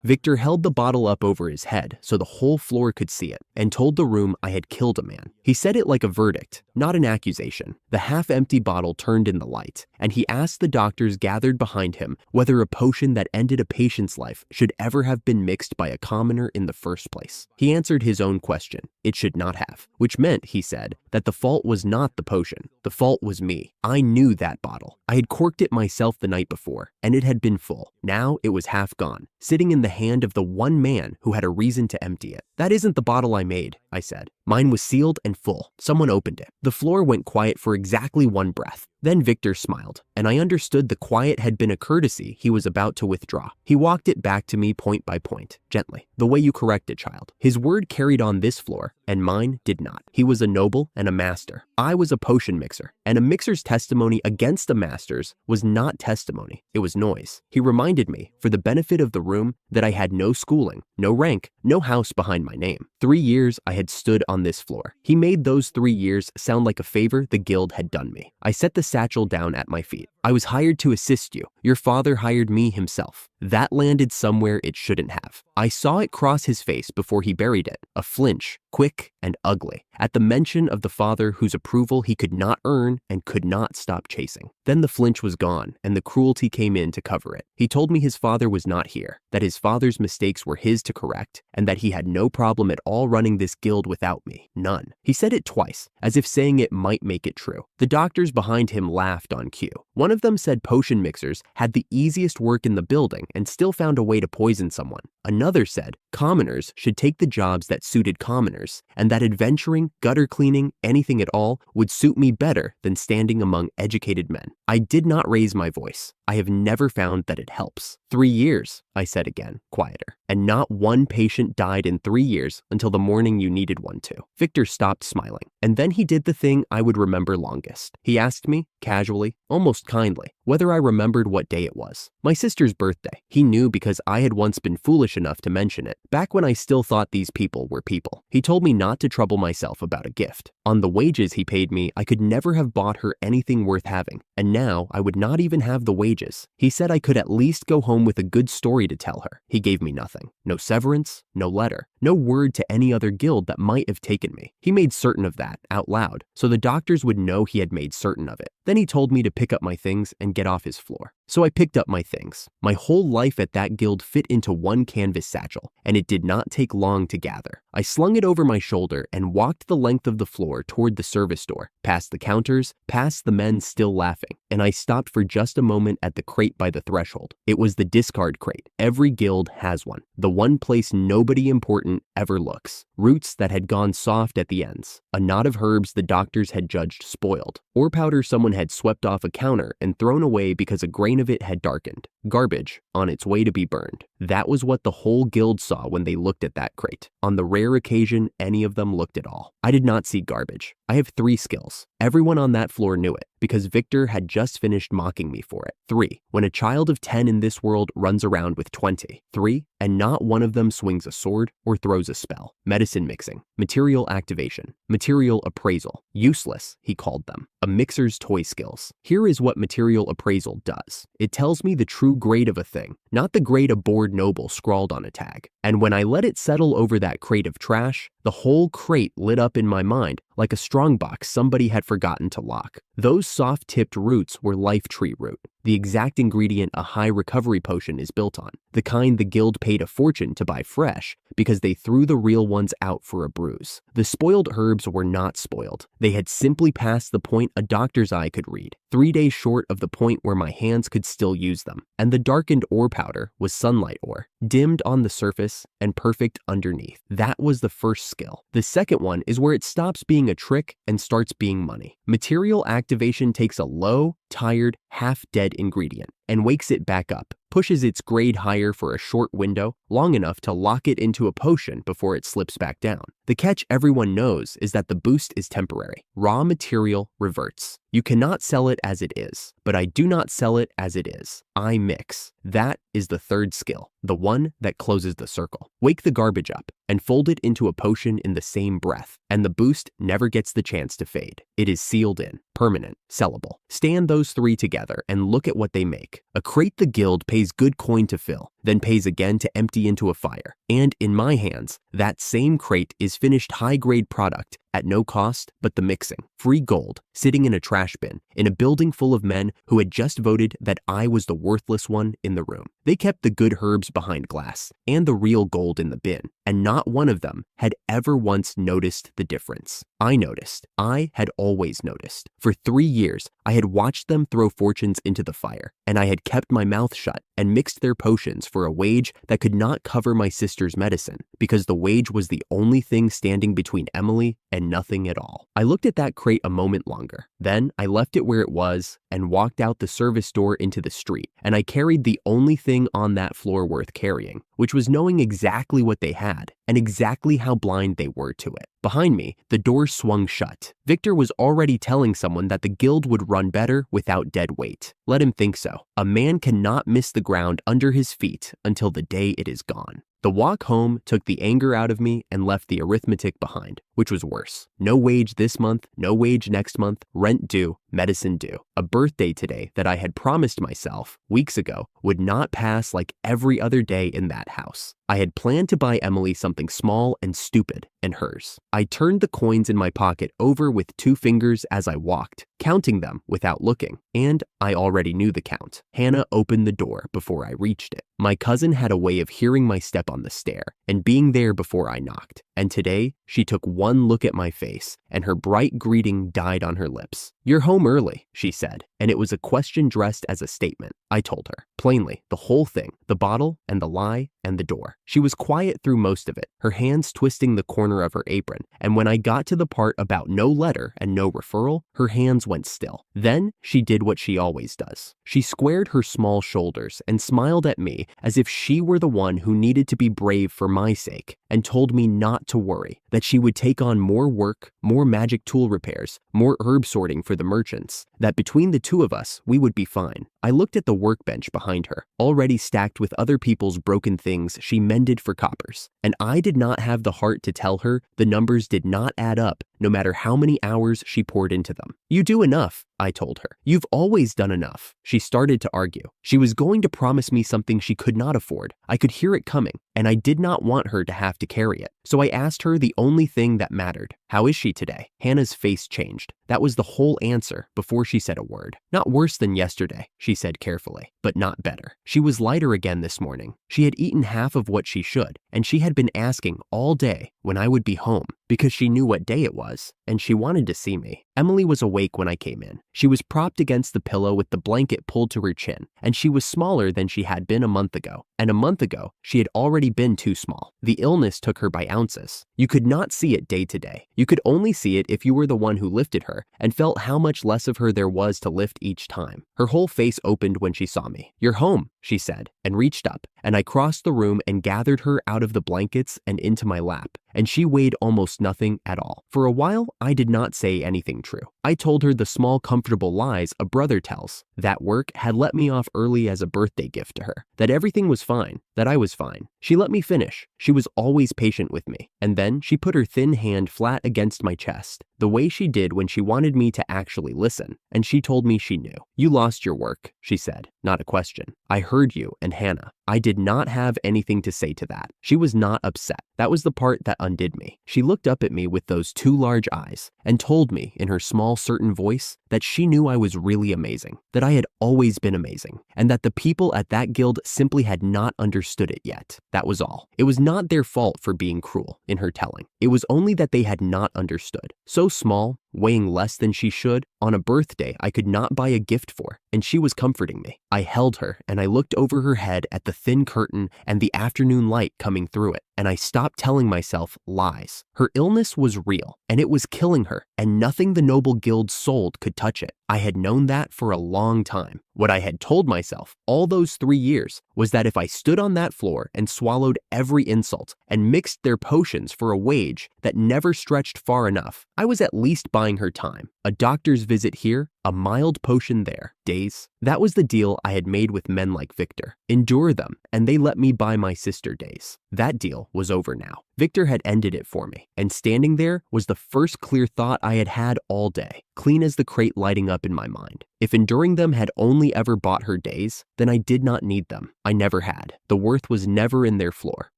Victor held the bottle up over his head so the whole floor could see it and told the room I had killed a man. He said it like a verdict, not an accusation. The half-empty bottle turned in the light, and he asked the doctors gathered behind him whether a potion that ended a patient's life should ever have been mixed by a commoner in the first place. He answered his own question. It should not have, which meant, he said, that the fault was not the potion. The fault was me. I knew that bottle. I had corked it myself the night before, and it had been full. Now it was half gone, sitting in the hand of the one man who had a reason to empty it. That isn't the bottle I made, I said. Mine was sealed and full. Someone opened it. The floor went quiet for exactly one breath. Then Victor smiled, and I understood the quiet had been a courtesy he was about to withdraw. He walked it back to me point by point, gently, the way you correct a child. His word carried on this floor, and mine did not. He was a noble and a master. I was a potion mixer, and a mixer's testimony against a master's was not testimony. It was noise. He reminded me, for the benefit of the room, that I had no schooling, no rank, no house behind my name. 3 years I had stood on this floor. He made those 3 years sound like a favor the guild had done me. I set the satchel down at my feet. I was hired to assist you. Your father hired me himself. That landed somewhere it shouldn't have. I saw it cross his face before he buried it, a flinch, quick and ugly, at the mention of the father whose approval he could not earn and could not stop chasing. Then the flinch was gone, and the cruelty came in to cover it. He told me his father was not here, that his father's mistakes were his to correct, and that he had no problem at all running this guild without me. None. He said it twice, as if saying it might make it true. The doctors behind him laughed on cue. One of them said potion mixers had the easiest work in the building and still found a way to poison someone. Another said commoners should take the jobs that suited commoners, and that adventuring, gutter cleaning, anything at all would suit me better than standing among educated men. I did not raise my voice. I have never found that it helps. 3 years, I said again, quieter. And not one patient died in 3 years until the morning you needed one to. Victor stopped smiling, and then he did the thing I would remember longest. He asked me, casually, almost kindly, whether I remembered what day it was. My sister's birthday. He knew because I had once been foolish enough to mention it, back when I still thought these people were people. He told me not to trouble myself about a gift. On the wages he paid me, I could never have bought her anything worth having, and now I would not even have the wages. He said I could at least go home with a good story to tell her. He gave me nothing. No severance, no letter, no word to any other guild that might have taken me. He made certain of that, out loud, so the doctors would know he had made certain of it. Then he told me to pick up my things and get off his floor. So I picked up my things. My whole life at that guild fit into one canvas satchel, and it did not take long to gather. I slung it over my shoulder and walked the length of the floor toward the service door, past the counters, past the men still laughing, and I stopped for just a moment at the crate by the threshold. It was the discard crate. Every guild has one. The one place nobody important ever looks. Roots that had gone soft at the ends. A knot of herbs the doctors had judged spoiled. Ore powder someone had swept off a counter and thrown away because a grain of it had darkened. Garbage on its way to be burned. That was what the whole guild saw when they looked at that crate. On the rare occasion any of them looked at all. I did not see garbage. I have 3 skills. Everyone on that floor knew it, because Victor had just finished mocking me for it. 3. When a child of 10 in this world runs around with 20. 3. And not one of them swings a sword or throws a spell. Medicine mixing. Material activation. Material appraisal. Useless, he called them. A mixer's toy skills. Here is what material appraisal does. It tells me the true grade of a thing, not the grade a bored noble scrawled on a tag. And when I let it settle over that crate of trash, the whole crate lit up in my mind like a strongbox somebody had forgotten to lock. Those soft-tipped roots were life tree root, the exact ingredient a high recovery potion is built on, the kind the guild paid a fortune to buy fresh because they threw the real ones out for a bruise. The spoiled herbs were not spoiled. They had simply passed the point a doctor's eye could read, 3 days short of the point where my hands could still use them. And the darkened ore powder was sunlight ore, dimmed on the surface and perfect underneath. That was the first skill. The second one is where it stops being a trick and starts being money. Material activation takes a low, tired, half-dead ingredient and wakes it back up, pushes its grade higher for a short window, long enough to lock it into a potion before it slips back down. The catch everyone knows is that the boost is temporary. Raw material reverts. You cannot sell it as it is, but I do not sell it as it is. I mix. That is the third skill, the one that closes the circle. Wake the garbage up and fold it into a potion in the same breath, and the boost never gets the chance to fade. It is sealed in, permanent, sellable. Stand those 3 together and look at what they make. A crate the guild pays good coin to fill. then pays again to empty into a fire. And in my hands, that same crate is finished high-grade product at no cost but the mixing. Free gold, sitting in a trash bin, in a building full of men who had just voted that I was the worthless one in the room. They kept the good herbs behind glass and the real gold in the bin, and not one of them had ever once noticed the difference. I noticed. I had always noticed. For 3 years, I had watched them throw fortunes into the fire, and I had kept my mouth shut and mixed their potions for a wage that could not cover my sister's medicine, because the wage was the only thing standing between Emily and nothing at all. I looked at that crate a moment longer. Then I left it where it was and walked out the service door into the street, and I carried the only thing on that floor worth carrying, which was knowing exactly what they had and exactly how blind they were to it. Behind me, the door swung shut. Victor was already telling someone that the guild would run better without dead weight. Let him think so. A man cannot miss the ground under his feet until the day it is gone. The walk home took the anger out of me and left the arithmetic behind, which was worse. No wage this month, no wage next month, rent due, medicine due. A birthday today that I had promised myself weeks ago would not pass like every other day in that house. I had planned to buy Emily something small and stupid, and hers. I turned the coins in my pocket over with 2 fingers as I walked, counting them without looking, and I already knew the count. Hannah opened the door before I reached it. My cousin had a way of hearing my step on the stair and being there before I knocked, and today she took one look at my face and her bright greeting died on her lips. "You're home early," she said, and it was a question dressed as a statement. I told her, plainly, the whole thing, the bottle and the lie and the door. She was quiet through most of it, her hands twisting the corner of her apron, and when I got to the part about no letter and no referral, her hands went still. Then she did what she always does. She squared her small shoulders and smiled at me as if she were the one who needed to be brave for my sake, and told me not to worry, that she would take on more work, more magic tool repairs, more herb sorting for the merchants, that between the 2 of us, we would be fine. I looked at the workbench behind her, already stacked with other people's broken things she mended for coppers, and I did not have the heart to tell her the numbers did not add up no matter how many hours she poured into them. "You do enough," I told her. "You've always done enough." She started to argue. She was going to promise me something she could not afford. I could hear it coming, and I did not want her to have to carry it. So I asked her the only thing that mattered. "How is she today?" Hannah's face changed. That was the whole answer before she said a word. "Not worse than yesterday," she said carefully, "but not better. She was lighter again this morning. She had eaten half of what she should, and she had been asking all day when I would be home because she knew what day it was, and she wanted to see me." Emily was awake when I came in. She was propped against the pillow with the blanket pulled to her chin, and she was smaller than she had been a month ago. And a month ago, she had already been too small. The illness took her by ounces. You could not see it day to day. You could only see it if you were the one who lifted her and felt how much less of her there was to lift each time. Her whole face opened when she saw me. "You're home," she said, and reached up, and I crossed the room and gathered her out of the blankets and into my lap, and she weighed almost nothing at all. For a while, I did not say anything true. I told her the small, comfortable lies a brother tells, that work had let me off early as a birthday gift to her, that everything was fine, that I was fine. She let me finish. She was always patient with me, and then she put her thin hand flat against my chest, the way she did when she wanted me to actually listen, and she told me she knew. "You lost your work," she said, not a question. "I heard you and Hannah." I did not have anything to say to that. She was not upset. That was the part that undid me. She looked up at me with those 2 large eyes and told me in her small, certain voice that she knew I was really amazing, that I had always been amazing, and that the people at that guild simply had not understood it yet. That was all. It was not their fault for being cruel, in her telling. It was only that they had not understood. So small, weighing less than she should, on a birthday I could not buy a gift for, and she was comforting me. I held her, and I looked over her head at the thin curtain and the afternoon light coming through it, and I stopped telling myself lies. Her illness was real, and it was killing her, and nothing the noble guild sold could touch it. I had known that for a long time. What I had told myself all those 3 years was that if I stood on that floor and swallowed every insult and mixed their potions for a wage that never stretched far enough, I was at least buying her time. A doctor's visit here, a mild potion there, days. That was the deal I had made with men like Victor. Endure them, and they let me buy my sister days. That deal was over now. Victor had ended it for me, and standing there was the first clear thought I had had all day, clean as the crate lighting up in my mind. If enduring them had only ever bought her days, then I did not need them. I never had. The worth was never in their floor,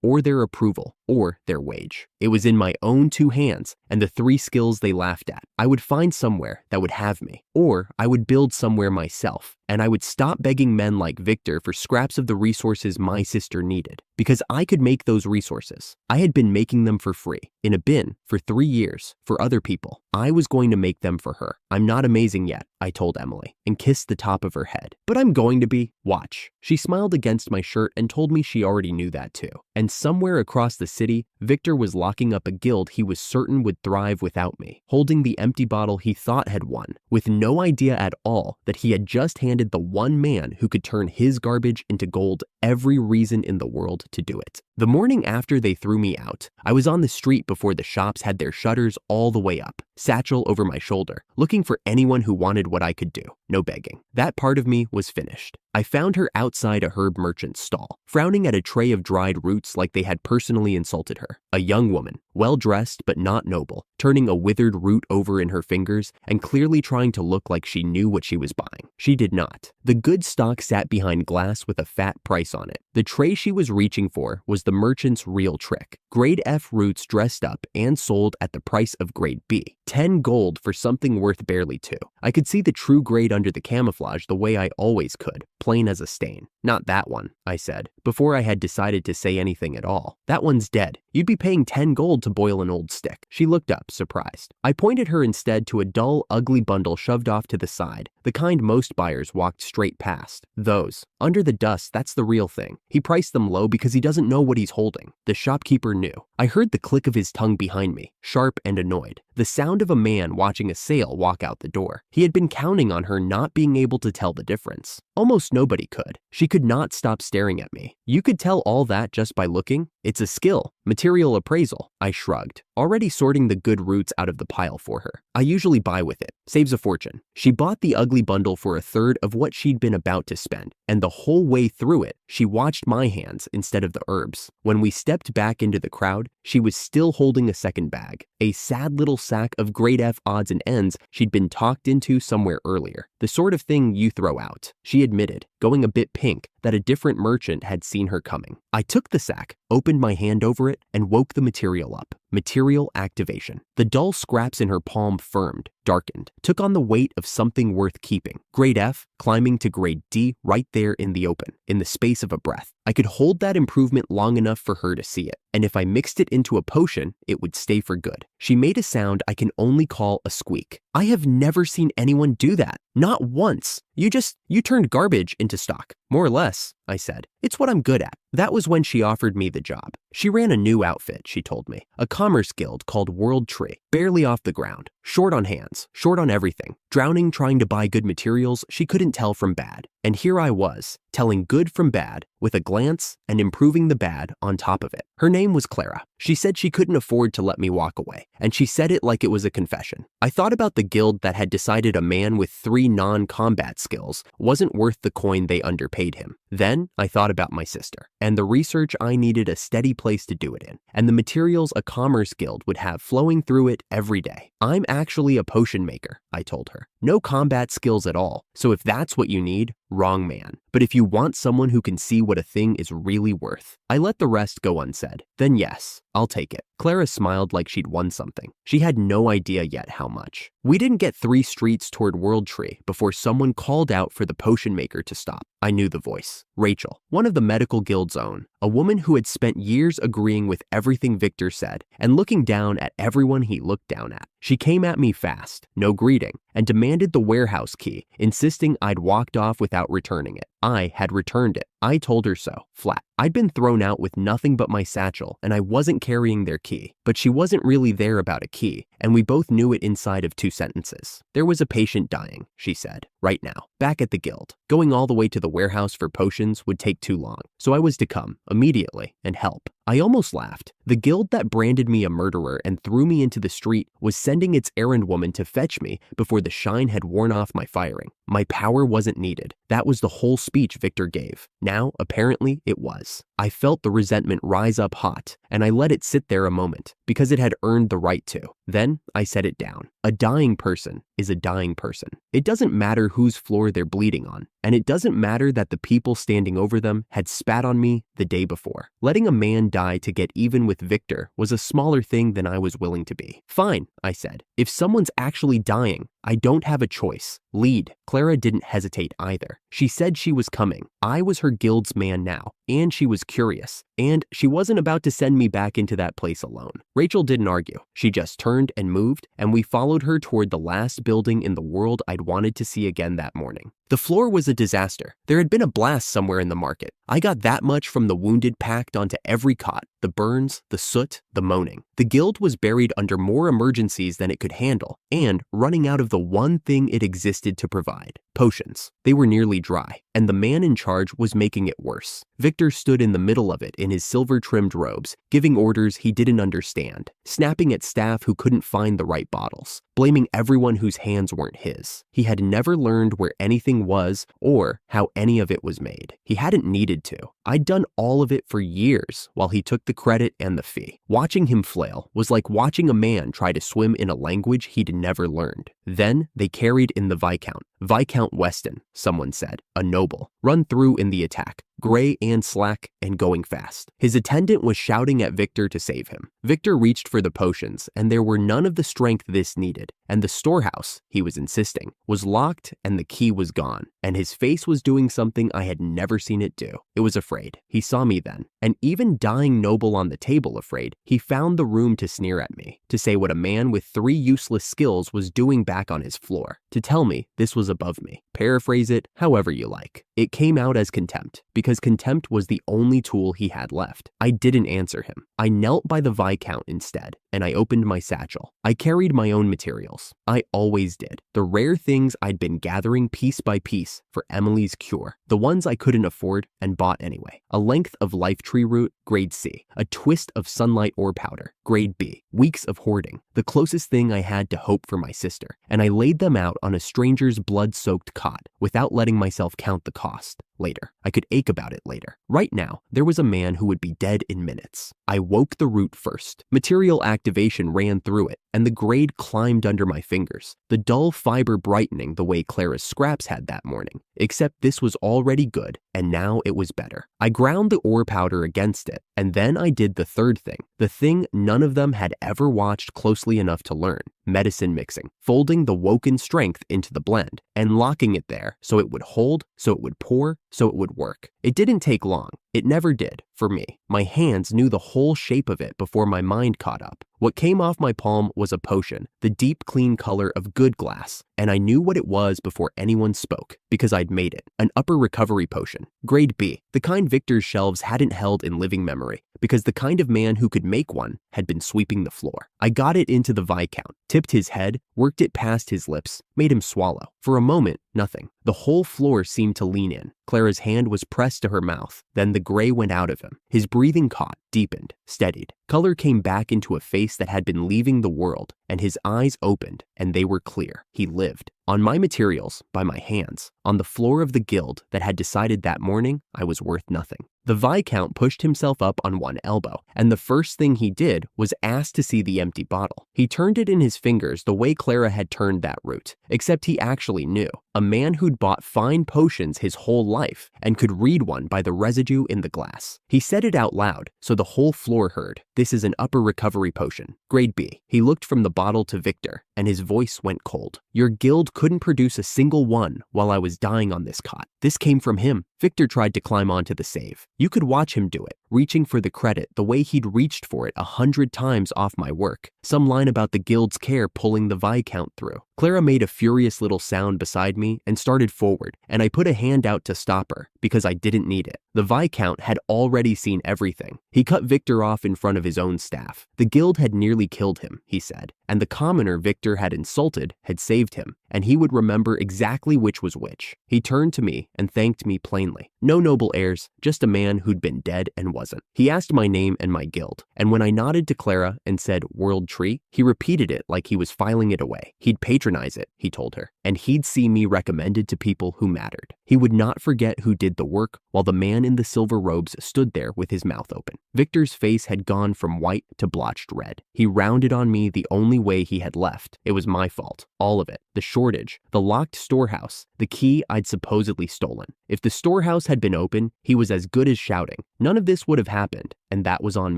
or their approval, or their wage. It was in my own 2 hands and the 3 skills they laughed at. I would find somewhere that would have me, or I would build somewhere myself, and I would stop begging men like Victor for scraps of the resources my sister needed, because I could make those resources. I had been making them for free, in a bin, for 3 years, for other people. I was going to make them for her. I'm not amazing yet, I told Emily, and kissed the top of her head. But I'm going to be. Watch. She smiled against my shirt and told me she already knew that too. And somewhere across the city, Victor was locking up a guild he was certain would thrive without me, holding the empty bottle he thought had won, with no idea at all that he had just handed the one man who could turn his garbage into gold every reason in the world to do it. The morning after they threw me out, I was on the street before the shops had their shutters all the way up, satchel over my shoulder, looking for anyone who wanted what I could do. No begging. That part of me was finished. I found her outside a herb merchant's stall, frowning at a tray of dried roots like they had personally insulted her. A young woman, well-dressed but not noble, turning a withered root over in her fingers and clearly trying to look like she knew what she was buying. She did not. The good stock sat behind glass with a fat price on it. The tray she was reaching for was the merchant's real trick. Grade F roots dressed up and sold at the price of grade B. 10 gold for something worth barely 2. I could see the true grade under the camouflage the way I always could, plain as a stain. Not that one, I said, before I had decided to say anything at all. That one's dead. You'd be paying 10 gold to boil an old stick. She looked up, surprised. I pointed her instead to a dull, ugly bundle shoved off to the side, the kind most buyers walked straight past. Those. Under the dust, that's the real thing. He priced them low because he doesn't know what he's holding. The shopkeeper knew. I heard the click of his tongue behind me, sharp and annoyed. The sound of a man watching a sale walk out the door. He had been counting on her not being able to tell the difference. Almost nobody could. She could not stop staring at me. You could tell all that just by looking? It's a skill. Material appraisal. I shrugged, already sorting the good roots out of the pile for her. I usually buy with it. Saves a fortune. She bought the ugly bundle for a third of what she'd been about to spend, and the whole way through it, she watched my hands instead of the herbs. When we stepped back into the crowd, she was still holding a second bag, a sad little sack of grade F odds and ends she'd been talked into somewhere earlier. The sort of thing you throw out. She admitted, going a bit pink, that a different merchant had seen her coming. I took the sack, opened my hand over it, and woke the material up. Material activation. The dull scraps in her palm firmed, darkened, took on the weight of something worth keeping. Grade F, climbing to grade D right there in the open, in the space of a breath. I could hold that improvement long enough for her to see it, and if I mixed it into a potion, it would stay for good. She made a sound I can only call a squeak. I have never seen anyone do that. Not once. You turned garbage into stock. More or less, I said. It's what I'm good at. That was when she offered me the job. She ran a new outfit, she told me. A commerce guild called World Tree. Barely off the ground. Short on hands. Short on everything. Drowning trying to buy good materials she couldn't tell from bad. And here I was, telling good from bad with a glance and improving the bad on top of it. Her name was Clara. She said she couldn't afford to let me walk away, and she said it like it was a confession. I thought about the guild that had decided a man with 3 non-combat skills wasn't worth the coin they underpaid him. Then I thought about my sister, and the research I needed a steady place to do it in, and the materials a commerce guild would have flowing through it every day. I'm actually a potion maker, I told her. No combat skills at all, so if that's what you need, wrong man. But if you want someone who can see what a thing is really worth, I let the rest go unsaid. Then yes, I'll take it. Clara smiled like she'd won something. She had no idea yet how much. We didn't get 3 streets toward World Tree before someone called out for the potion maker to stop. I knew the voice. Rachel, one of the medical guild's own, a woman who had spent years agreeing with everything Victor said and looking down at everyone he looked down at. She came at me fast, no greeting, and demanded the warehouse key, insisting I'd walked off without returning it. I had returned it. I told her so, flat. I'd been thrown out with nothing but my satchel, and I wasn't carrying their key. But she wasn't really there about a key, and we both knew it inside of 2 sentences. There was a patient dying, she said, right now, back at the guild. Going all the way to the warehouse for potions would take too long, so I was to come, immediately, and help. I almost laughed. The guild that branded me a murderer and threw me into the street was sending its errand woman to fetch me before the shine had worn off my firing. My power wasn't needed. That was the whole speech Victor gave. Now, apparently, it was. I felt the resentment rise up hot, and I let it sit there a moment. because it had earned the right to. Then I set it down. A dying person is a dying person. It doesn't matter whose floor they're bleeding on, and it doesn't matter that the people standing over them had spat on me the day before. Letting a man die to get even with Victor was a smaller thing than I was willing to be. Fine, I said. If someone's actually dying, I don't have a choice. Lead. Clara didn't hesitate either. She said she was coming. I was her guild's man now, and she was curious, and she wasn't about to send me back into that place alone. Rachel didn't argue. She just turned and moved, and we followed her toward the last building in the world I'd wanted to see again that morning. The floor was a disaster. There had been a blast somewhere in the market. I got that much from the wounded packed onto every cot, the burns, the soot, the moaning. The guild was buried under more emergencies than it could handle, and running out of the one thing it existed to provide, potions. They were nearly dry, and the man in charge was making it worse. Victor stood in the middle of it in his silver-trimmed robes, giving orders he didn't understand, snapping at staff who couldn't find the right bottles, blaming everyone whose hands weren't his. He had never learned where anything was or how any of it was made. He hadn't needed to. I'd done all of it for years while he took the credit and the fee. Watching him flail was like watching a man try to swim in a language he'd never learned. Then they carried in the Viscount. Viscount Weston, someone said, a noble, run through in the attack, gray and slack and going fast. His attendant was shouting at Victor to save him. Victor reached for the potions, and there were none of the strength this needed, and the storehouse, he was insisting, was locked and the key was gone, and his face was doing something I had never seen it do. It was afraid. He saw me then, and even dying noble on the table afraid, he found the room to sneer at me, to say what a man with 3 useless skills was doing back on his floor, to tell me this was above me. Paraphrase it however you like. It came out as contempt, because contempt was the only tool he had left. I didn't answer him. I knelt by the Viscount instead, and I opened my satchel. I carried my own materials. I always did. The rare things I'd been gathering piece by piece for Emily's cure. The ones I couldn't afford and bought anyway. A length of life tree root, grade C. A twist of sunlight ore powder, grade B. Weeks of hoarding. The closest thing I had to hope for my sister. And I laid them out on a stranger's blood-soaked cot without letting myself count the cost. Later. I could ache about it later. Right now, there was a man who would be dead in minutes. I woke the root first. Material activation ran through it, and the grade climbed under my fingers, the dull fiber brightening the way Clara's scraps had that morning. Except this was already good, and now it was better. I ground the ore powder against it, and then I did the third thing, the thing none of them had ever watched closely enough to learn. Medicine mixing, folding the woken strength into the blend, and locking it there so it would hold, so it would pour, so it would work. It didn't take long. It never did, for me. My hands knew the whole shape of it before my mind caught up. What came off my palm was a potion, the deep clean color of good glass, and I knew what it was before anyone spoke, because I'd made it. An upper recovery potion, grade B, the kind Victor's shelves hadn't held in living memory, because the kind of man who could make one had been sweeping the floor. I got it into the Viscount, tipped his head, worked it past his lips, made him swallow. For a moment, nothing. The whole floor seemed to lean in. Clara's hand was pressed to her mouth. Then the gray went out of him. His breathing caught, deepened, steadied. Color came back into a face that had been leaving the world, and his eyes opened, and they were clear. He lived. On my materials, by my hands, on the floor of the guild that had decided that morning I was worth nothing. The Viscount pushed himself up on one elbow, and the first thing he did was ask to see the empty bottle. He turned it in his fingers the way Clara had turned that root, except he actually knew. A man who'd bought fine potions his whole life and could read one by the residue in the glass. He said it out loud, so the whole floor heard. This is an upper recovery potion, grade B. He looked from the bottle to Victor, and his voice went cold. Your guild couldn't produce a single one while I was dying on this cot. This came from him. Victor tried to climb onto the save. You could watch him do it, reaching for the credit the way he'd reached for it 100 times off my work. Some line about the guild's care pulling the Viscount through. Clara made a furious little sound beside me and started forward, and I put a hand out to stop her because I didn't need it. The Viscount had already seen everything. He cut Victor off in front of his own staff. The guild had nearly killed him, he said, and the commoner Victor had insulted had saved him, and he would remember exactly which was which. He turned to me and thanked me plainly. No noble airs, just a man who'd been dead and wasn't. He asked my name and my guild, and when I nodded to Clara and said World Tree, he repeated it like he was filing it away. He'd patronize it, he told her, and he'd see me recommended to people who mattered. He would not forget who did the work while the man in the silver robes stood there with his mouth open. Victor's face had gone from white to blotched red. He rounded on me the only way he had left. It was my fault. All of it. The shortage, the locked storehouse, the key I'd supposedly stolen. If the storehouse had been open, he was as good as shouting. None of this would have happened, and that was on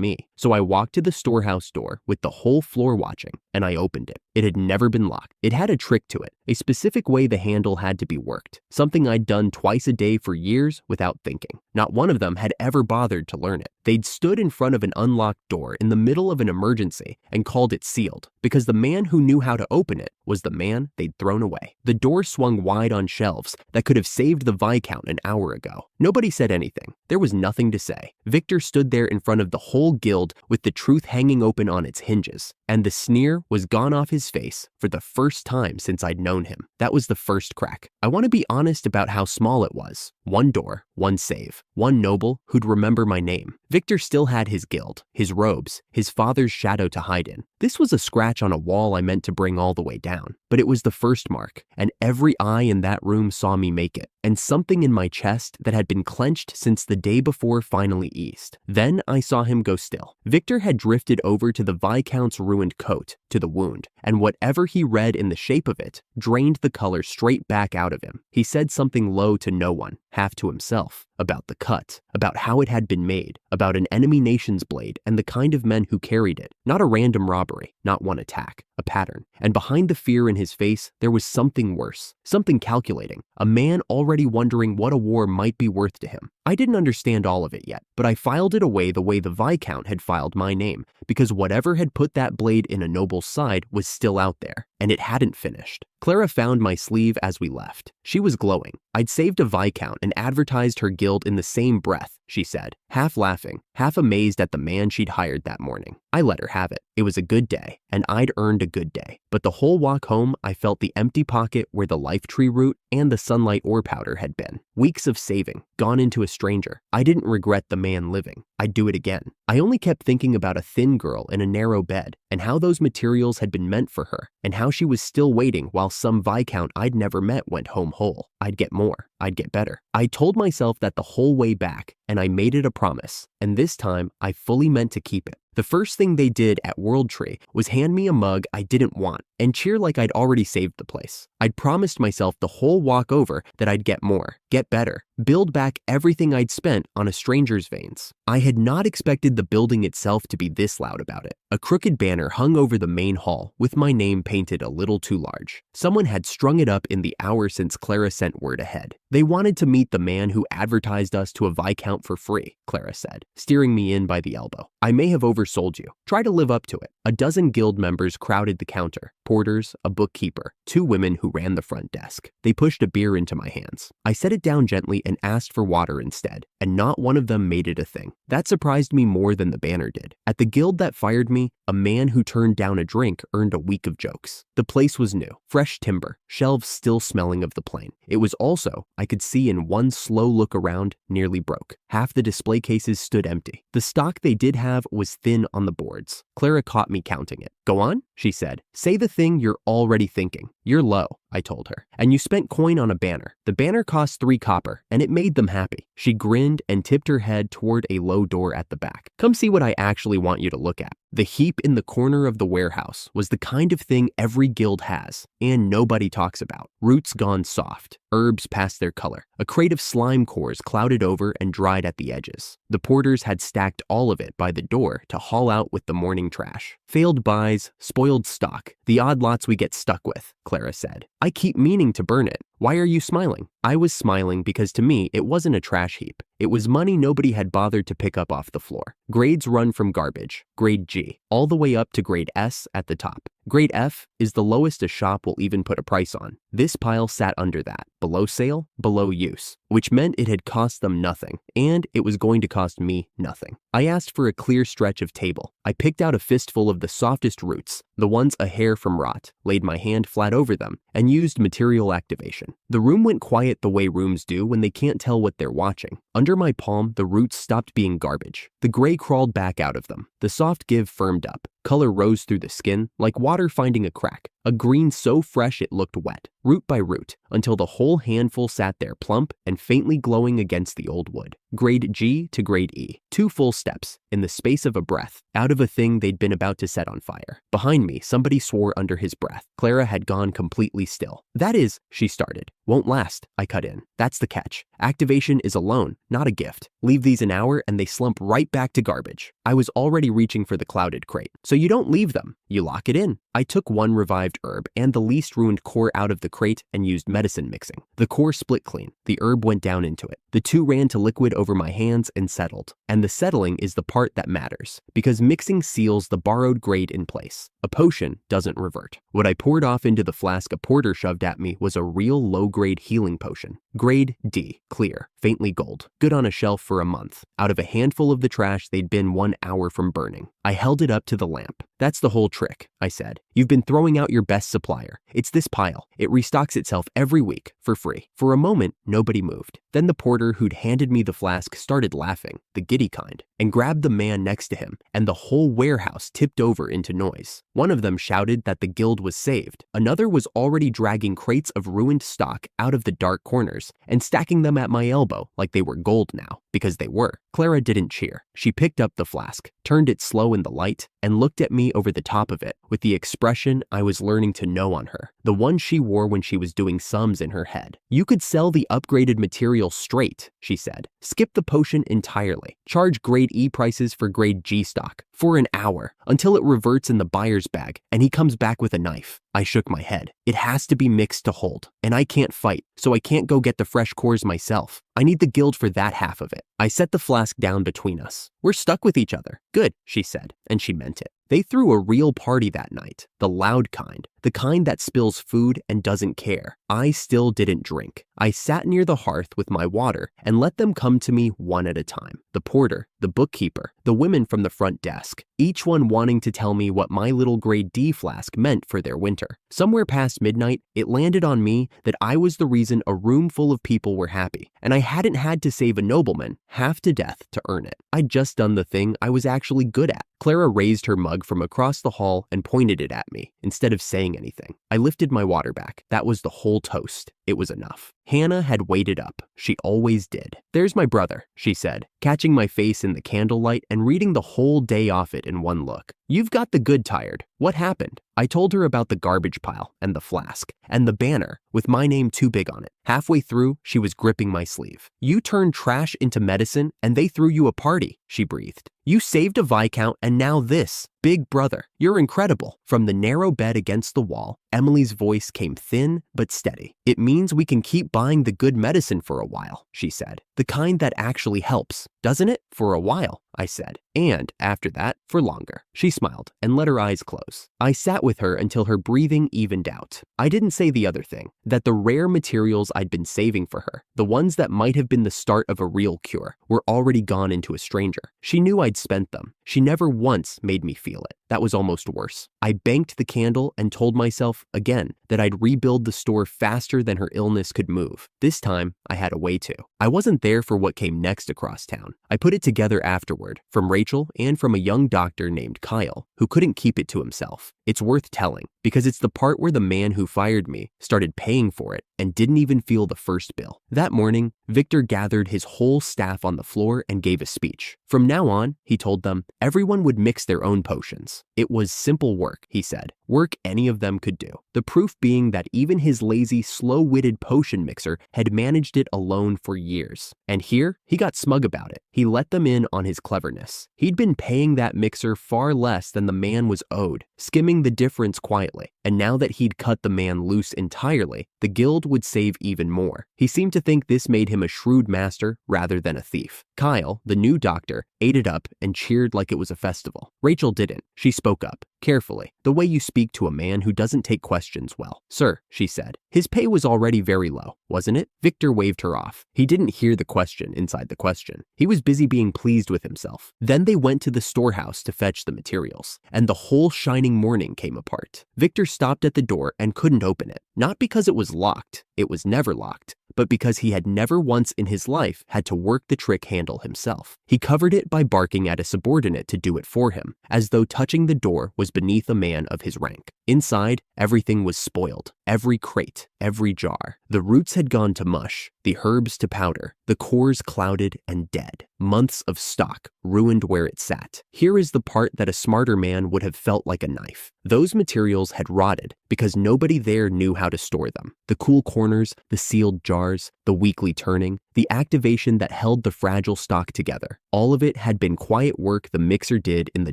me. So I walked to the storehouse door with the whole floor watching, and I opened it. It had never been locked. It had a trick to it, a specific way the handle had to be worked, something I'd done twice a day for years without thinking. Not one of them had ever bothered to learn it. They'd stood in front of an unlocked door in the middle of an emergency and called it sealed, because the man who knew how to open it was the man they'd thrown away. The door swung wide on shelves that could have saved the Viscount an hour ago. Nobody said anything. There was nothing to say. Victor stood there in front of the whole guild with the truth hanging open on its hinges, and the sneer was gone off his face for the first time since I'd known him. That was the first crack. I want to be honest about how small it was. One door, one save, one noble who'd remember my name. Victor still had his guild, his robes, his father's shadow to hide in. This was a scratch on a wall I meant to bring all the way down, but it was the first mark, and every eye in that room saw me make it, and something in my chest that had been clenched since the day before finally eased. Then I saw him go still. Victor had drifted over to the Viscount's ruined coat, to the wound, and whatever he read in the shape of it drained the color straight back out of him. He said something low to no one, half to himself, about the cut, about how it had been made, about an enemy nation's blade and the kind of men who carried it. Not a random robbery, not one attack, a pattern. And behind the fear in his face, there was something worse, something calculating, a man already wondering what a war might be worth to him. I didn't understand all of it yet, but I filed it away the way the Viscount had filed my name, because whatever had put that blade in a noble's side was still out there, and it hadn't finished. Clara found my sleeve as we left. She was glowing. I'd saved a Viscount and advertised her guild in the same breath, she said, half laughing, half amazed at the man she'd hired that morning. I let her have it. It was a good day, and I'd earned a good day. But the whole walk home, I felt the empty pocket where the life tree root and the sunlight ore powder had been. Weeks of saving, gone into a stranger. I didn't regret the man living. I'd do it again. I only kept thinking about a thin girl in a narrow bed, and how those materials had been meant for her, and how she was still waiting while some Viscount I'd never met went home whole. I'd get more. I'd get better. I told myself that the whole way back, and I made it a promise, and this time I fully meant to keep it. The first thing they did at World Tree was hand me a mug I didn't want and cheer like I'd already saved the place. I'd promised myself the whole walk over that I'd get more, get better, build back everything I'd spent on a stranger's veins. I had not expected the building itself to be this loud about it. A crooked banner hung over the main hall with my name painted a little too large. Someone had strung it up in the hour since Clara sent word ahead. They wanted to meet the man who advertised us to a Viscount for free, Clara said, steering me in by the elbow. I may have oversold you. Try to live up to it. A dozen guild members crowded the counter. Porters, a bookkeeper, 2 women who ran the front desk. They pushed a beer into my hands. I set it down gently and asked for water instead, and not one of them made it a thing. That surprised me more than the banner did. At the guild that fired me, a man who turned down a drink earned a week of jokes. The place was new, fresh timber, shelves still smelling of the plane. It was also, I could see in one slow look around, nearly broke. Half the display cases stood empty. The stock they did have was thin on the boards. Clara caught me counting it. Go on, she said. Say the thing you're already thinking. You're low, I told her. And you spent coin on a banner. The banner cost 3 copper, and it made them happy. She grinned and tipped her head toward a low door at the back. Come see what I actually want you to look at. The heap in the corner of the warehouse was the kind of thing every guild has, and nobody talks about. Roots gone soft, herbs past their color. A crate of slime cores clouded over and dried at the edges. The porters had stacked all of it by the door to haul out with the morning trash. Failed buys, spoiled stock, the odd lots we get stuck with, Clara said. I keep meaning to burn it. Why are you smiling? I was smiling because to me, it wasn't a trash heap. It was money nobody had bothered to pick up off the floor. Grades run from garbage, grade G, all the way up to grade S at the top. Grade F is the lowest a shop will even put a price on. This pile sat under that, below sale, below use, which meant it had cost them nothing, and it was going to cost me nothing. I asked for a clear stretch of table. I picked out a fistful of the softest roots, the ones a hair from rot, laid my hand flat over them, and used material activation. The room went quiet the way rooms do when they can't tell what they're watching. Under my palm, the roots stopped being garbage. The gray crawled back out of them. The soft give firmed up. Color rose through the skin, like water finding a crack, a green so fresh it looked wet, root by root, until the whole handful sat there plump and faintly glowing against the old wood. Grade G to grade E. 2 full steps, in the space of a breath, out of a thing they'd been about to set on fire. Behind me, somebody swore under his breath. Clara had gone completely still. "That is," she started. "Won't last," I cut in. "That's the catch. Activation is a loan, not a gift. Leave these an hour and they slump right back to garbage." I was already reaching for the clouded crate. "So you don't leave them, you lock it in." I took 1 revived herb and the least ruined core out of the crate and used medicine mixing. The core split clean. The herb went down into it. The 2 ran to liquid over my hands and settled. And the settling is the part that matters, because mixing seals the borrowed grade in place. A potion doesn't revert. What I poured off into the flask a porter shoved at me was a real low-grade healing potion. Grade D, clear, faintly gold, good on a shelf for a month. Out of a handful of the trash they'd been 1 hour from burning. I held it up to the lamp. "That's the whole trick," I said. "You've been throwing out your best supplier. It's this pile. It restocks itself every week, for free." For a moment, nobody moved. Then the porter who'd handed me the flask started laughing, the giddy kind, and grabbed the man next to him, and the whole warehouse tipped over into noise. One of them shouted that the guild was saved. Another was already dragging crates of ruined stock out of the dark corners and stacking them at my elbow like they were gold now, because they were. Clara didn't cheer. She picked up the flask, turned it slow in the light, and looked at me over the top of it with the expression I was learning to know on her, the one she wore when she was doing sums in her head. "You could sell the upgraded material straight," she said. "Skip the potion entirely. Charge grade E prices for grade G stock for an hour until it reverts in the buyer's bag and he comes back with a knife." I shook my head. "It has to be mixed to hold, and I can't fight, so I can't go get the fresh cores myself. I need the guild for that half of it." I set the flask down between us. "We're stuck with each other." "Good," she said, and she meant it. They threw a real party that night, the loud kind, the kind that spills food and doesn't care. I still didn't drink. I sat near the hearth with my water and let them come to me one at a time. The porter, the bookkeeper, the women from the front desk, each one wanting to tell me what my little grade D flask meant for their winter. Somewhere past midnight, it landed on me that I was the reason a room full of people were happy, and I hadn't had to save a nobleman half to death to earn it. I'd just done the thing I was actually good at. Clara raised her mug from across the hall and pointed it at me, instead of saying anything. I lifted my water back. That was the whole toast. It was enough. Hannah had waited up. She always did. "There's my brother," she said, catching my face in the candlelight and reading the whole day off it in one look. "You've got the good tired. What happened?" I told her about the garbage pile and the flask and the banner with my name too big on it. Halfway through, she was gripping my sleeve. "You turned trash into medicine and they threw you a party," she breathed. "You saved a Viscount and now this. Big brother, you're incredible." From the narrow bed against the wall, Emily's voice came thin but steady. "It means we can keep buying the good medicine for a while," she said. "The kind that actually helps, doesn't it?" "For a while," I said. "And after that, for longer." She smiled and let her eyes close. I sat with her until her breathing evened out. I didn't say the other thing, that the rare materials I'd been saving for her, the ones that might have been the start of a real cure, were already gone into a stranger. She knew I'd spent them. She never once made me feel it. That was almost worse. I banked the candle and told myself, again, that I'd rebuild the store faster than her illness could move. This time, I had a way to. I wasn't there for what came next across town. I put it together afterward, from Rachel and from a young doctor named Kyle, who couldn't keep it to himself. It's worth telling, because it's the part where the man who fired me started paying for it and didn't even feel the first bill. That morning, Victor gathered his whole staff on the floor and gave a speech. From now on, he told them, everyone would mix their own potions. It was simple work, he said, work any of them could do. The proof being that even his lazy, slow-witted potion mixer had managed it alone for years. And here, he got smug about it. He let them in on his cleverness. He'd been paying that mixer far less than the man was owed, skimming the difference quietly. And now that he'd cut the man loose entirely, the guild would save even more. He seemed to think this made him a shrewd master rather than a thief. Kyle, the new doctor, ate it up and cheered like it was a festival. Rachel didn't. She spoke up, carefully, the way you speak to a man who doesn't take questions well. "Sir," she said. His pay was already very low, wasn't it? Victor waved her off. He didn't hear the question inside the question. He was busy being pleased with himself. Then they went to the storehouse to fetch the materials, and the whole shining morning came apart. Victor stopped at the door and couldn't open it. Not because it was locked. It was never locked. but because he had never once in his life had to work the trick handle himself. He covered it by barking at a subordinate to do it for him, as though touching the door was beneath a man of his rank. Inside, everything was spoiled. Every crate, every jar. The roots had gone to mush, the herbs to powder, the cores clouded and dead. Months of stock ruined where it sat. Here is the part that a smarter man would have felt like a knife. Those materials had rotted because nobody there knew how to store them. The cool corners, the sealed jars, the weekly turning, the activation that held the fragile stock together. All of it had been quiet work the mixer did in the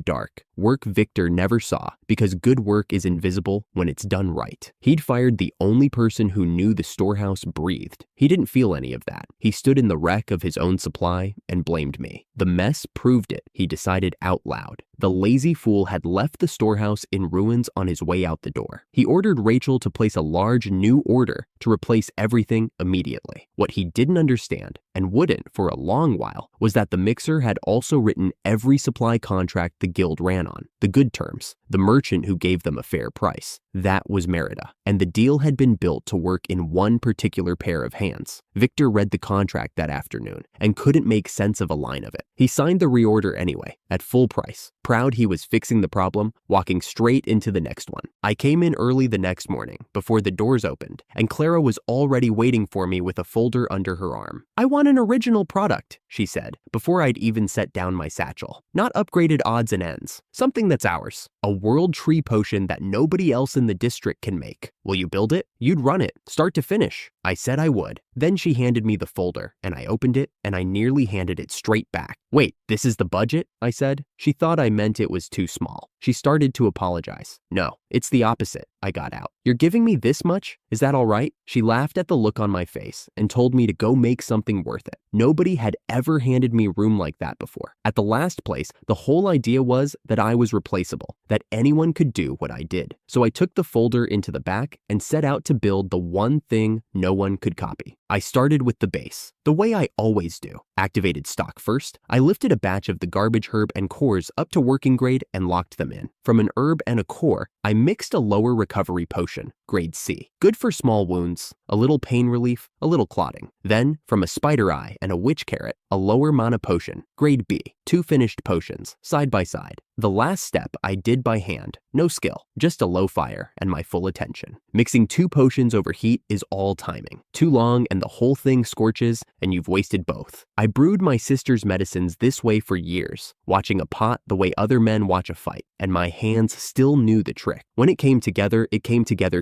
dark. Work Victor never saw, because good work is invisible when it's done right. He'd fired the only person who knew the storehouse breathed. He didn't feel any of that. He stood in the wreck of his own supply and blamed me. The mess proved it, he decided out loud. The lazy fool had left the storehouse in ruins on his way out the door. He ordered Rachel to place a large new order to replace everything immediately. What he didn't understand, and wouldn't for a long while, was that the mixer had also written every supply contract the guild ran on, the good terms, the merchant who gave them a fair price. That was Merida, and the deal had been built to work in one particular pair of hands. Victor read the contract that afternoon and couldn't make sense of a line of it. He signed the reorder anyway, at full price. Proud he was fixing the problem, walking straight into the next one. I came in early the next morning, before the doors opened, and Clara was already waiting for me with a folder under her arm. "I want an original product," she said, before I'd even set down my satchel. "Not upgraded odds and ends. Something that's ours. A world tree potion that nobody else in the district can make. Will you build it? You'd run it, start to finish." I said I would. Then she handed me the folder, and I opened it, and I nearly handed it straight back. "Wait, this is the budget?" I said. She thought I meant it was too small. She started to apologize. "No, it's the opposite," I got out. "You're giving me this much? Is that all right?" She laughed at the look on my face and told me to go make something worth it. Nobody had ever handed me room like that before. At the last place, the whole idea was that I was replaceable, that anyone could do what I did. So I took the folder into the back and set out to build the one thing no one could copy. I started with the base, the way I always do. Activated stock first. I lifted a batch of the garbage herb and cores up to working grade and locked them in. From an herb and a core, I mixed a lower recovery potion, grade C. Good for small wounds, a little pain relief, a little clotting. Then, from a spider eye and a witch carrot, a lower mana potion, grade B. 2 finished potions, side by side. The last step I did by hand, no skill, just a low fire and my full attention. Mixing 2 potions over heat is all timing. Too long and the whole thing scorches and you've wasted both. I brewed my sister's medicines this way for years, watching a pot the way other men watch a fight, and my hands still knew the trick. When it came together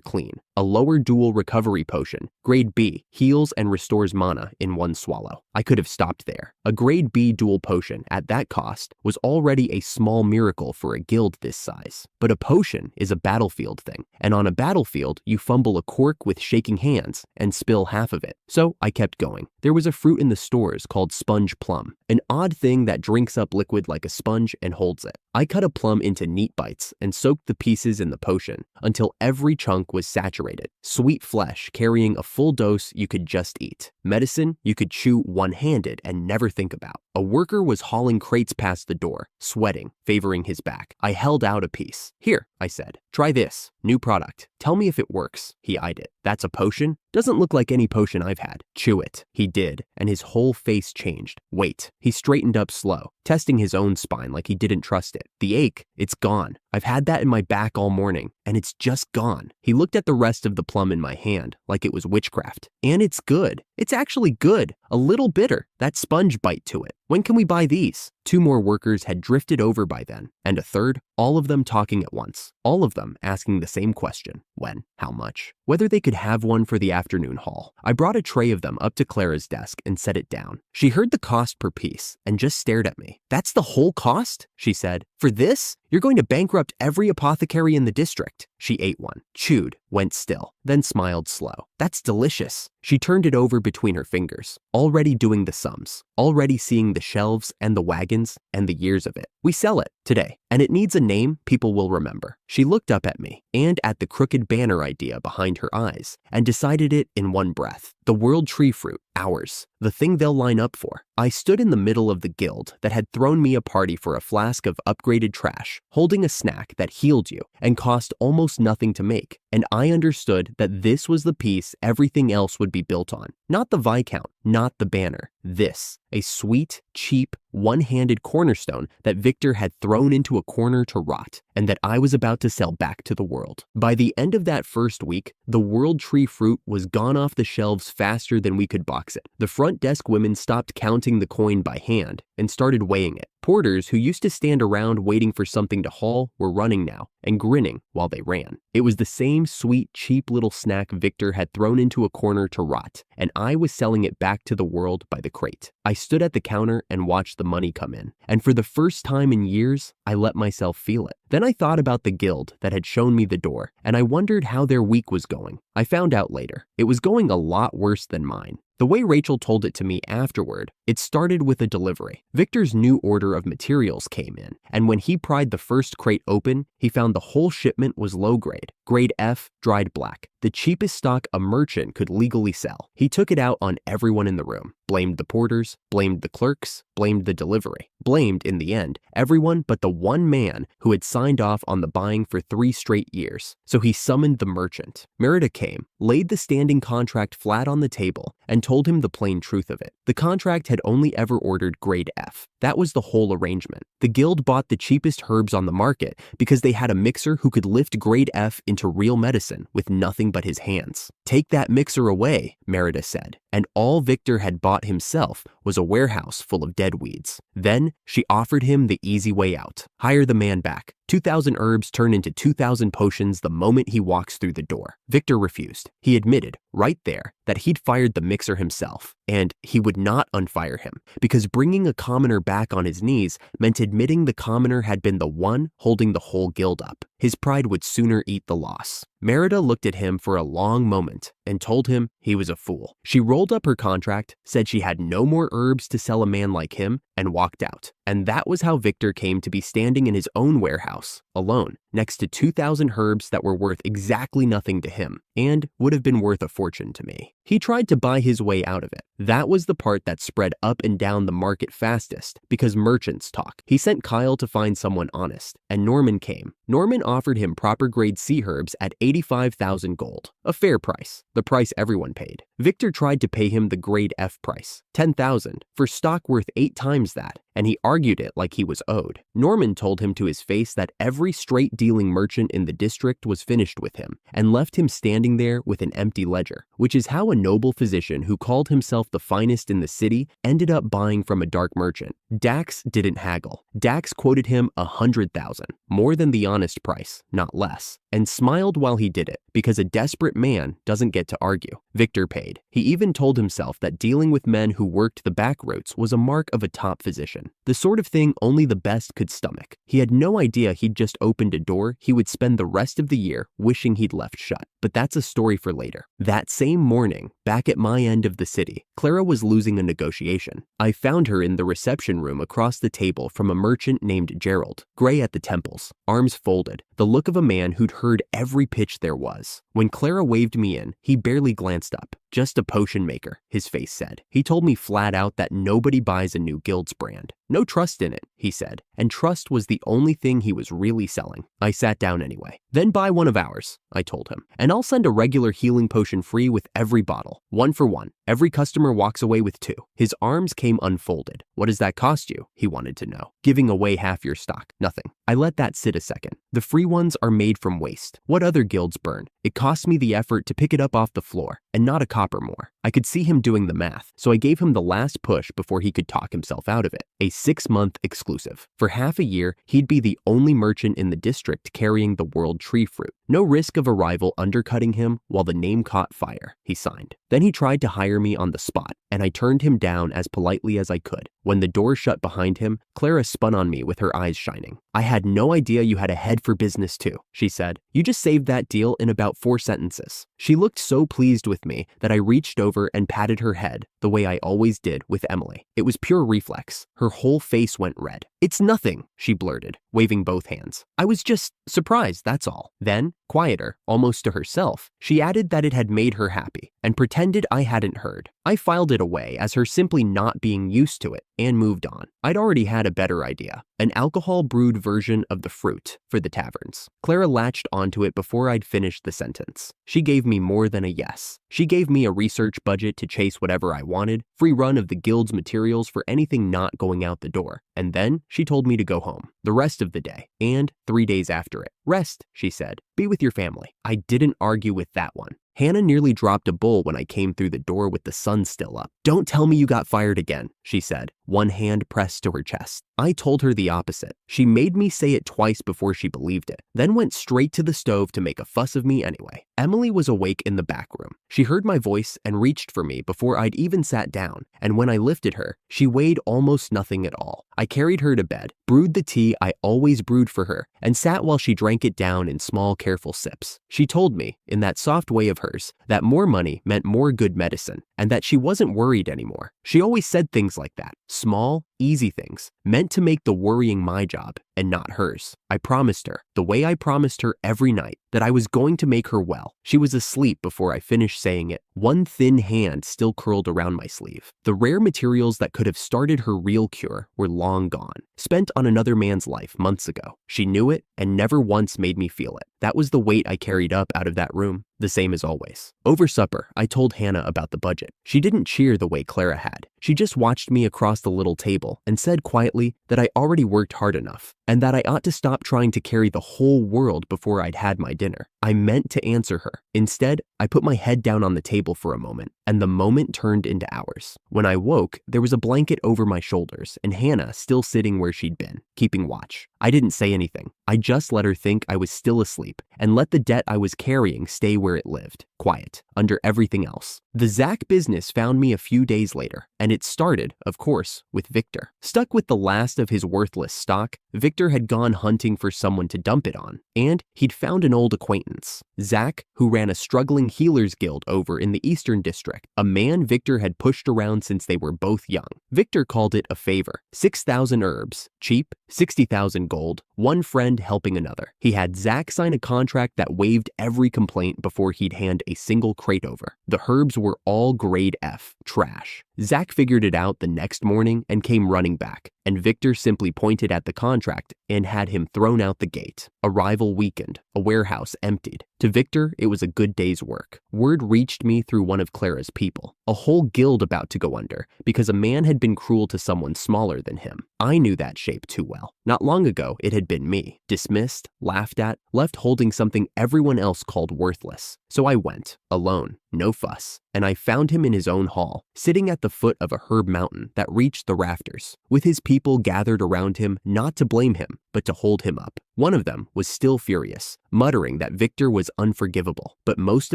clean. A lower dual recovery potion, grade B, heals and restores mana in one swallow. I could have stopped there. A grade B dual potion at that cost was already a small miracle for a guild this size. But a potion is a battlefield thing, and on a battlefield, you fumble a cork with shaking hands and spill half of it. So I kept going. There was a fruit in the stores called sponge plum, an odd thing that drinks up liquid like a sponge and holds it. I cut a plum into neat bites and soaked the pieces in the potion until every chunk was saturated. Sweet flesh carrying a full dose you could just eat. Medicine you could chew one-handed and never think about. A worker was hauling crates past the door, sweating, favoring his back. I held out a piece. "Here," I said. "Try this. New product. Tell me if it works." He eyed it. "That's a potion? Doesn't look like any potion I've had." "Chew it." He did, and his whole face changed. "Wait." He straightened up slow, testing his own spine like he didn't trust it. "The ache, it's gone. I've had that in my back all morning, and it's just gone." He looked at the rest of the plum in my hand like it was witchcraft. "And it's good. It's actually good. A little bitter. That sponge bite to it. When can we buy these?" 2 more workers had drifted over by then, and a third, all of them talking at once. All of them asking the same question. When? How much? Whether they could have one for the afternoon haul. I brought a tray of them up to Clara's desk and set it down. She heard the cost per piece and just stared at me. "That's the whole cost?" she said. "For this? You're going to bankrupt every apothecary in the district." She ate one, chewed, went still, then smiled slow. "That's delicious." She turned it over between her fingers, already doing the sums, already seeing the shelves and the wagons and the years of it. "We sell it today, and it needs a name people will remember." She looked up at me and at the crooked banner idea behind her eyes and decided it in one breath. "The world tree fruit, ours. The thing they'll line up for." I stood in the middle of the guild that had thrown me a party for a flask of upgraded trash, holding a snack that healed you and cost almost nothing to make, and I understood that this was the piece everything else would be built on. Not the Viscount, not the banner. This, a sweet, cheap, one-handed cornerstone that Victor had thrown into a corner to rot, and that I was about to sell back to the world. By the end of that first week, the World Tree fruit was gone off the shelves faster than we could box it. The front desk women stopped counting the coin by hand and started weighing it. Porters who used to stand around waiting for something to haul were running now and grinning while they ran. It was the same sweet, cheap little snack Victor had thrown into a corner to rot, and I was selling it back to the world by the crate. I stood at the counter and watched the money come in, and for the first time in years, I let myself feel it. Then I thought about the guild that had shown me the door, and I wondered how their week was going. I found out later. It was going a lot worse than mine. The way Rachel told it to me afterward, it started with a delivery. Victor's new order of materials came in, and when he pried the first crate open, he found the whole shipment was low grade, grade F, dried black, the cheapest stock a merchant could legally sell. He took it out on everyone in the room, blamed the porters, blamed the clerks, blamed the delivery, blamed, in the end, everyone but the one man who had signed off on the buying for 3 straight years. So he summoned the merchant. Merida came, laid the standing contract flat on the table, and told him the plain truth of it. The contract had only ever ordered grade F. That was the whole arrangement. The guild bought the cheapest herbs on the market because they had a mixer who could lift grade F into real medicine with nothing but his hands. Take that mixer away, Merida said, and all Victor had bought himself was a warehouse full of dead weeds. Then she offered him the easy way out. Hire the man back. 2,000 herbs turn into 2,000 potions the moment he walks through the door. Victor refused. He admitted, right there, that he'd fired the mixer himself, and he would not unfire him, because bringing a commoner back on his knees meant admitting the commoner had been the one holding the whole guild up. His pride would sooner eat the loss. Merida looked at him for a long moment and told him he was a fool. She rolled up her contract, said she had no more herbs to sell a man like him, and walked out. And that was how Victor came to be standing in his own warehouse, alone, next to 2,000 herbs that were worth exactly nothing to him, and would have been worth a fortune to me. He tried to buy his way out of it. That was the part that spread up and down the market fastest, because merchants talk. He sent Kyle to find someone honest, and Norman came. Norman offered him proper grade C herbs at 85,000 gold, a fair price, the price everyone paid. Victor tried to pay him the grade F price, 10,000, for stock worth 8 times that, and he argued it like he was owed. Norman told him to his face that every straight-dealing merchant in the district was finished with him, and left him standing there with an empty ledger, which is how a noble physician who called himself the finest in the city ended up buying from a dark merchant. Dax didn't haggle. Dax quoted him 100,000, more than the honest price, not less, and smiled while he did it, because a desperate man doesn't get to argue. Victor paid. He even told himself that dealing with men who worked the back routes was a mark of a top physician, the sort of thing only the best could stomach. He had no idea he'd just opened a door he would spend the rest of the year wishing he'd left shut. But that's a story for later. That same morning, back at my end of the city, Clara was losing a negotiation. I found her in the reception room across the table from a merchant named Gerald, gray at the temples, arms folded, the look of a man who'd heard every pitch there was. When Clara waved me in, he barely glanced up. Just a potion maker, his face said. He told me flat out that nobody buys a new guild's brand. No trust in it, he said, and trust was the only thing he was really selling. I sat down anyway. Then buy one of ours, I told him, and I'll send a regular healing potion free with every bottle, 1 for 1. Every customer walks away with 2. His arms came unfolded. What does that cost you? He wanted to know. Giving away half your stock. Nothing. I let that sit a second. The free ones are made from waste. What other guilds burn? It cost me the effort to pick it up off the floor, and not a copper more. I could see him doing the math, so I gave him the last push before he could talk himself out of it. A 6-month exclusive. For half a year, he'd be the only merchant in the district carrying the World Tree fruit. No risk of a rival undercutting him while the name caught fire, he signed. Then he tried to hire me on the spot, and I turned him down as politely as I could. When the door shut behind him, Clara spun on me with her eyes shining. I had no idea you had a head for business too, she said. You just saved that deal in about 4 sentences. She looked so pleased with me that I reached over and patted her head the way I always did with Emily. It was pure reflex. Her whole face went red. It's nothing, she blurted, waving both hands. I was just surprised, that's all. Then Quieter, almost to herself, she added that it had made her happy and pretended I hadn't heard. I filed it away as her simply not being used to it and moved on. I'd already had a better idea, an alcohol-brewed version of the fruit for the taverns. Clara latched onto it before I'd finished the sentence. She gave me more than a yes. She gave me a research budget to chase whatever I wanted, free run of the guild's materials for anything not going out the door, and then she told me to go home the rest of the day and 3 days after it. Rest, she said. Be with your family. I didn't argue with that one. Hannah nearly dropped a bowl when I came through the door with the sun still up. Don't tell me you got fired again, she said, one hand pressed to her chest. I told her the opposite. She made me say it twice before she believed it, then went straight to the stove to make a fuss of me anyway. Emily was awake in the back room. She heard my voice and reached for me before I'd even sat down, and when I lifted her, she weighed almost nothing at all. I carried her to bed, brewed the tea I always brewed for her, and sat while she drank it down in small, careful sips. She told me, in that soft way of hers, that more money meant more good medicine, and that she wasn't worried anymore. She always said things like that, small, easy things, meant to make the worrying my job and not hers. I promised her, the way I promised her every night, that I was going to make her well. She was asleep before I finished saying it, one thin hand still curled around my sleeve. The rare materials that could have started her real cure were long gone, spent on another man's life months ago. She knew it and never once made me feel it. That was the weight I carried up out of that room, the same as always. Over supper, I told Hannah about the budget. She didn't cheer the way Clara had. She just watched me across the little table and said quietly that I already worked hard enough and that I ought to stop trying to carry the whole world before I'd had my dinner. I meant to answer her. Instead, I put my head down on the table for a moment, and the moment turned into hours. When I woke, there was a blanket over my shoulders and Hannah still sitting where she'd been, keeping watch. I didn't say anything. I just let her think I was still asleep and let the debt I was carrying stay where it lived, quiet, under everything else. The Zach business found me a few days later, and it started, of course, with Victor. Stuck with the last of his worthless stock, Victor had gone hunting for someone to dump it on, and he'd found an old acquaintance, Zach, who ran a struggling healers guild over in the Eastern District, a man Victor had pushed around since they were both young. Victor called it a favor, 6,000 herbs, cheap, 60,000 gold, one friend helping another. He had Zach sign a contract that waived every complaint before he'd hand a single crate over. The herbs were all grade F, trash. Zach figured it out the next morning and came running back, and Victor simply pointed at the contract and had him thrown out the gate. Arrival weakened, a warehouse emptied. To Victor, it was a good day's work. Word reached me through one of Clara's people. A whole guild about to go under because a man had been cruel to someone smaller than him. I knew that shape too well. Not long ago, it had been me, dismissed, laughed at, left holding something everyone else called worthless. So I went, alone, no fuss, and I found him in his own hall, sitting at the foot of a herb mountain that reached the rafters, with his people gathered around him not to blame him, but to hold him up. One of them was still furious, muttering that Victor was unforgivable, but most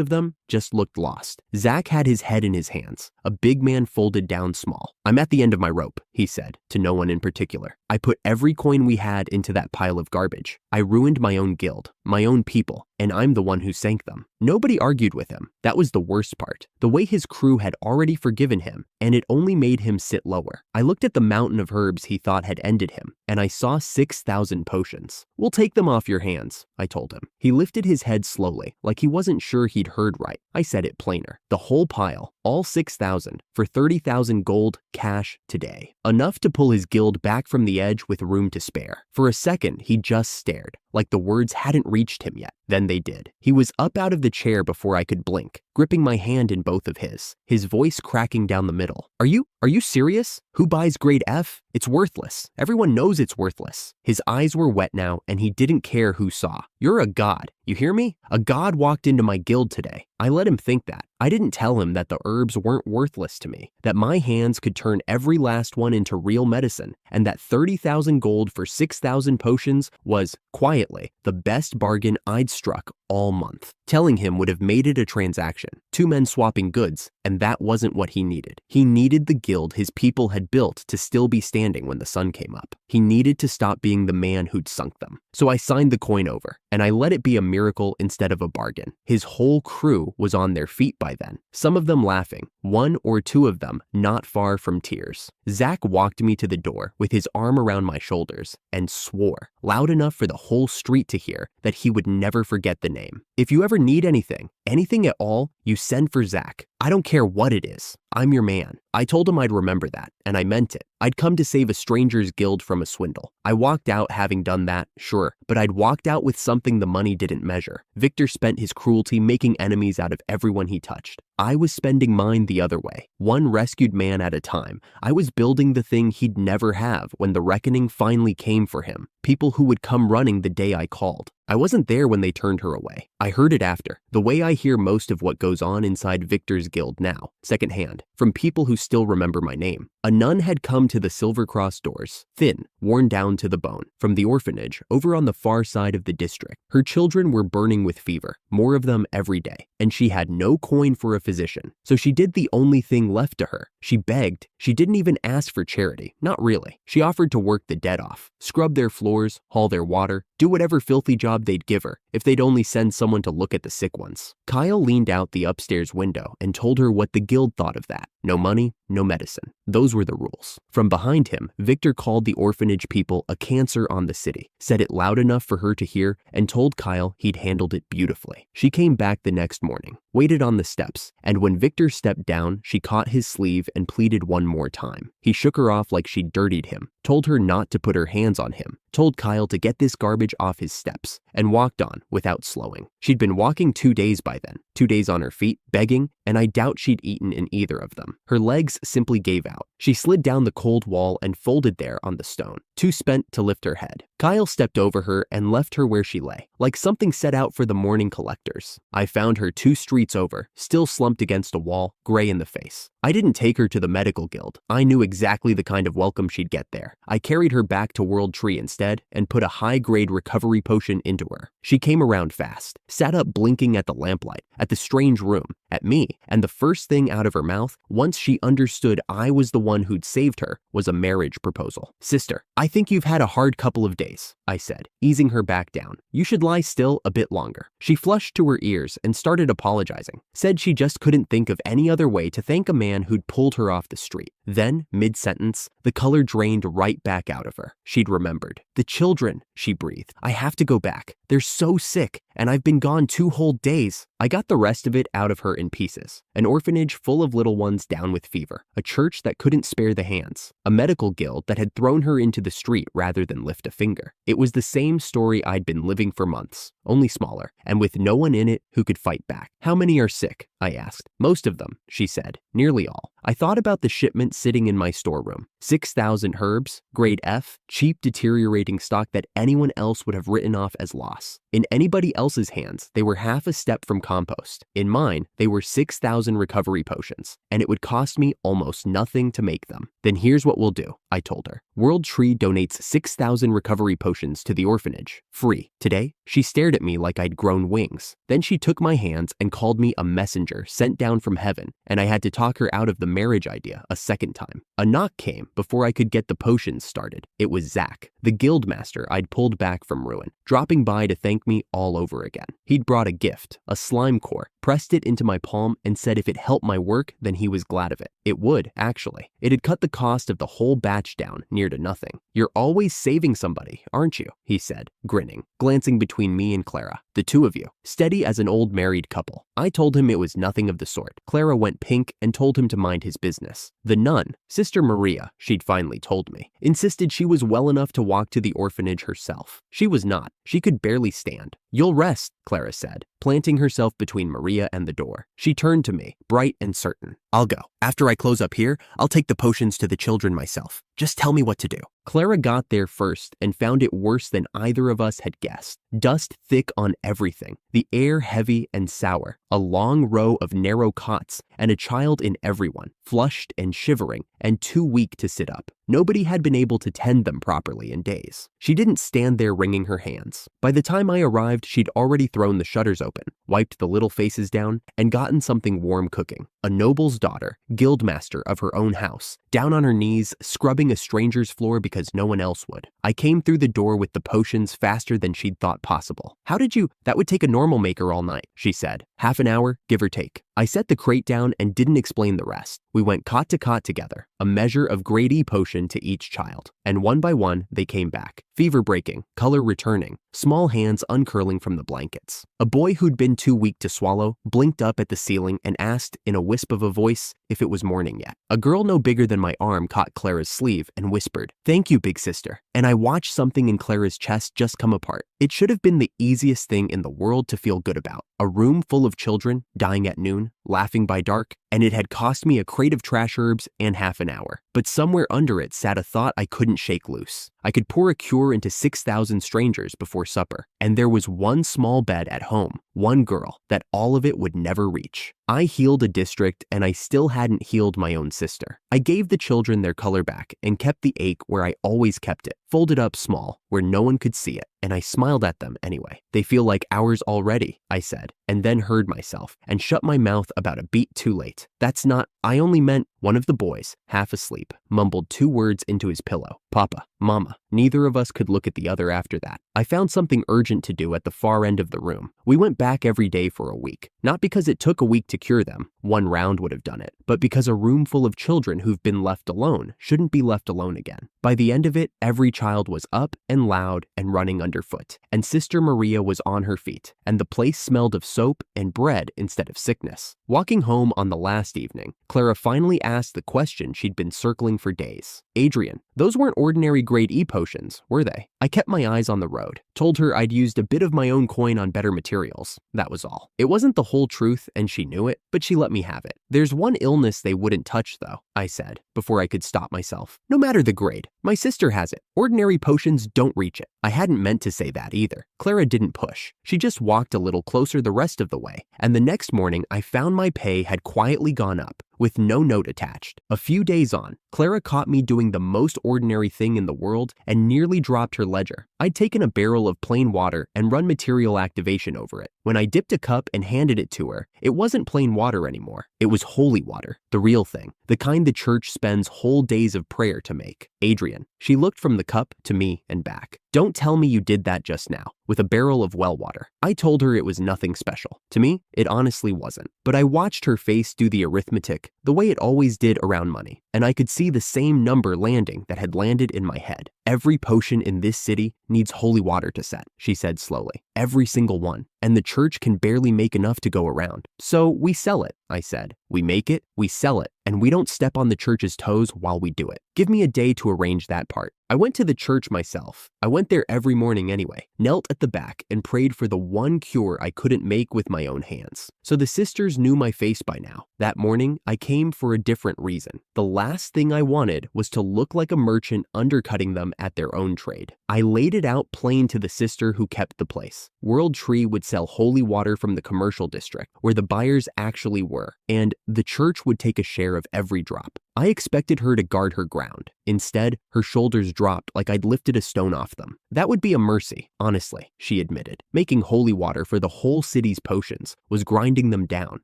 of them just looked lost. Zach had his head in his hands, a big man folded down small. I'm at the end of my rope, he said, to no one in particular. I put every coin we had into that pile of garbage. I ruined my own guild, my own people, and I'm the one who sank them. Nobody argued with him. That was the worst part. The way his crew had already forgiven him, and it only made him sit lower. I looked at the mountain of herbs he thought had ended him, and I saw 6,000 potions. We'll take them off your hands, I told him. He lifted his head slowly, like he wasn't sure he'd heard right. I said it plainer. The whole pile, all 6,000, for 30,000 gold, cash, today. Enough to pull his guild back from the edge with room to spare. For a second, he just stared, like the words hadn't reached him yet. Then they did. He was up out of the chair before I could blink, gripping my hand in both of his voice cracking down the middle. Are you serious? Who buys grade F? It's worthless. Everyone knows it's worthless. His eyes were wet now, and he didn't care who saw. You're a god. You hear me? A god walked into my guild today. I let him think that. I didn't tell him that the herbs weren't worthless to me, that my hands could turn every last one into real medicine, and that 30,000 gold for 6,000 potions was, quietly, the best bargain I'd struck all month. Telling him would have made it a transaction, two men swapping goods, and that wasn't what he needed. He needed the guild his people had built to still be standing when the sun came up. He needed to stop being the man who'd sunk them. So I signed the coin over, and I let it be a miracle instead of a bargain. His whole crew was on their feet by then, some of them laughing, one or two of them not far from tears. Zach walked me to the door with his arm around my shoulders and swore, loud enough for the whole street to hear, that he would never forget the name. If you ever need anything at all, you send for Zach. I don't care what it is. I'm your man. I told him I'd remember that, and I meant it. I'd come to save a stranger's guild from a swindle. I walked out having done that, sure, but I'd walked out with something the money didn't measure. Victor spent his cruelty making enemies out of everyone he touched. I was spending mine the other way, one rescued man at a time. I was building the thing he'd never have when the reckoning finally came for him. People who would come running the day I called. I wasn't there when they turned her away. I heard it after, the way I hear most of what goes on inside Victor's guild now, secondhand, from people who still remember my name. A nun had come to the Silver Cross doors, thin, worn down to the bone, from the orphanage over on the far side of the district. Her children were burning with fever, more of them every day, and she had no coin for a physician. So she did the only thing left to her. She begged. She didn't even ask for charity, not really. She offered to work the dead off, scrub their floors, haul their water, do whatever filthy job they'd give her, if they'd only send someone to look at the sick ones. Kyle leaned out the upstairs window and told her what the guild thought of that. No money, no medicine. Those were the rules. From behind him, Victor called the orphanage people a cancer on the city, said it loud enough for her to hear, and told Kyle he'd handled it beautifully. She came back the next morning, waited on the steps, and when Victor stepped down, she caught his sleeve and pleaded one more time. He shook her off like she'd dirtied him, told her not to put her hands on him, told Kyle to get this garbage off his steps, and walked on without slowing. She'd been walking 2 days by then, 2 days on her feet, begging, and I doubt she'd eaten in either of them. Her legs simply gave out. She slid down the cold wall and folded there on the stone, too spent to lift her head. Kyle stepped over her and left her where she lay, like something set out for the morning collectors. I found her 2 streets over, still slumped against a wall, gray in the face. I didn't take her to the medical guild. I knew exactly the kind of welcome she'd get there. I carried her back to World Tree instead and put a high-grade recovery potion into her. She came around fast, sat up blinking at the lamplight, at the strange room, at me, and the first thing out of her mouth, once she understood I was the one who'd saved her, was a marriage proposal. "Sister, I think you've had a hard couple of days," I said, easing her back down. "You should lie still a bit longer." She flushed to her ears and started apologizing, said she just couldn't think of any other way to thank a man who'd pulled her off the street. Then, mid-sentence, the color drained right back out of her. She'd remembered. "The children," she breathed. "I have to go back. They're so sick, and I've been gone 2 whole days." I got the rest of it out of her in pieces. An orphanage full of little ones down with fever, a church that couldn't spare the hands, a medical guild that had thrown her into the street rather than lift a finger. It was the same story I'd been living for months, only smaller, and with no one in it who could fight back. "How many are sick?" I asked. "Most of them," she said. "Nearly all." I thought about the shipment sitting in my storeroom. 6,000 herbs, grade F, cheap deteriorating stock that anyone else would have written off as loss. In anybody else's hands, they were half a step from compost. In mine, they were 6,000 recovery potions, and it would cost me almost nothing to make them. "Then here's what we'll do," I told her. "World Tree donates 6,000 recovery potions to the orphanage, free. Today?" She stared at me like I'd grown wings. Then she took my hands and called me a messenger sent down from heaven, and I had to talk her out of the marriage idea a second time. A knock came before I could get the potions started. It was Zach, the guild master I'd pulled back from ruin, dropping by to thank me all over again. He'd brought a gift, a slime core, pressed it into my palm, and said if it helped my work, then he was glad of it. It would, actually. It had cut the cost of the whole batch down near to nothing. "You're always saving somebody, aren't you?" he said, grinning, glancing between me and Clara. "The two of you, steady as an old married couple." I told him it was nothing of the sort. Clara went pink and told him to mind his business. The nun, Sister Maria, she'd finally told me, insisted she was well enough to walk to the orphanage herself. She was not. She could barely stand. "You'll rest," Clara said, planting herself between Maria and the door. She turned to me, bright and certain. "I'll go. After I close up here, I'll take the potions to the children myself. Just tell me what to do." Clara got there first and found it worse than either of us had guessed. Dust thick on everything, the air heavy and sour, a long row of narrow cots, and a child in everyone, flushed and shivering, and too weak to sit up. Nobody had been able to tend them properly in days. She didn't stand there wringing her hands. By the time I arrived, she'd already thrown the shutters open, wiped the little faces down, and gotten something warm cooking. A noble's daughter, guildmaster of her own house, down on her knees, scrubbing a stranger's floor because no one else would. I came through the door with the potions faster than she'd thought possible. How did you? That would take a normal maker all night, she said. Half an hour, give or take. I set the crate down and didn't explain the rest. We went cot to cot together, a measure of grade E potion to each child. And one by one, they came back. Fever breaking, color returning, small hands uncurling from the blankets. A boy who'd been too weak to swallow blinked up at the ceiling and asked in a wisp of a voice if it was morning yet. A girl no bigger than my arm caught Clara's sleeve and whispered, "Thank you, big sister." And I watched something in Clara's chest just come apart. It should have been the easiest thing in the world to feel good about. A room full of children dying at noon, laughing by dark, and it had cost me a crate of trash herbs and half an hour. But somewhere under it sat a thought I couldn't shake loose. I could pour a cure into 6,000 strangers before supper, and there was one small bed at home, one girl, that all of it would never reach. I healed a district, and I still hadn't healed my own sister. I gave the children their color back and kept the ache where I always kept it, folded up small, where no one could see it, and I smiled at them anyway. "They feel like ours already," I said, and then heard myself and shut my mouth about a beat too late. "That's not, I only meant," one of the boys, half asleep, mumbled 2 words into his pillow. "Papa, Mama." Neither of us could look at the other after that. I found something urgent to do at the far end of the room. We went back every day for a week, not because it took a week to cure them, one round would have done it, but because a room full of children who've been left alone shouldn't be left alone again. By the end of it, every child was up and loud and running underfoot, and Sister Maria was on her feet, and the place smelled of soap and bread instead of sickness. Walking home on the last evening, Clara finally asked the question she'd been circling for days. "Adrian, those weren't ordinary grade E potions, were they?" I kept my eyes on the road, told her I'd used a bit of my own coin on better materials. That was all. It wasn't the whole truth, and she knew it, but she let me have it. "There's one illness they wouldn't touch, though," I said, before I could stop myself. "No matter the grade. My sister has it. Ordinary potions don't reach it." I hadn't meant to say that either. Clara didn't push. She just walked a little closer the rest of the way, and the next morning I found my pay had quietly gone up, with no note attached. A few days on, Clara caught me doing the most ordinary thing in the world and nearly dropped her ledger. I'd taken a barrel of plain water and run material activation over it. When I dipped a cup and handed it to her, it wasn't plain water anymore. It was holy water, the real thing, the kind the church spends whole days of prayer to make. "Adrian." She looked from the cup to me and back. "Don't tell me you did that just now, with a barrel of well water." I told her it was nothing special. To me, it honestly wasn't. But I watched her face do the arithmetic, the way it always did around money, and I could see the same number landing that had landed in my head. "Every potion in this city needs holy water to set," she said slowly. "Every single one. And the church can barely make enough to go around. So we sell it," I said. "We make it, we sell it, and we don't step on the church's toes while we do it. Give me a day to arrange that part." I went to the church myself. I went there every morning anyway, knelt at the back and prayed for the one cure I couldn't make with my own hands. So the sisters knew my face by now. That morning, I came for a different reason. The last thing I wanted was to look like a merchant undercutting them at their own trade. I laid it out plain to the sister who kept the place. World Tree would sell holy water from the commercial district, where the buyers actually were, and the church would take a share of every drop. I expected her to guard her ground. Instead, her shoulders dropped like I'd lifted a stone off them. "That would be a mercy, honestly," she admitted. "Making holy water for the whole city's potions was grinding them down,"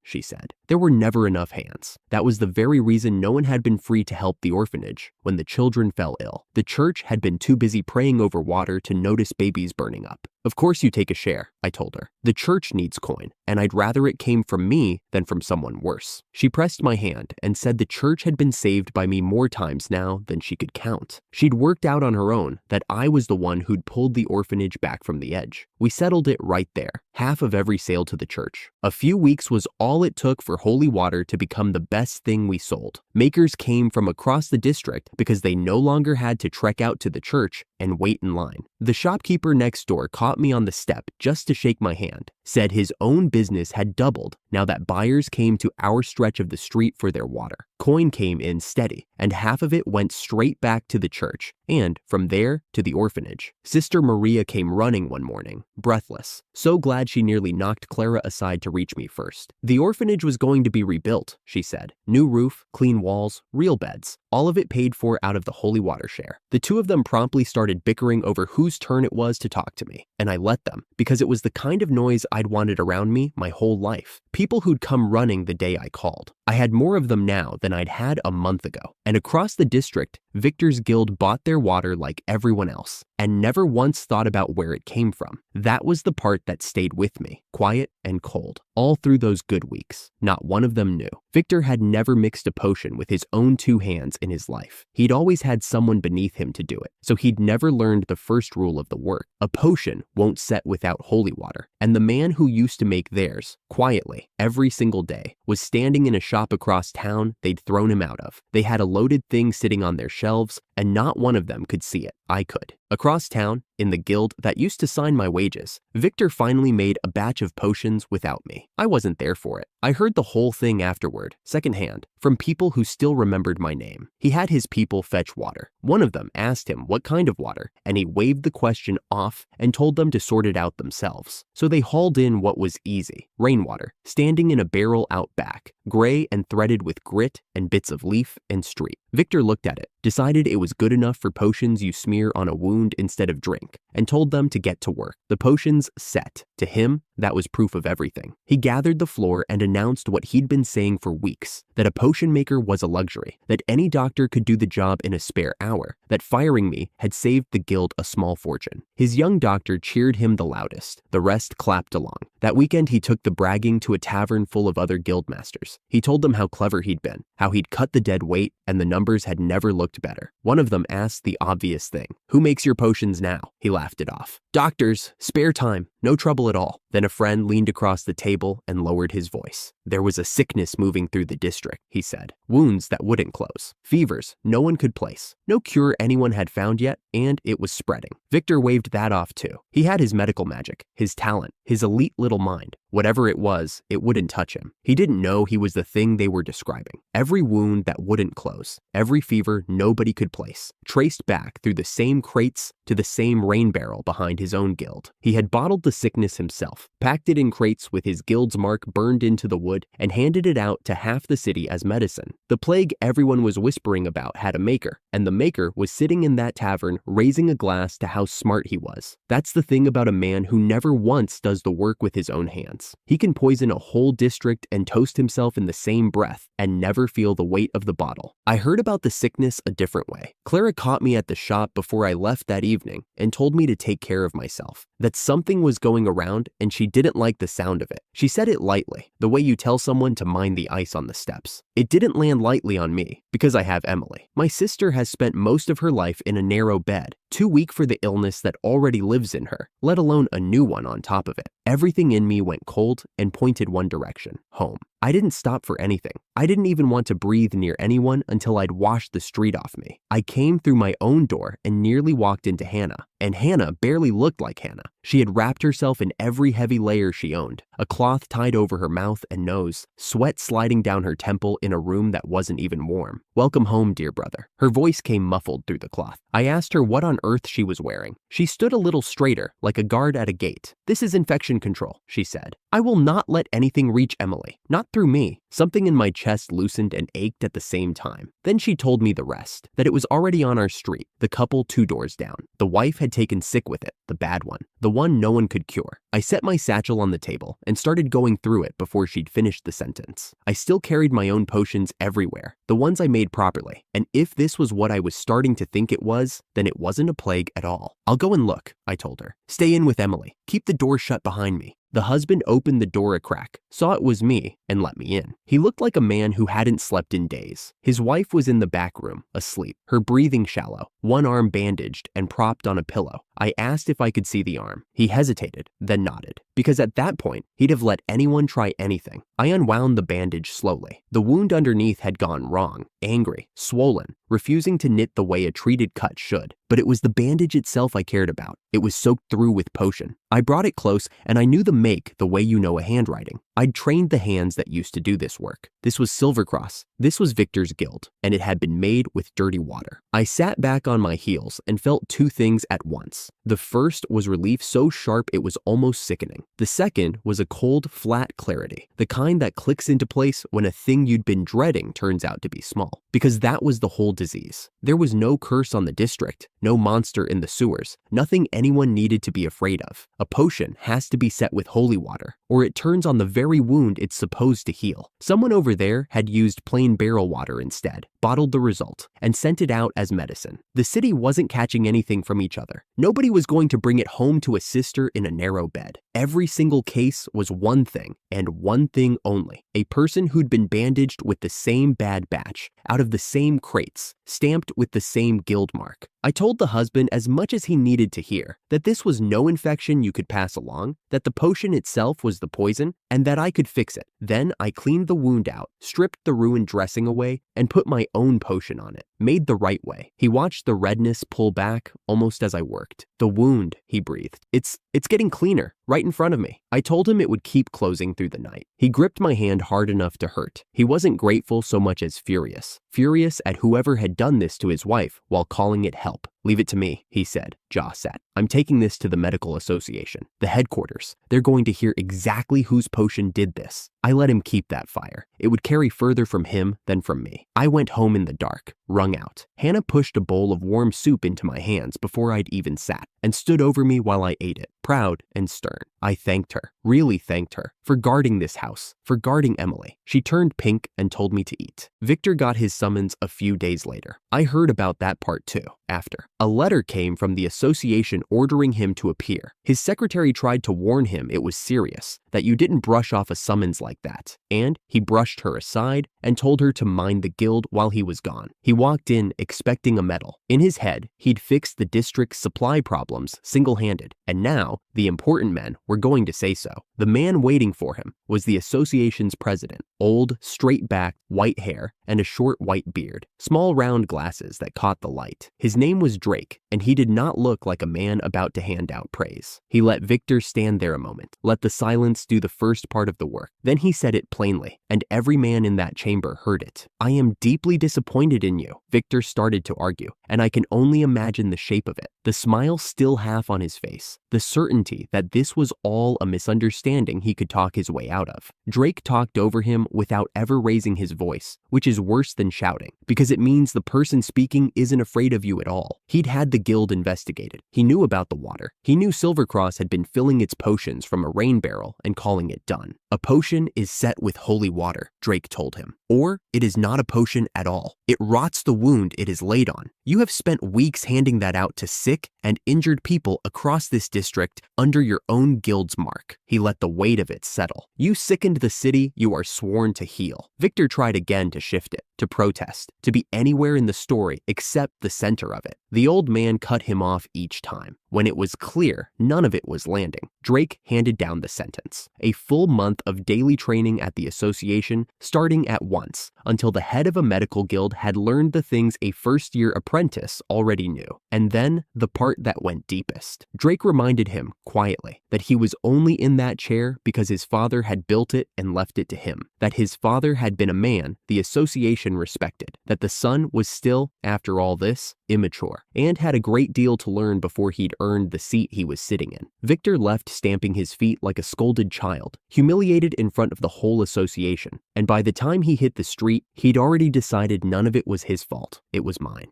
she said. "There were never enough hands. That was the very reason no one had been free to help the orphanage when the children fell ill. The church had been too busy praying over water to notice babies burning up." "Of course you take a share," I told her. "The church needs coin, and I'd rather it came from me than from someone worse." She pressed my hand and said the church had been saved by me more times now than she could count. She'd worked out on her own that I was the one who'd pulled the orphanage back from the edge. We settled it right there, half of every sale to the church. A few weeks was all it took for holy water to become the best thing we sold. Makers came from across the district because they no longer had to trek out to the church and wait in line. The shopkeeper next door caught me on the step just to shake my hand, said his own business had doubled now that buyers came to our stretch of the street for their water. Coin came in steady, and half of it went straight back to the church, and from there to the orphanage. Sister Maria came running one morning, breathless, so glad she nearly knocked Clara aside to reach me first. The orphanage was going to be rebuilt, she said. New roof, clean walls, real beds, all of it paid for out of the holy water share. The two of them promptly started bickering over whose turn it was to talk to me, and I let them because it was the kind of noise I'd wanted around me my whole life. People who'd come running the day I called. I had more of them now than I'd had a month ago, and across the district, Victor's guild bought their water like everyone else and never once thought about where it came from. That was the part that stayed with me, quiet and cold, all through those good weeks. Not one of them knew. Victor had never mixed a potion with his own two hands in his life. He'd always had someone beneath him to do it, so he'd never learned the first rule of the work. A potion won't set without holy water, and the man who used to make theirs, quietly, every single day, was standing in a shop across town they'd thrown him out of. They had a loaded thing sitting on their shelves, and not one of them could see it. I could. Across town, in the guild that used to sign my wages, Victor finally made a batch of potions without me. I wasn't there for it. I heard the whole thing afterward, secondhand, from people who still remembered my name. He had his people fetch water. One of them asked him what kind of water, and he waved the question off and told them to sort it out themselves. So they hauled in what was easy, rainwater, standing in a barrel out back, gray and threaded with grit and bits of leaf and street. Victor looked at it, decided it was good enough for potions you smear on a wound instead of drink, and told them to get to work. The potions set. To him, that was proof of everything. He gathered the floor and announced what he'd been saying for weeks, that a potion maker was a luxury, that any doctor could do the job in a spare hour, that firing me had saved the guild a small fortune. His young doctor cheered him the loudest. The rest clapped along. That weekend he took the bragging to a tavern full of other guildmasters. He told them how clever he'd been, how he'd cut the dead weight, and the numbers had never looked better. One of them asked the obvious thing. "Who makes your potions now?" He laughed it off. "Doctors, spare time, no trouble at all." Then a friend leaned across the table and lowered his voice. "There was a sickness moving through the district," he said. "Wounds that wouldn't close. Fevers no one could place. No cure anyone had found yet, and it was spreading." Victor waved that off too. He had his medical magic, his talent, his elite little mind. Whatever it was, it wouldn't touch him. He didn't know he was the thing they were describing. Every wound that wouldn't close, every fever nobody could place, traced back through the same crates to the same rain barrel behind his own guild. He had bottled the sickness himself, packed it in crates with his guild's mark burned into the wood, and handed it out to half the city as medicine. The plague everyone was whispering about had a maker, and the maker was sitting in that tavern raising a glass to how smart he was. That's the thing about a man who never once does the work with his own hands. He can poison a whole district and toast himself in the same breath and never feel the weight of the bottle. I heard about the sickness a different way. Clara caught me at the shop before I left that evening and told me to take care of myself, that something was going around and she didn't like the sound of it. She said it lightly, the way you tell someone to mind the ice on the steps. It didn't land lightly on me because I have Emily. My sister has spent most of her life in a narrow bed, too weak for the illness that already lives in her, let alone a new one on top of it. Everything in me went cold and pointed one direction, home. I didn't stop for anything. I didn't even want to breathe near anyone until I'd washed the street off me. I came through my own door and nearly walked into Hannah. And Hannah barely looked like Hannah. She had wrapped herself in every heavy layer she owned, a cloth tied over her mouth and nose, sweat sliding down her temple in a room that wasn't even warm. "Welcome home, dear brother." Her voice came muffled through the cloth. I asked her what on earth she was wearing. She stood a little straighter, like a guard at a gate. "This is infection control," she said. "I will not let anything reach Emily, not through me." Something in my chest loosened and ached at the same time. Then she told me the rest, that it was already on our street, the couple 2 doors down. The wife had taken sick with it, the bad one, the one no one could cure. I set my satchel on the table and started going through it before she'd finished the sentence. I still carried my own potions everywhere, the ones I made properly, and if this was what I was starting to think it was, then it wasn't a plague at all. "I'll go and look," I told her. "Stay in with Emily. Keep the door shut behind me." The husband opened the door a crack, saw it was me, and let me in. He looked like a man who hadn't slept in days. His wife was in the back room, asleep, her breathing shallow, one arm bandaged and propped on a pillow. I asked if I could see the arm. He hesitated, then nodded, because at that point, he'd have let anyone try anything. I unwound the bandage slowly. The wound underneath had gone wrong, angry, swollen, refusing to knit the way a treated cut should. But it was the bandage itself I cared about. It was soaked through with potion. I brought it close, and I knew the make the way you know a handwriting. I'd trained the hands that used to do this work. This was Silvercross. This was Victor's guild, and it had been made with dirty water. I sat back on my heels and felt 2 things at once. The first was relief so sharp it was almost sickening. The second was a cold, flat clarity, the kind that clicks into place when a thing you'd been dreading turns out to be small. Because that was the whole disease. There was no curse on the district, no monster in the sewers, nothing anyone needed to be afraid of. A potion has to be set with holy water, or it turns on the very wound it's supposed to heal. Someone over there had used plain barrel water instead, bottled the result, and sent it out as medicine. The city wasn't catching anything from each other. Nobody was going to bring it home to a sister in a narrow bed. Every single case was one thing, and one thing only. A person who'd been bandaged with the same bad batch, out of the same crates, stamped with the same guild mark. I told the husband as much as he needed to hear, that this was no infection you could pass along, that the potion itself was the poison, and that I could fix it. Then I cleaned the wound out, stripped the ruined dressing away, and put my own potion on it, made the right way. He watched the redness pull back almost as I worked. The wound, he breathed. It's getting cleaner, right in front of me. I told him it would keep closing through the night. He gripped my hand hard enough to hurt. He wasn't grateful so much as furious. Furious at whoever had done this to his wife while calling it help. "Leave it to me," he said, jaw set. "I'm taking this to the medical association, the headquarters. They're going to hear exactly whose potion did this." I let him keep that fire. It would carry further from him than from me. I went home in the dark, wrung out. Hannah pushed a bowl of warm soup into my hands before I'd even sat, and stood over me while I ate it, proud and stern. I thanked her, really thanked her, for guarding this house, for guarding Emily. She turned pink and told me to eat. Victor got his summons a few days later. I heard about that part too, after. A letter came from the association ordering him to appear. His secretary tried to warn him it was serious, that you didn't brush off a summons like that, and he brushed her aside and told her to mind the guild while he was gone. He walked in expecting a medal. In his head, he'd fixed the district's supply problems single-handed, and now the important men were going to say so. The man waiting for him was the association's president, old, straight-backed, white hair, and a short white beard, small round glasses that caught the light. His name was Drake, and he did not look like a man about to hand out praise. He let Victor stand there a moment, let the silence do the first part of the work. Then he said it plainly, and every man in that chamber heard it. "I am deeply disappointed in you," Victor started to argue, and I can only imagine the shape of it. The smile still half on his face, the certainty that this was all a misunderstanding he could talk his way out of. Drake talked over him without ever raising his voice, which is worse than shouting, because it means the person speaking isn't afraid of you at all. He'd had the guild investigated. He knew about the water. He knew Silvercross had been filling its potions from a rain barrel and calling it done. "A potion is set with holy water," Drake told him. "Or it is not a potion at all. It rots the wound it is laid on. You have spent weeks handing that out to sick and injured people across this district under your own guild's mark." He let the weight of it settle. "You sickened the city you are sworn to heal." Victor tried again to shift it, to protest, to be anywhere in the story except the center of it. The old man cut him off each time. When it was clear none of it was landing, Drake handed down the sentence. A full month of daily training at the association, starting at once, until the head of a medical guild had learned the things a first-year apprentice already knew. And then the part that went deepest. Drake reminded him, quietly, that he was only in that chair because his father had built it and left it to him, that his father had been a man the association respected, that the son was still, after all this, immature, and had a great deal to learn before he'd earned the seat he was sitting in. Victor left stamping his feet like a scolded child, humiliated in front of the whole association, and by the time he hit the street, he'd already decided none of it was his fault, it was mine.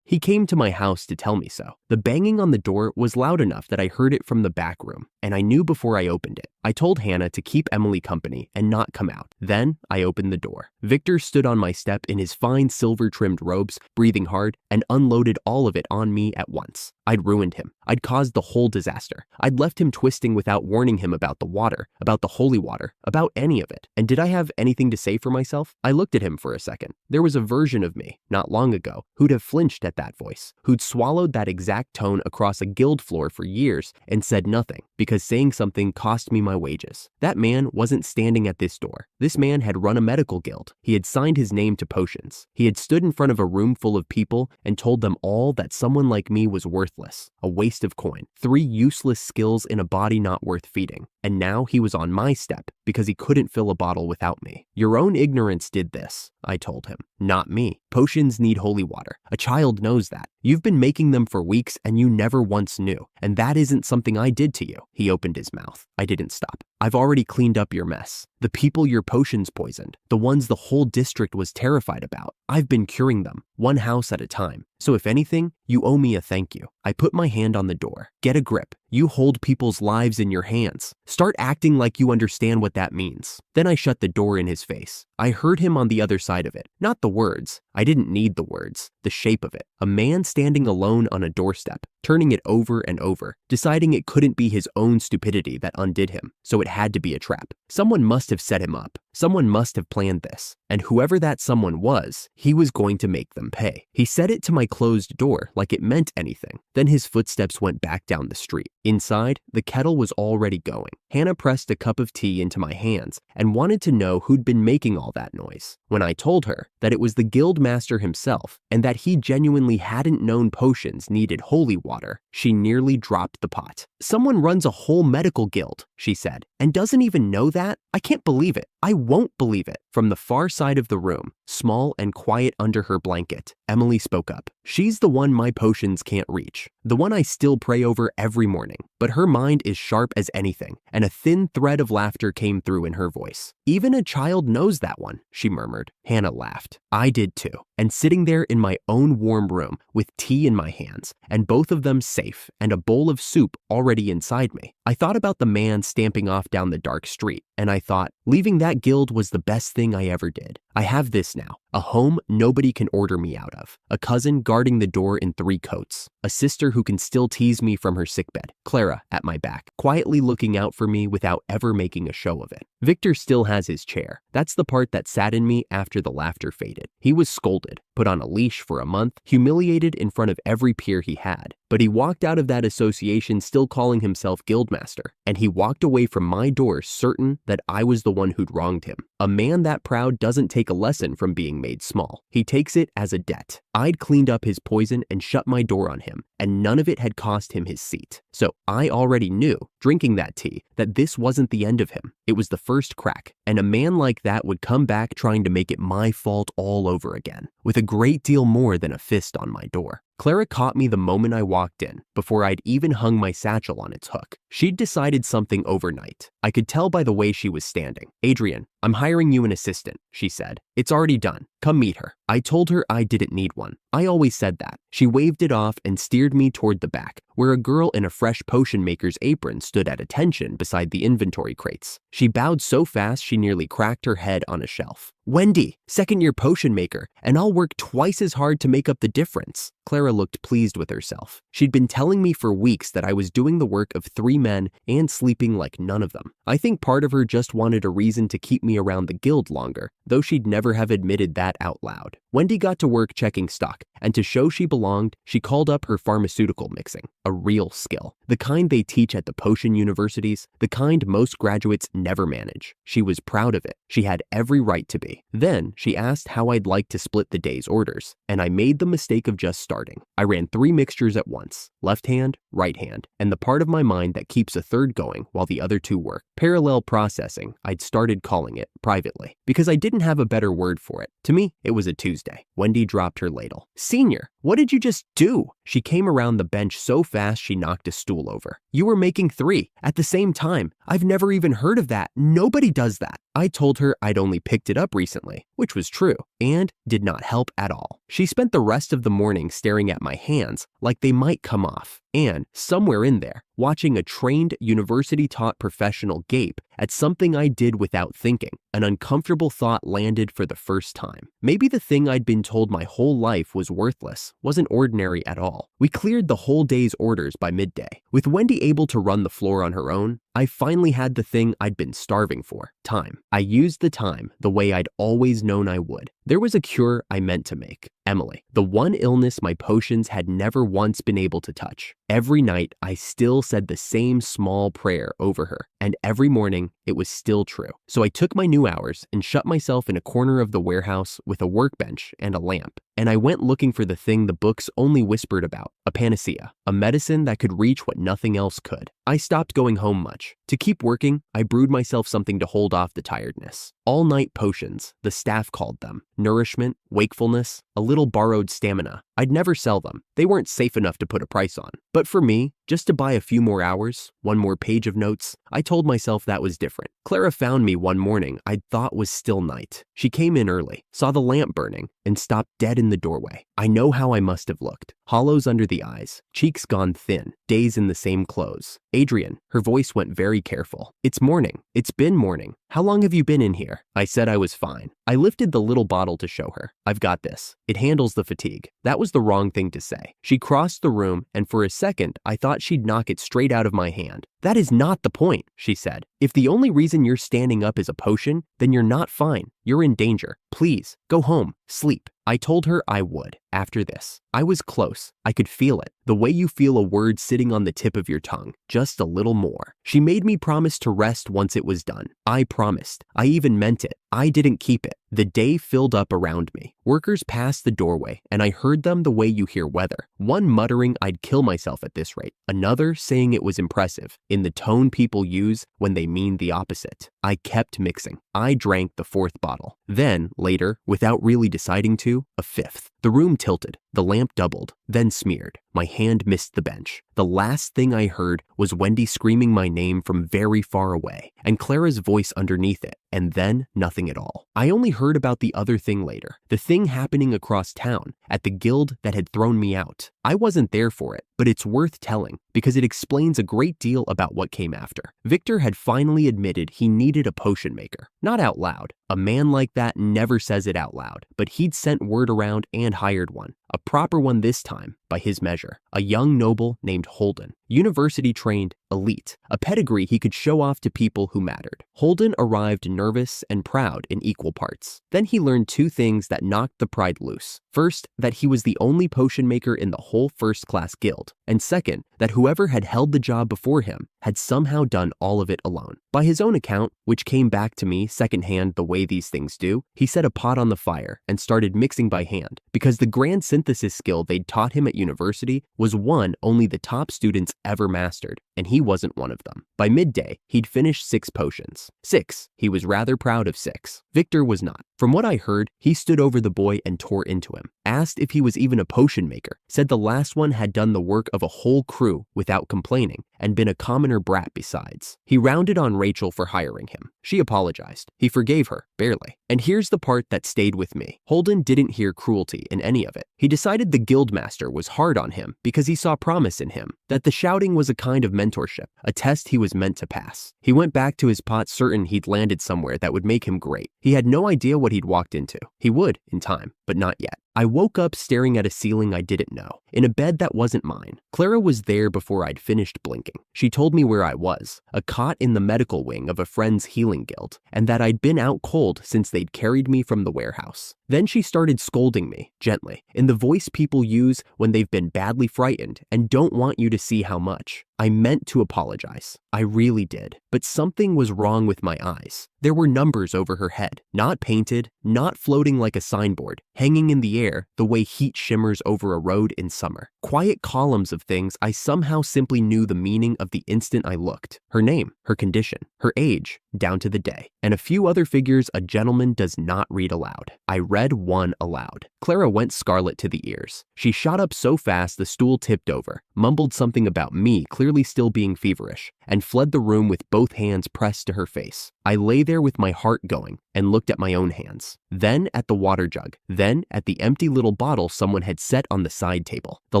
He came to my house to tell me so. The banging on the door was loud enough that I heard it from the back room, and I knew before I opened it. I told Hannah to keep Emily company and not come out. Then I opened the door. Victor stood on my step in his fine silver-trimmed robes, breathing hard, and unloaded all of it on me at once. I'd ruined him. I'd caused the whole disaster. I'd left him twisting without warning him about the water, about the holy water, about any of it. And did I have anything to say for myself? I looked at him for a second. There was a version of me, not long ago, who'd have flinched at that voice, who'd swallowed that exact tone across a guild floor for years and said nothing, because saying something cost me my wages. That man wasn't standing at this door. This man had run a medical guild. He had signed his name to potions. He had stood in front of a room full of people and told them all that someone like me was worthless, a waste of coin, 3 useless skills in a body not worth feeding. And now he was on my step because he couldn't fill a bottle without me. "Your own ignorance did this," I told him. Not me. Potions need holy water. A child knows that. You've been making them for weeks and you never once knew. And that isn't something I did to you. He opened his mouth. I didn't stop. I've already cleaned up your mess. The people your potions poisoned, the ones the whole district was terrified about, I've been curing them, one house at a time. So if anything, you owe me a thank you. I put my hand on the door. Get a grip. You hold people's lives in your hands. Start acting like you understand what that means. Then I shut the door in his face. I heard him on the other side of it. Not the words. I didn't need the words. The shape of it. A man standing alone on a doorstep, turning it over and over, deciding it couldn't be his own stupidity that undid him, so it had to be a trap. Someone must have set him up. Someone must have planned this. And whoever that someone was, he was going to make them pay. He said it to my closed door like it meant anything. Then his footsteps went back down the street. Inside, the kettle was already going. Hannah pressed a cup of tea into my hands and wanted to know who'd been making all that noise. When I told her that it was the guild master himself and that he genuinely hadn't known potions needed holy water, she nearly dropped the pot. Someone runs a whole medical guild, she said, and doesn't even know that? I can't believe it. I won't believe it. From the far side of the room, small and quiet under her blanket, Emily spoke up. She's the one my potions can't reach, the one I still pray over every morning, but her mind is sharp as anything, and a thin thread of laughter came through in her voice. Even a child knows that one, she murmured. Hannah laughed. I did too. And sitting there in my own warm room with tea in my hands, and both of them safe, and a bowl of soup already inside me, I thought about the man stamping off down the dark street, and I thought, leaving that guild was the best thing I ever did. I have this now, a home nobody can order me out of, a cousin guarding the door in 3 coats, a sister who can still tease me from her sickbed, Clara at my back, quietly looking out for me without ever making a show of it. Victor still has his chair. That's the part that saddened me after the laughter faded. He was scolded, put on a leash for a month, humiliated in front of every peer he had. But he walked out of that association still calling himself guildmaster, and he walked away from my door certain that I was the one who'd wronged him. A man that proud doesn't take a lesson from being made small. He takes it as a debt. I'd cleaned up his poison and shut my door on him, and none of it had cost him his seat. So I already knew, drinking that tea, that this wasn't the end of him. It was the first crack, and a man like that would come back trying to make it my fault all over again, with a great deal more than a fist on my door. Clara caught me the moment I walked in, before I'd even hung my satchel on its hook. She'd decided something overnight. I could tell by the way she was standing. Adrian, I'm hiring you an assistant, she said. It's already done. Come meet her. I told her I didn't need one. I always said that. She waved it off and steered me toward the back, where a girl in a fresh potion maker's apron stood at attention beside the inventory crates. She bowed so fast she nearly cracked her head on a shelf. Wendy, second-year potion maker, and I'll work twice as hard to make up the difference. Clara looked pleased with herself. She'd been telling me for weeks that I was doing the work of 3 men and sleeping like none of them. I think part of her just wanted a reason to keep me around the guild longer, though she'd never have admitted that out loud. Wendy got to work checking stock, and to show she belonged, she called up her pharmaceutical mixing, a real skill. The kind they teach at the potion universities, the kind most graduates never manage. She was proud of it. She had every right to be. Then she asked how I'd like to split the day's orders, and I made the mistake of just starting. I ran 3 mixtures at once, left hand, right hand, and the part of my mind that keeps a third going while the other 2 work. Parallel processing, I'd started calling it privately, because I didn't have a better word for it. To me, it was a Tuesday. Wendy dropped her ladle. Senior, what did you just do? She came around the bench so fast she knocked a stool over. You were making 3 at the same time. I've never even heard of that. Nobody does that. I told her I'd only picked it up recently, which was true, and did not help at all. She spent the rest of the morning staring at my hands like they might come off, and somewhere in there, watching a trained, university-taught professional gape at something I did without thinking. An uncomfortable thought landed for the first time. Maybe the thing I'd been told my whole life was worthless wasn't ordinary at all. We cleared the whole day's orders by midday. With Wendy able to run the floor on her own, I finally had the thing I'd been starving for, time. I used the time the way I'd always known I would. There was a cure I meant to make. Emily, the one illness my potions had never once been able to touch. Every night, I still said the same small prayer over her, and every morning it was still true. So I took my new hours and shut myself in a corner of the warehouse with a workbench and a lamp. And I went looking for the thing the books only whispered about, a panacea, a medicine that could reach what nothing else could. I stopped going home much. To keep working, I brewed myself something to hold off the tiredness. All-night potions, the staff called them. Nourishment, wakefulness, a little borrowed stamina. I'd never sell them. They weren't safe enough to put a price on. But for me, just to buy a few more hours, one more page of notes, I told myself that was different. Clara found me one morning I'd thought was still night. She came in early, saw the lamp burning, and stopped dead in the doorway. I know how I must have looked. Hollows under the eyes, cheeks gone thin, days in the same clothes. Adrian, her voice went very careful. It's morning. It's been morning. How long have you been in here? I said I was fine. I lifted the little bottle to show her. I've got this. It handles the fatigue. That was the wrong thing to say. She crossed the room, and for a second, I thought she'd knock it straight out of my hand. That is not the point, she said. If the only reason you're standing up is a potion, then you're not fine. You're in danger. Please, go home. Sleep. I told her I would. After this, I was close. I could feel it. The way you feel a word sitting on the tip of your tongue, just a little more. She made me promise to rest once it was done. I promised. I even meant it. I didn't keep it. The day filled up around me. Workers passed the doorway, and I heard them the way you hear weather. One muttering I'd kill myself at this rate. Another saying it was impressive, in the tone people use when they mean the opposite. I kept mixing. I drank the fourth bottle. Then, later, without really deciding to, a fifth. The room tilted. The lamp doubled, then smeared. My hand missed the bench. The last thing I heard was Wendy screaming my name from very far away, and Clara's voice underneath it, and then nothing at all. I only heard about the other thing later, the thing happening across town, at the guild that had thrown me out. I wasn't there for it, but it's worth telling, because it explains a great deal about what came after. Victor had finally admitted he needed a potion maker. Not out loud. A man like that never says it out loud, but he'd sent word around and hired one. A proper one this time, by his measure. A young noble named Holden. University-trained, elite. A pedigree he could show off to people who mattered. Holden arrived nervous and proud in equal parts. Then he learned two things that knocked the pride loose. First, that he was the only potion maker in the whole first-class guild. And second, that whoever had held the job before him had somehow done all of it alone. By his own account, which came back to me secondhand the way these things do, he set a pot on the fire and started mixing by hand, because the grand synthesis skill they'd taught him at university was one only the top students ever mastered, and he wasn't one of them. By midday, he'd finished 6 potions. 6. He was rather proud of 6. Victor was not. From what I heard, he stood over the boy and tore into him. Asked if he was even a potion maker. Said the last one had done the work of a whole crew without complaining, and been a commoner brat besides. He rounded on Rachel for hiring him. She apologized. He forgave her, barely. And here's the part that stayed with me. Holden didn't hear cruelty in any of it. He decided the guildmaster was hard on him because he saw promise in him, that the shouting was a kind of mentorship, a test he was meant to pass. He went back to his pot certain he'd landed somewhere that would make him great. He had no idea what he'd walked into. He would, in time, but not yet. I woke up staring at a ceiling I didn't know, in a bed that wasn't mine. Clara was there before I'd finished blinking. She told me where I was, a cot in the medical wing of a friend's healing guild, and that I'd been out cold since they'd carried me from the warehouse. Then she started scolding me, gently, in the voice people use when they've been badly frightened and don't want you to see how much. I meant to apologize. I really did. But something was wrong with my eyes. There were numbers over her head, not painted, not floating like a signboard, hanging in the air the way heat shimmers over a road in summer. Quiet columns of things I somehow simply knew the meaning of the instant I looked. Her name, her condition, her age, down to the day, and a few other figures a gentleman does not read aloud. I read one aloud. Clara went scarlet to the ears. She shot up so fast the stool tipped over, mumbled something about me clearly still being feverish, and fled the room with both hands pressed to her face. I lay there with my heart going and looked at my own hands, then at the water jug, then at the empty little bottle someone had set on the side table, the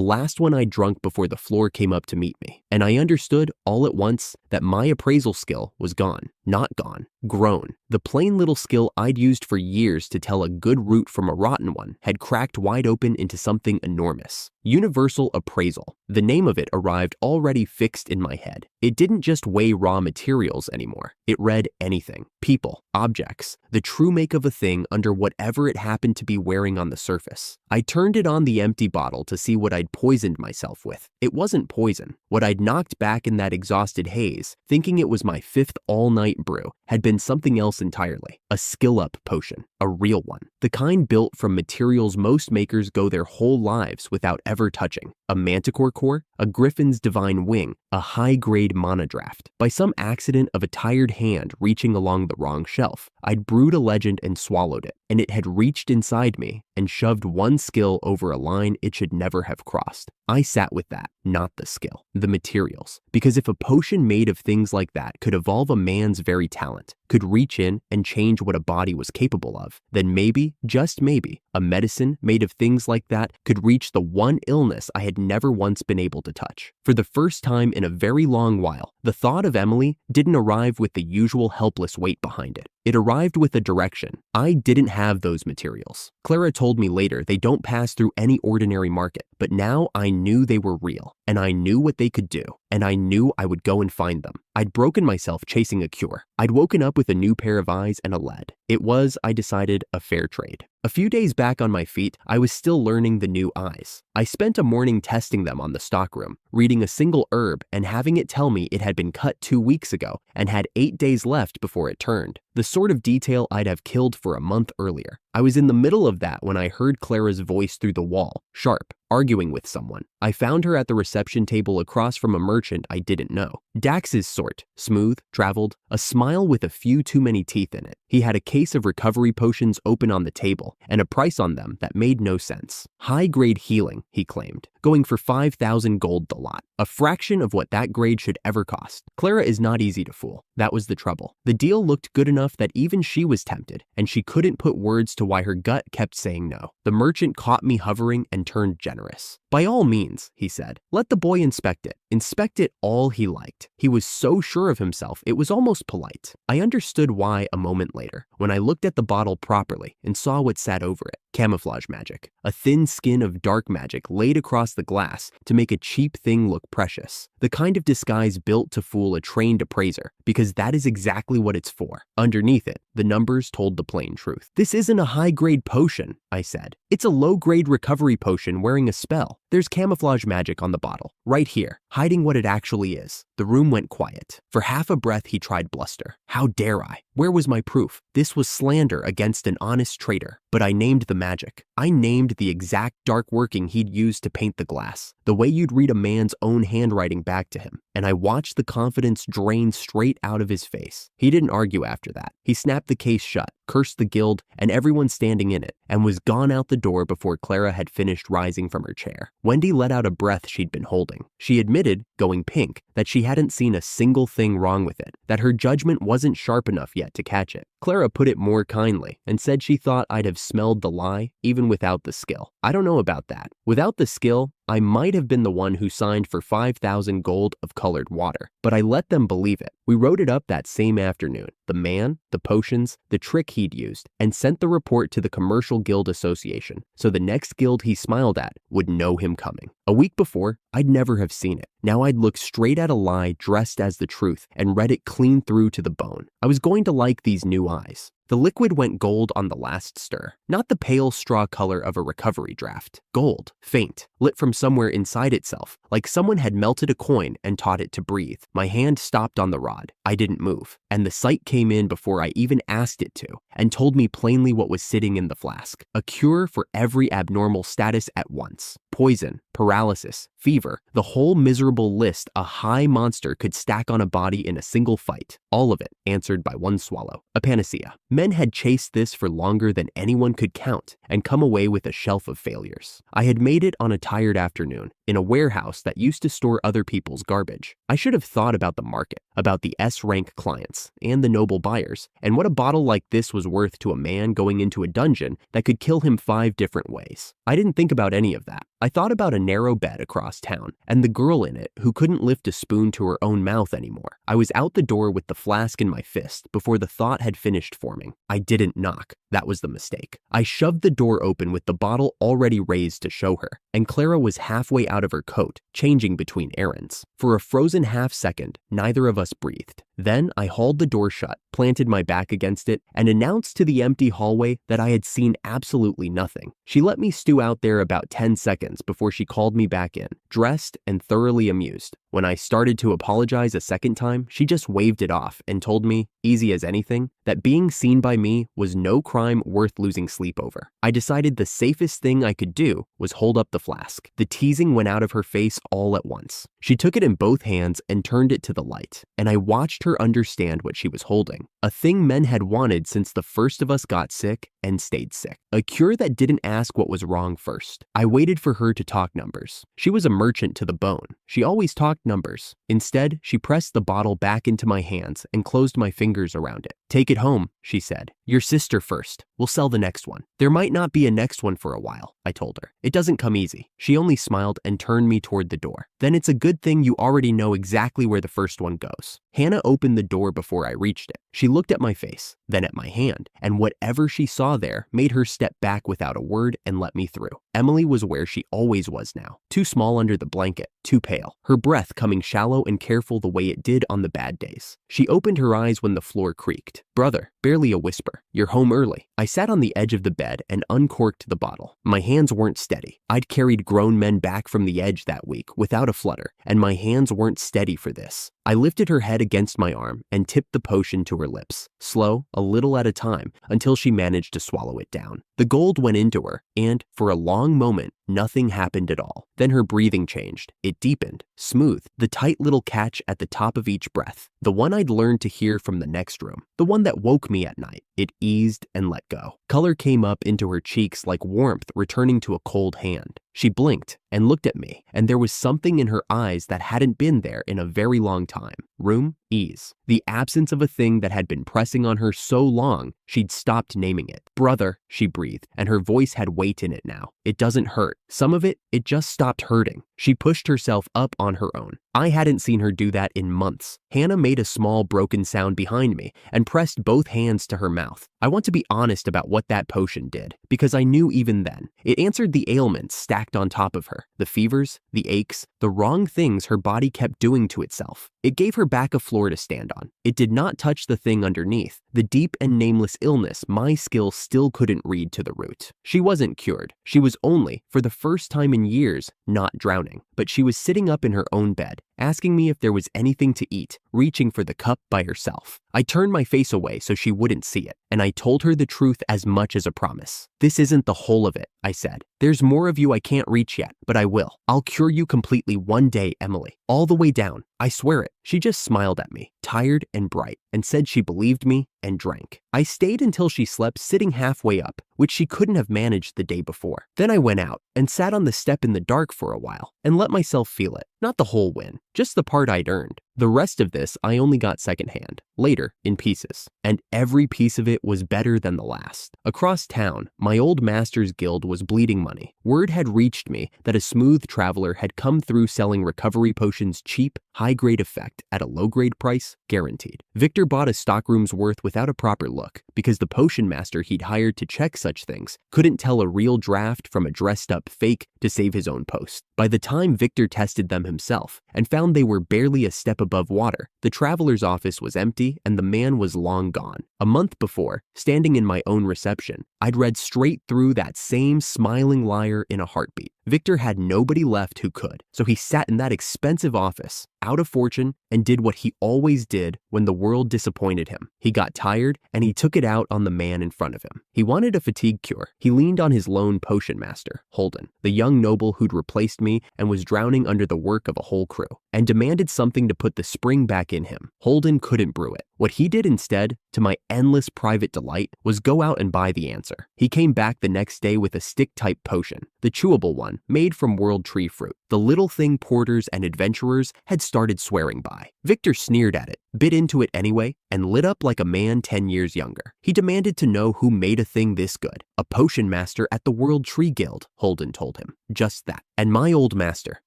last one I'd drunk before the floor came up to meet me. And I understood all at once that my appraisal skill was gone. Not gone, grown. The plain little skill I'd used for years to tell a good root from a rotten one had cracked wide open into something enormous. Universal appraisal. The name of it arrived already fixed in my head. It didn't just weigh raw materials anymore. It read anything. People, objects, the true make of a thing under whatever it happened to be wearing on the surface. I turned it on the empty bottle to see what I'd poisoned myself with. It wasn't poison. What I'd knocked back in that exhausted haze, thinking it was my 5th all-night brew, had been something else entirely. A skill-up potion. A real one. The kind built from materials most makers go their whole lives without ever touching. A manticore core, a griffin's divine wing, a high-grade monodraft. By some accident of a tired hand reaching along the wrong shelf, I'd brewed a legend and swallowed it, and it had reached inside me and shoved one skill over a line it should never have crossed. I sat with that, not the skill, the materials. Because if a potion made of things like that could evolve a man's very talent, could reach in and change what a body was capable of, then maybe, just maybe, a medicine made of things like that could reach the one illness I had never once been able to touch. For the first time in a very long while, the thought of Emily didn't arrive with the usual helpless weight behind it. It arrived with a direction. I didn't have those materials. Clara told me later they don't pass through any ordinary market, but now I knew they were real, and I knew what they could do, and I knew I would go and find them. I'd broken myself chasing a cure. I'd woken up with a new pair of eyes and a lead. It was, I decided, a fair trade. A few days back on my feet, I was still learning the new eyes. I spent a morning testing them on the stockroom, reading a single herb and having it tell me it had been cut 2 weeks ago and had 8 days left before it turned. The sort of detail I'd have killed for a month earlier. I was in the middle of that when I heard Clara's voice through the wall, sharp, arguing with someone. I found her at the reception table across from a merchant I didn't know. Dax's sort, smooth, traveled, a smile with a few too many teeth in it. He had a case of recovery potions open on the table and a price on them that made no sense. High-grade healing, he claimed, going for 5,000 gold the lot, a fraction of what that grade should ever cost. Clara is not easy to fool. That was the trouble. The deal looked good enough that even she was tempted, and she couldn't put words to why her gut kept saying no. The merchant caught me hovering and turned generous. By all means, he said, let the boy inspect it. Inspect it all he liked. He was so sure of himself, it was almost polite. I understood why a moment later, when I looked at the bottle properly and saw what sat over it. Camouflage magic. A thin skin of dark magic laid across the glass to make a cheap thing look precious. The kind of disguise built to fool a trained appraiser, because that is exactly what it's for. Underneath it, the numbers told the plain truth. This isn't a high-grade potion, I said. It's a low-grade recovery potion wearing a spell. There's camouflage magic on the bottle, right here, hiding what it actually is. The room went quiet. For half a breath, he tried bluster. How dare I? Where was my proof? This was slander against an honest trader. But I named the magic. I named the exact dark working he'd used to paint the glass, the way you'd read a man's own handwriting back to him. And I watched the confidence drain straight out of his face. He didn't argue after that. He snapped the case shut, cursed the guild and everyone standing in it, and was gone out the door before Clara had finished rising from her chair. Wendy let out a breath she'd been holding. She admitted, going pink, that she hadn't seen a single thing wrong with it, that her judgment wasn't sharp enough yet to catch it. Clara put it more kindly and said she thought I'd have smelled the lie even without the skill. I don't know about that. Without the skill, I might have been the one who signed for 5,000 gold of colored water, but I let them believe it. We wrote it up that same afternoon, the man, the potions, the trick he'd used, and sent the report to the Commercial Guild Association, so the next guild he smiled at would know him coming. A week before, I'd never have seen it. Now I'd look straight at a lie dressed as the truth and read it clean through to the bone. I was going to like these new eyes. The liquid went gold on the last stir, not the pale straw color of a recovery draft. Gold, faint, lit from somewhere inside itself, like someone had melted a coin and taught it to breathe. My hand stopped on the rod. I didn't move, and the sight came in before I even asked it to, and told me plainly what was sitting in the flask. A cure for every abnormal status at once. Poison, paralysis, fever, the whole miserable list a high monster could stack on a body in a single fight. All of it answered by one swallow. A panacea. Men had chased this for longer than anyone could count and come away with a shelf of failures. I had made it on a tired afternoon in a warehouse that used to store other people's garbage. I should have thought about the market, about the S-rank clients and the noble buyers, and what a bottle like this was worth to a man going into a dungeon that could kill him 5 different ways. I didn't think about any of that. I thought about a narrow bed across town and the girl in it who couldn't lift a spoon to her own mouth anymore. I was out the door with the flask in my fist before the thought had finished forming. I didn't knock. That was the mistake. I shoved the door open with the bottle already raised to show her, and Clara was halfway out of her coat, changing between errands. For a frozen half second, neither of us breathed. Then I hauled the door shut, planted my back against it, and announced to the empty hallway that I had seen absolutely nothing. She let me stew out there about 10 seconds before she called me back in, dressed and thoroughly amused. When I started to apologize a second time, she just waved it off and told me, easy as anything, that being seen by me was no crime worth losing sleep over. I decided the safest thing I could do was hold up the flask. The teasing went out of her face all at once. She took it in both hands and turned it to the light, and I watched her understand what she was holding. A thing men had wanted since the first of us got sick and stayed sick. A cure that didn't ask what was wrong first. I waited for her to talk numbers. She was a merchant to the bone. She always talked numbers. Instead, she pressed the bottle back into my hands and closed my fingers around it. Take it home, she said. Your sister first. We'll sell the next one. There might not be a next one for a while, I told her. It doesn't come easy. She only smiled and turned me toward the door. Then it's a good thing you already know exactly where the first one goes. Hannah opened the door before I reached it. She looked at my face, then at my hand, and whatever she saw there made her step back without a word and let me through. Emily was where she always was now, too small under the blanket, too pale, her breath coming shallow and careful the way it did on the bad days. She opened her eyes when the floor creaked. Brother, barely a whisper. You're home early. I sat on the edge of the bed and uncorked the bottle. My hands weren't steady. I'd carried grown men back from the edge that week without a flutter, and my hands weren't steady for this. I lifted her head against my arm and tipped the potion to her lips, slow, a little at a time, until she managed to swallow it down. The gold went into her, and for a long moment, nothing happened at all. Then her breathing changed. It deepened, smooth, the tight little catch at the top of each breath, the one I'd learned to hear from the next room, the one that woke me at night. It eased and let go. Color came up into her cheeks like warmth returning to a cold hand. She blinked and looked at me, and there was something in her eyes that hadn't been there in a very long time. Room, ease. The absence of a thing that had been pressing on her so long, she'd stopped naming it. Brother, she breathed, and her voice had weight in it now. It doesn't hurt. Some of it just stopped hurting. She pushed herself up on her own. I hadn't seen her do that in months. Hannah made a small broken sound behind me and pressed both hands to her mouth. I want to be honest about what that potion did, because I knew even then. It answered the ailments stacked on top of her, the fevers, the aches, the wrong things her body kept doing to itself. It gave her back a floor to stand on. It did not touch the thing underneath, the deep and nameless illness my skill still couldn't read to the root. She wasn't cured. She was only, for the first time in years, not drowning. But she was sitting up in her own bed, asking me if there was anything to eat, reaching for the cup by herself. I turned my face away so she wouldn't see it, and I told her the truth as much as a promise. This isn't the whole of it, I said. There's more of you I can't reach yet, but I will. I'll cure you completely one day, Emily. All the way down. I swear it. She just smiled at me, tired and bright, and said she believed me and drank. I stayed until she slept sitting halfway up, which she couldn't have managed the day before. Then I went out and sat on the step in the dark for a while and let myself feel it. Not the whole win, just the part I'd earned. The rest of this I only got secondhand, later in pieces, and every piece of it was better than the last. Across town, my old master's guild was bleeding money. Word had reached me that a smooth traveler had come through selling recovery potions cheap, high-grade effect at a low-grade price, guaranteed. Victor bought a stockroom's worth without a proper look because the potion master he'd hired to check such things couldn't tell a real draft from a dressed-up fake to save his own post. By the time Victor tested them himself and found they were barely a step above water, the traveler's office was empty and the man was long gone. A month before, standing in my own reception, I'd read straight through that same smiling liar in a heartbeat. Victor had nobody left who could, so he sat in that expensive office, out of fortune, and did what he always did when the world disappointed him. He got tired, and he took it out on the man in front of him. He wanted a fatigue cure. He leaned on his lone potion master, Holden, the young noble who'd replaced me and was drowning under the work of a whole crew, and demanded something to put the spring back in him. Holden couldn't brew it. What he did instead, to my endless private delight, was go out and buy the answer. He came back the next day with a stick-type potion, the chewable one, made from world tree fruit. The little thing porters and adventurers had started swearing by. Victor sneered at it, bit into it anyway, and lit up like a man 10 years younger. He demanded to know who made a thing this good. A potion master at the World Tree Guild, Holden told him. Just that. And my old master,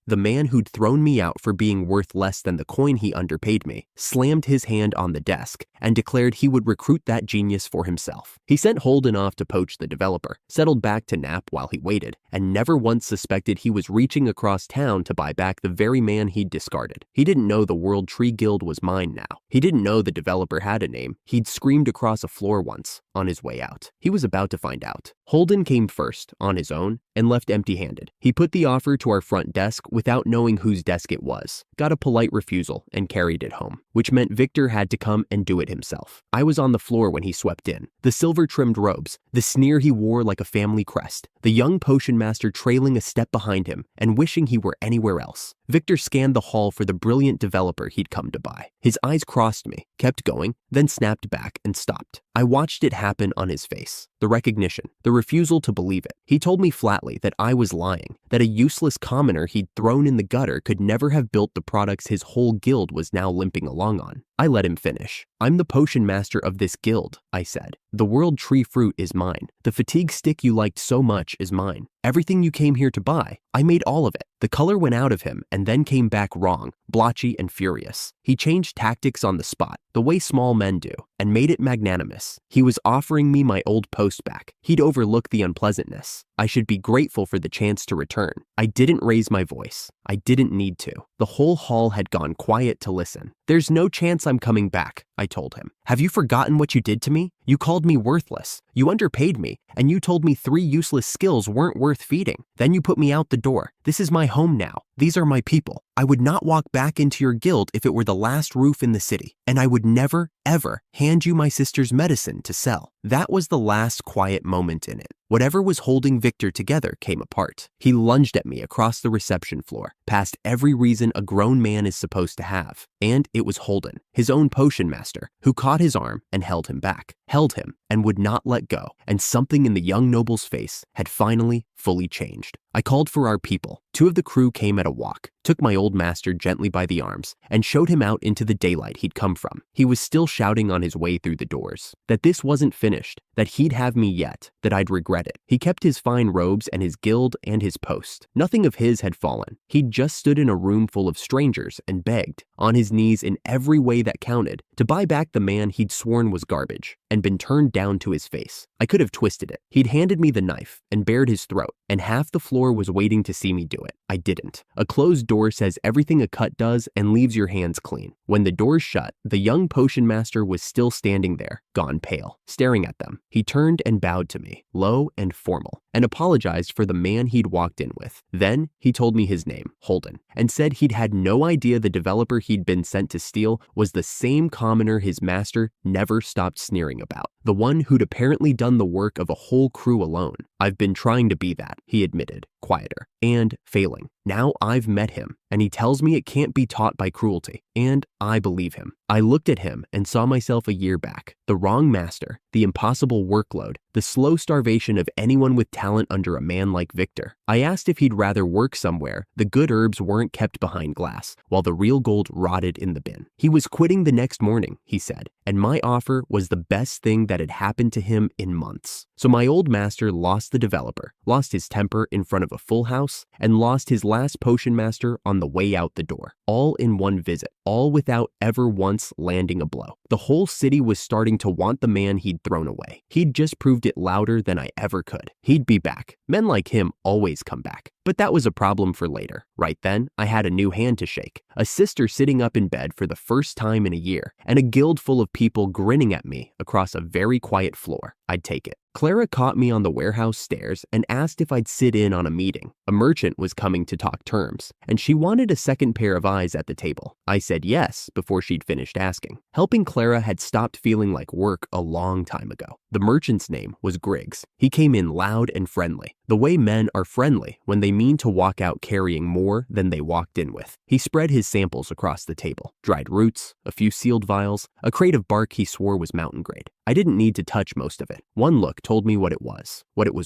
the man who'd thrown me out for being worth less than the coin he underpaid me, slammed his hand on the desk and declared he would recruit that genius for himself. He sent Holden off to poach the developer, settled back to nap while he waited, and never once suspected he was reaching across town to buy back the very man he'd discarded. He didn't know the World Tree Guild was mine now. He didn't know the developer had a name. He'd screamed across a floor once, on his way out. He was about to find out. Holden came first, on his own, and left empty-handed. He put the offer to our front desk without knowing whose desk it was, got a polite refusal, and carried it home, which meant Victor had to come and do it himself. I was on the floor when he swept in. The silver-trimmed robes, the sneer he wore like a family crest, the young potion master trailing a step behind him and wishing he were anywhere else. Victor scanned the hall for the brilliant developer he'd come to buy. His eyes crossed me, kept going, then snapped back and stopped. I watched it happen on his face. The recognition, the refusal to believe it. He told me flatly that I was lying, that a useless commoner he'd thrown in the gutter could never have built the products his whole guild was now limping along on. I let him finish. "I'm the potion master of this guild," I said. "The world tree fruit is mine. The fatigue stick you liked so much is mine. Everything you came here to buy, I made all of it." The color went out of him and then came back wrong, blotchy and furious. He changed tactics on the spot, the way small men do, and made it magnanimous. He was offering me my old post back. He'd overlook the unpleasantness. I should be grateful for the chance to return. I didn't raise my voice. I didn't need to. The whole hall had gone quiet to listen. "There's no chance I'm coming back," I told him. "Have you forgotten what you did to me? You called me worthless. You underpaid me, and you told me 3 useless skills weren't worth feeding. Then you put me out the door. This is my home now. These are my people. I would not walk back into your guild if it were the last roof in the city, and I would never, ever hand you my sister's medicine to sell." That was the last quiet moment in it. Whatever was holding Victor together came apart. He lunged at me across the reception floor, past every reason a grown man is supposed to have. And it was Holden, his own potion master, who caught his arm and held him back, held him and would not let go. And something in the young noble's face had finally fully changed. I called for our people. 2 of the crew came at a walk, took my old master gently by the arms, and showed him out into the daylight he'd come from. He was still shouting on his way through the doors, that this wasn't finished, that he'd have me yet, that I'd regret it. He kept his fine robes and his guild and his post. Nothing of his had fallen. He'd just stood in a room full of strangers and begged, on his knees in every way that counted, to buy back the man he'd sworn was garbage, and been turned down to his face. I could have twisted it. He'd handed me the knife and bared his throat, and half the floor was waiting to see me do it. I didn't. A closed door says everything a cut does and leaves your hands clean. When the doors shut, the young potion master was still standing there, gone pale, staring at them. He turned and bowed to me, low and formal, and apologized for the man he'd walked in with. Then he told me his name, Holden, and said he'd had no idea the developer he'd been sent to steal was the same commoner his master never stopped sneering about, the one who'd apparently done the work of a whole crew alone. "I've been trying to be that," he admitted, quieter, and failing. Now I've met him, and he tells me it can't be taught by cruelty, and I believe him. I looked at him and saw myself a year back. The wrong master, the impossible workload, the slow starvation of anyone with talent under a man like Victor. I asked if he'd rather work somewhere the good herbs weren't kept behind glass, while the real gold rotted in the bin. He was quitting the next morning, he said, and my offer was the best thing that had happened to him in months. So my old master lost the developer, lost his temper in front of a full house, and lost his last potion master on the way out the door, all in one visit, all without ever once landing a blow. The whole city was starting to want the man he'd thrown away. He'd just proved it louder than I ever could. He'd be back. Men like him always come back. But that was a problem for later. Right then, I had a new hand to shake, a sister sitting up in bed for the first time in a year, and a guild full of people grinning at me across a very quiet floor. I'd take it. Clara caught me on the warehouse stairs and asked if I'd sit in on a meeting. A merchant was coming to talk terms, and she wanted a second pair of eyes at the table. I said yes before she'd finished asking. Helping Clara had stopped feeling like work a long time ago. The merchant's name was Griggs. He came in loud and friendly, the way men are friendly when they mean to walk out carrying more than they walked in with. He spread his samples across the table. Dried roots, a few sealed vials, a crate of bark he swore was mountain grade. I didn't need to touch most of it. One look told me what it was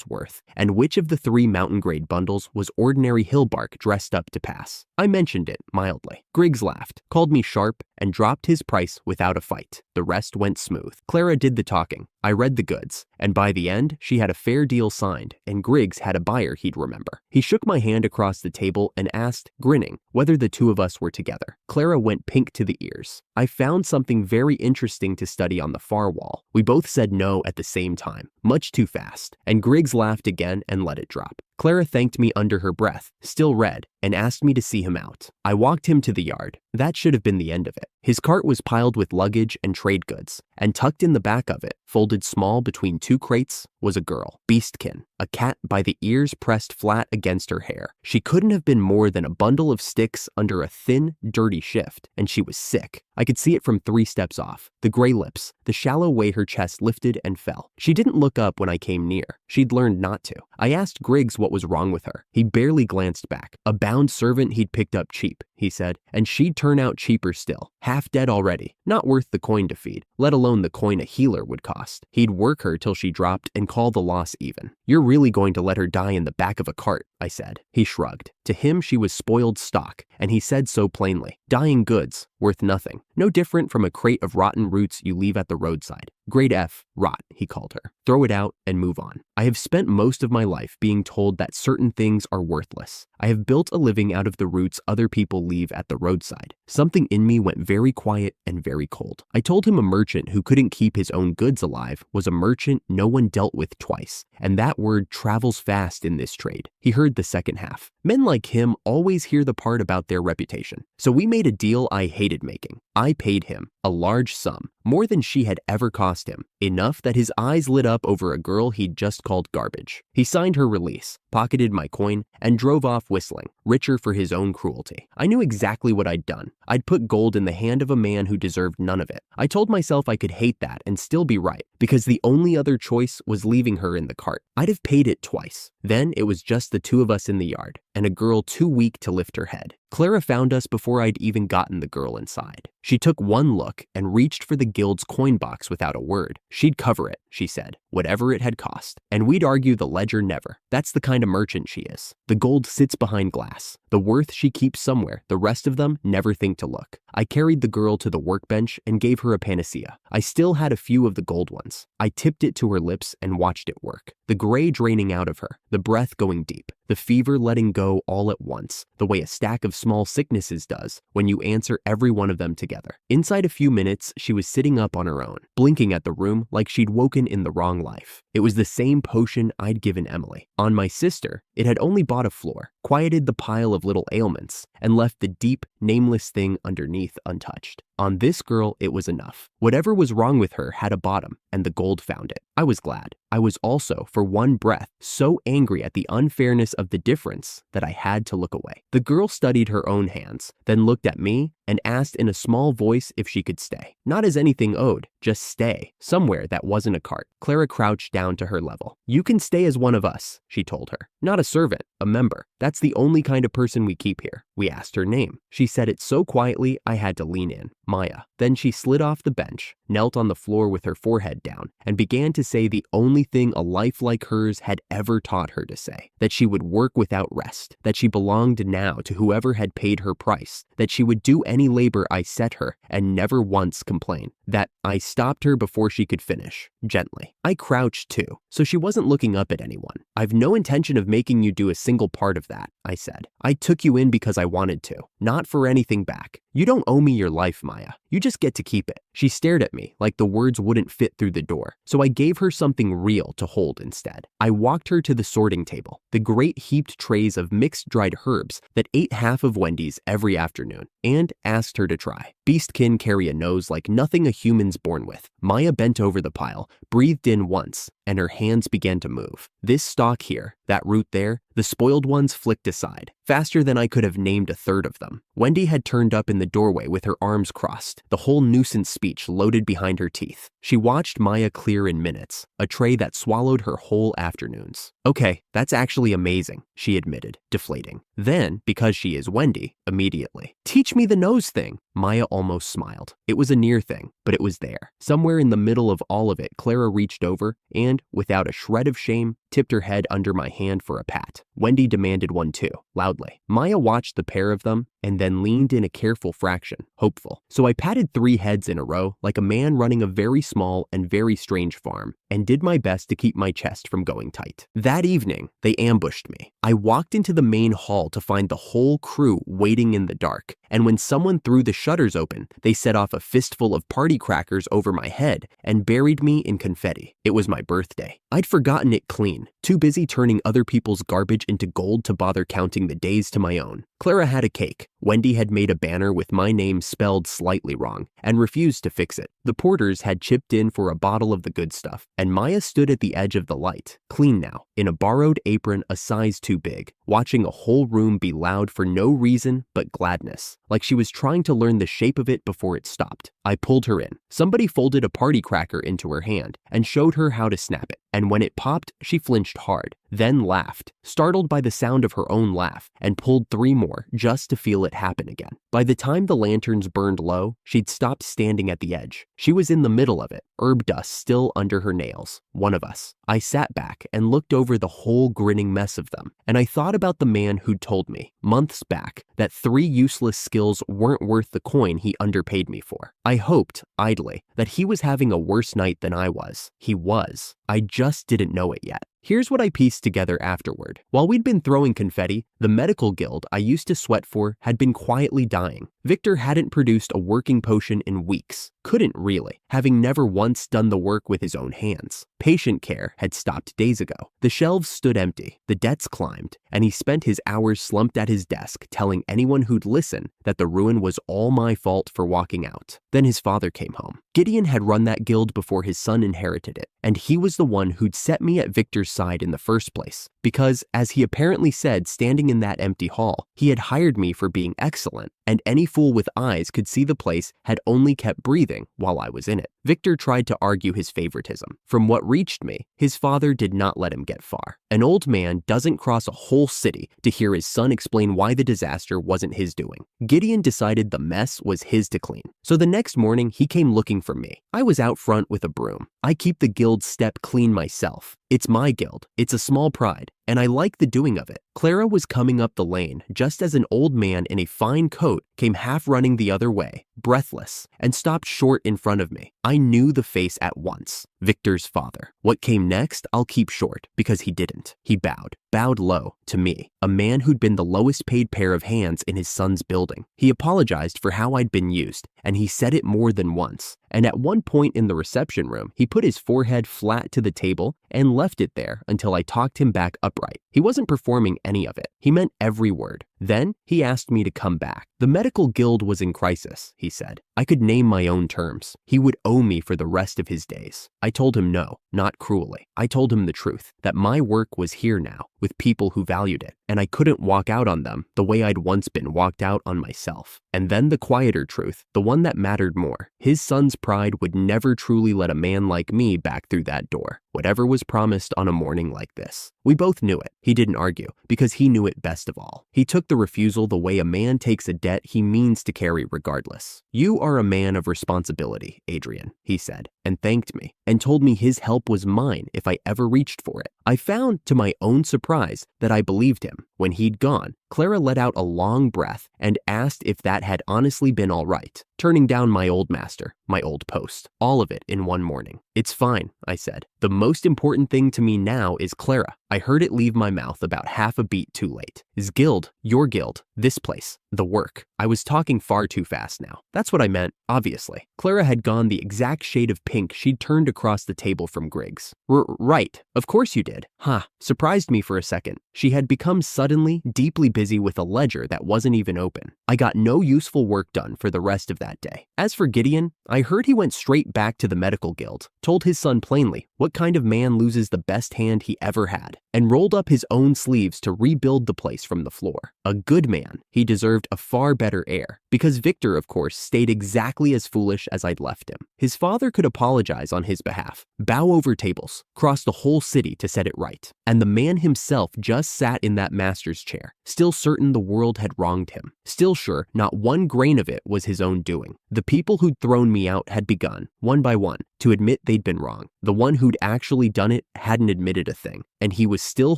worth, and which of the 3 mountain grade bundles was ordinary hill bark dressed up to pass. I mentioned it mildly. Griggs laughed, called me sharp, and dropped his price without a fight. The rest went smooth. Clara did the talking. I read the goods, and by the end, she had a fair deal signed, and Griggs had a buyer he'd remember. He shook my hand across the table and asked, grinning, whether the two of us were together. Clara went pink to the ears. I found something very interesting to study on the far wall. We both said no at the same time, much too fast, and Griggs laughed again and let it drop. Clara thanked me under her breath, still red, and asked me to see him out. I walked him to the yard. That should have been the end of it. His cart was piled with luggage and trade goods, and tucked in the back of it, folded small between two crates, was a girl, Beastkin, a cat by the ears pressed flat against her hair. She couldn't have been more than a bundle of sticks under a thin, dirty shift, and she was sick. I could see it from 3 steps off. The gray lips, the shallow way her chest lifted and fell. She didn't look up when I came near. She'd learned not to. I asked Griggs what was wrong with her. He barely glanced back. A bound servant he'd picked up cheap, he said, and she'd turn out cheaper still. Half dead already. Not worth the coin to feed, let alone the coin a healer would cost. He'd work her till she dropped and call the loss even. You're really going to let her die in the back of a cart, I said. He shrugged. To him, she was spoiled stock, and he said so plainly. Dying goods, worth nothing. No different from a crate of rotten roots you leave at the roadside. Grade F, rot, he called her. Throw it out and move on. I have spent most of my life being told that certain things are worthless. I have built a living out of the roots other people leave at the roadside. Something in me went very quiet and very cold. I told him a merchant who couldn't keep his own goods alive was a merchant no one dealt with twice, and that word travels fast in this trade. He heard the second half. Men like him always hear the part about their reputation. So we made a deal I hated making. I paid him a large sum, more than she had ever cost him, enough that his eyes lit up over a girl he'd just called garbage. He signed her release, pocketed my coin, and drove off whistling, richer for his own cruelty. I knew exactly what I'd done. I'd put gold in the hand of a man who deserved none of it. I told myself I could hate that and still be right, because the only other choice was leaving her in the cart. I'd have paid it twice. Then it was just the two of us in the yard, and a girl too weak to lift her head. Clara found us before I'd even gotten the girl inside. She took one look and reached for the guild's coin box without a word. She'd cover it, she said, whatever it had cost, and we'd argue the ledger never. That's the kind of merchant she is. The gold sits behind glass. The worth she keeps somewhere, the rest of them never think to look. I carried the girl to the workbench and gave her a panacea. I still had a few of the gold ones. I tipped it to her lips and watched it work. The gray draining out of her, the breath going deep, the fever letting go all at once, the way a stack of small sicknesses does when you answer every one of them together. Inside a few minutes, she was sitting up on her own, blinking at the room like she'd woken in the wrong life. It was the same potion I'd given Emily. On my sister, it had only bought a floor, quieted the pile of little ailments, and left the deep, nameless thing underneath untouched. On this girl, it was enough. Whatever was wrong with her had a bottom, and the gold found it. I was glad. I was also, for one breath, so angry at the unfairness of the difference that I had to look away. The girl studied her own hands, then looked at me and asked in a small voice if she could stay. Not as anything owed, just stay, somewhere that wasn't a cart. Clara crouched down to her level. You can stay as one of us, she told her. Not a servant, a member. That's the only kind of person we keep here. We asked her name. She said it so quietly I had to lean in. Maya. Then she slid off the bench, knelt on the floor with her forehead down, and began to say the only thing a life like hers had ever taught her to say, that she would work without rest, that she belonged now to whoever had paid her price, that she would do any labor I set her and never once complain, that I stopped her before she could finish, gently. I crouched too, so she wasn't looking up at anyone. I've no intention of making you do a single part of that, I said. I took you in because I wanted to, not for anything back. You don't owe me your life, Maya. You just get to keep it. She stared at me like the words wouldn't fit through the door, so I gave her something real to hold instead. I walked her to the sorting table, the great heaped trays of mixed dried herbs that ate half of Wendy's every afternoon, and asked her to try. Beastkin carry a nose like nothing a human's born with. Maya bent over the pile, breathed in once, and her hands began to move. This stalk here, that root there, the spoiled ones flicked aside, faster than I could have named a third of them. Wendy had turned up in the doorway with her arms crossed, the whole nuisance speech loaded behind her teeth. She watched Maya clear in minutes, a tray that swallowed her whole afternoons. Okay, that's actually amazing, she admitted, deflating. Then, because she is Wendy, immediately. Teach me the nose thing. Maya almost smiled. It was a near thing, but it was there. Somewhere in the middle of all of it, Clara reached over and, without a shred of shame, tipped her head under my hand for a pat. Wendy demanded one too, loudly. Maya watched the pair of them and then leaned in a careful fraction, hopeful. So I patted 3 heads in a row like a man running a very small and very strange farm, and did my best to keep my chest from going tight. That evening, they ambushed me. I walked into the main hall to find the whole crew waiting in the dark, and when someone threw the shutters open, they set off a fistful of party crackers over my head and buried me in confetti. It was my birthday. I'd forgotten it clean, too busy turning other people's garbage into gold to bother counting the days to my own. Clara had a cake. Wendy had made a banner with my name spelled slightly wrong and refused to fix it. The porters had chipped in for a bottle of the good stuff, and Maya stood at the edge of the light, clean now, in a borrowed apron a size too big, watching a whole room be loud for no reason but gladness, like she was trying to learn the shape of it before it stopped. I pulled her in. Somebody folded a party cracker into her hand and showed her how to snap it, and when it popped, she flinched hard, then laughed, startled by the sound of her own laugh, and pulled 3 more just to feel it happen again. By the time the lanterns burned low, she'd stopped standing at the edge. She was in the middle of it, herb dust still under her nails. One of us. I sat back and looked over the whole grinning mess of them, and I thought about the man who'd told me, months back, that 3 useless skills weren't worth the coin he underpaid me for. I hoped, idly, that he was having a worse night than I was. He was. I just didn't know it yet. Here's what I pieced together afterward. While we'd been throwing confetti, the medical guild I used to sweat for had been quietly dying. Victor hadn't produced a working potion in weeks. Couldn't really, having never once done the work with his own hands. Patient care had stopped days ago. The shelves stood empty, the debts climbed, and he spent his hours slumped at his desk telling anyone who'd listen that the ruin was all my fault for walking out. Then his father came home. Gideon had run that guild before his son inherited it, and he was the one who'd set me at Victor's side in the first place. Because, as he apparently said standing in that empty hall, he had hired me for being excellent, and any fool with eyes could see the place had only kept breathing while I was in it. Victor tried to argue his favoritism. From what reached me, his father did not let him get far. An old man doesn't cross a whole city to hear his son explain why the disaster wasn't his doing. Gideon decided the mess was his to clean. So the next morning, he came looking for me. I was out front with a broom. I keep the guild's step clean myself. It's my guild. It's a small pride, and I like the doing of it. Clara was coming up the lane just as an old man in a fine coat came half running the other way, breathless, and stopped short in front of me. I knew the face at once. Victor's father. What came next, I'll keep short, because he didn't. He bowed low to me, a man who'd been the lowest paid pair of hands in his son's building. He apologized for how I'd been used, and he said it more than once. And at one point in the reception room, he put his forehead flat to the table and left it there until I talked him back upright. He wasn't performing any of it. He meant every word. Then he asked me to come back. The medical guild was in crisis, he said. I could name my own terms. He would owe me for the rest of his days. I told him no, not cruelly. I told him the truth, that my work was here now, with people who valued it, and I couldn't walk out on them the way I'd once been walked out on myself. And then the quieter truth, the one that mattered more. His son's pride would never truly let a man like me back through that door, whatever was promised on a morning like this. We both knew it. He didn't argue, because he knew it best of all. He took the refusal the way a man takes a debt he means to carry regardless. You are a man of responsibility, Adrian, he said, and thanked me, and told me his help was mine if I ever reached for it. I found, to my own surprise, that I believed him. When he'd gone, Clara let out a long breath and asked if that had honestly been all right, turning down my old master, my old post, all of it in one morning. It's fine, I said. The most important thing to me now is Clara. I heard it leave my mouth about half a beat too late. His guild, your guild, this place, the work. I was talking far too fast now. That's what I meant, obviously. Clara had gone the exact shade of pink she'd turned across the table from Griggs. Right, of course you did. Huh, surprised me for a second. She had become suddenly, deeply busy with a ledger that wasn't even open. I got no useful work done for the rest of that day. As for Gideon, I heard he went straight back to the medical guild, told his son plainly what kind of man loses the best hand he ever had, and rolled up his own sleeves to rebuild the place from the floor. A good man. He deserved a far better heir, because Victor, of course, stayed exactly as foolish as I'd left him. His father could apologize on his behalf, bow over tables, cross the whole city to set it right, and the man himself just sat in that master's chair, still certain the world had wronged him, still sure not one grain of it was his own doing. The people who'd thrown me out had begun, one by one, to admit they'd been wrong. The one who'd actually done it hadn't admitted a thing, and he was still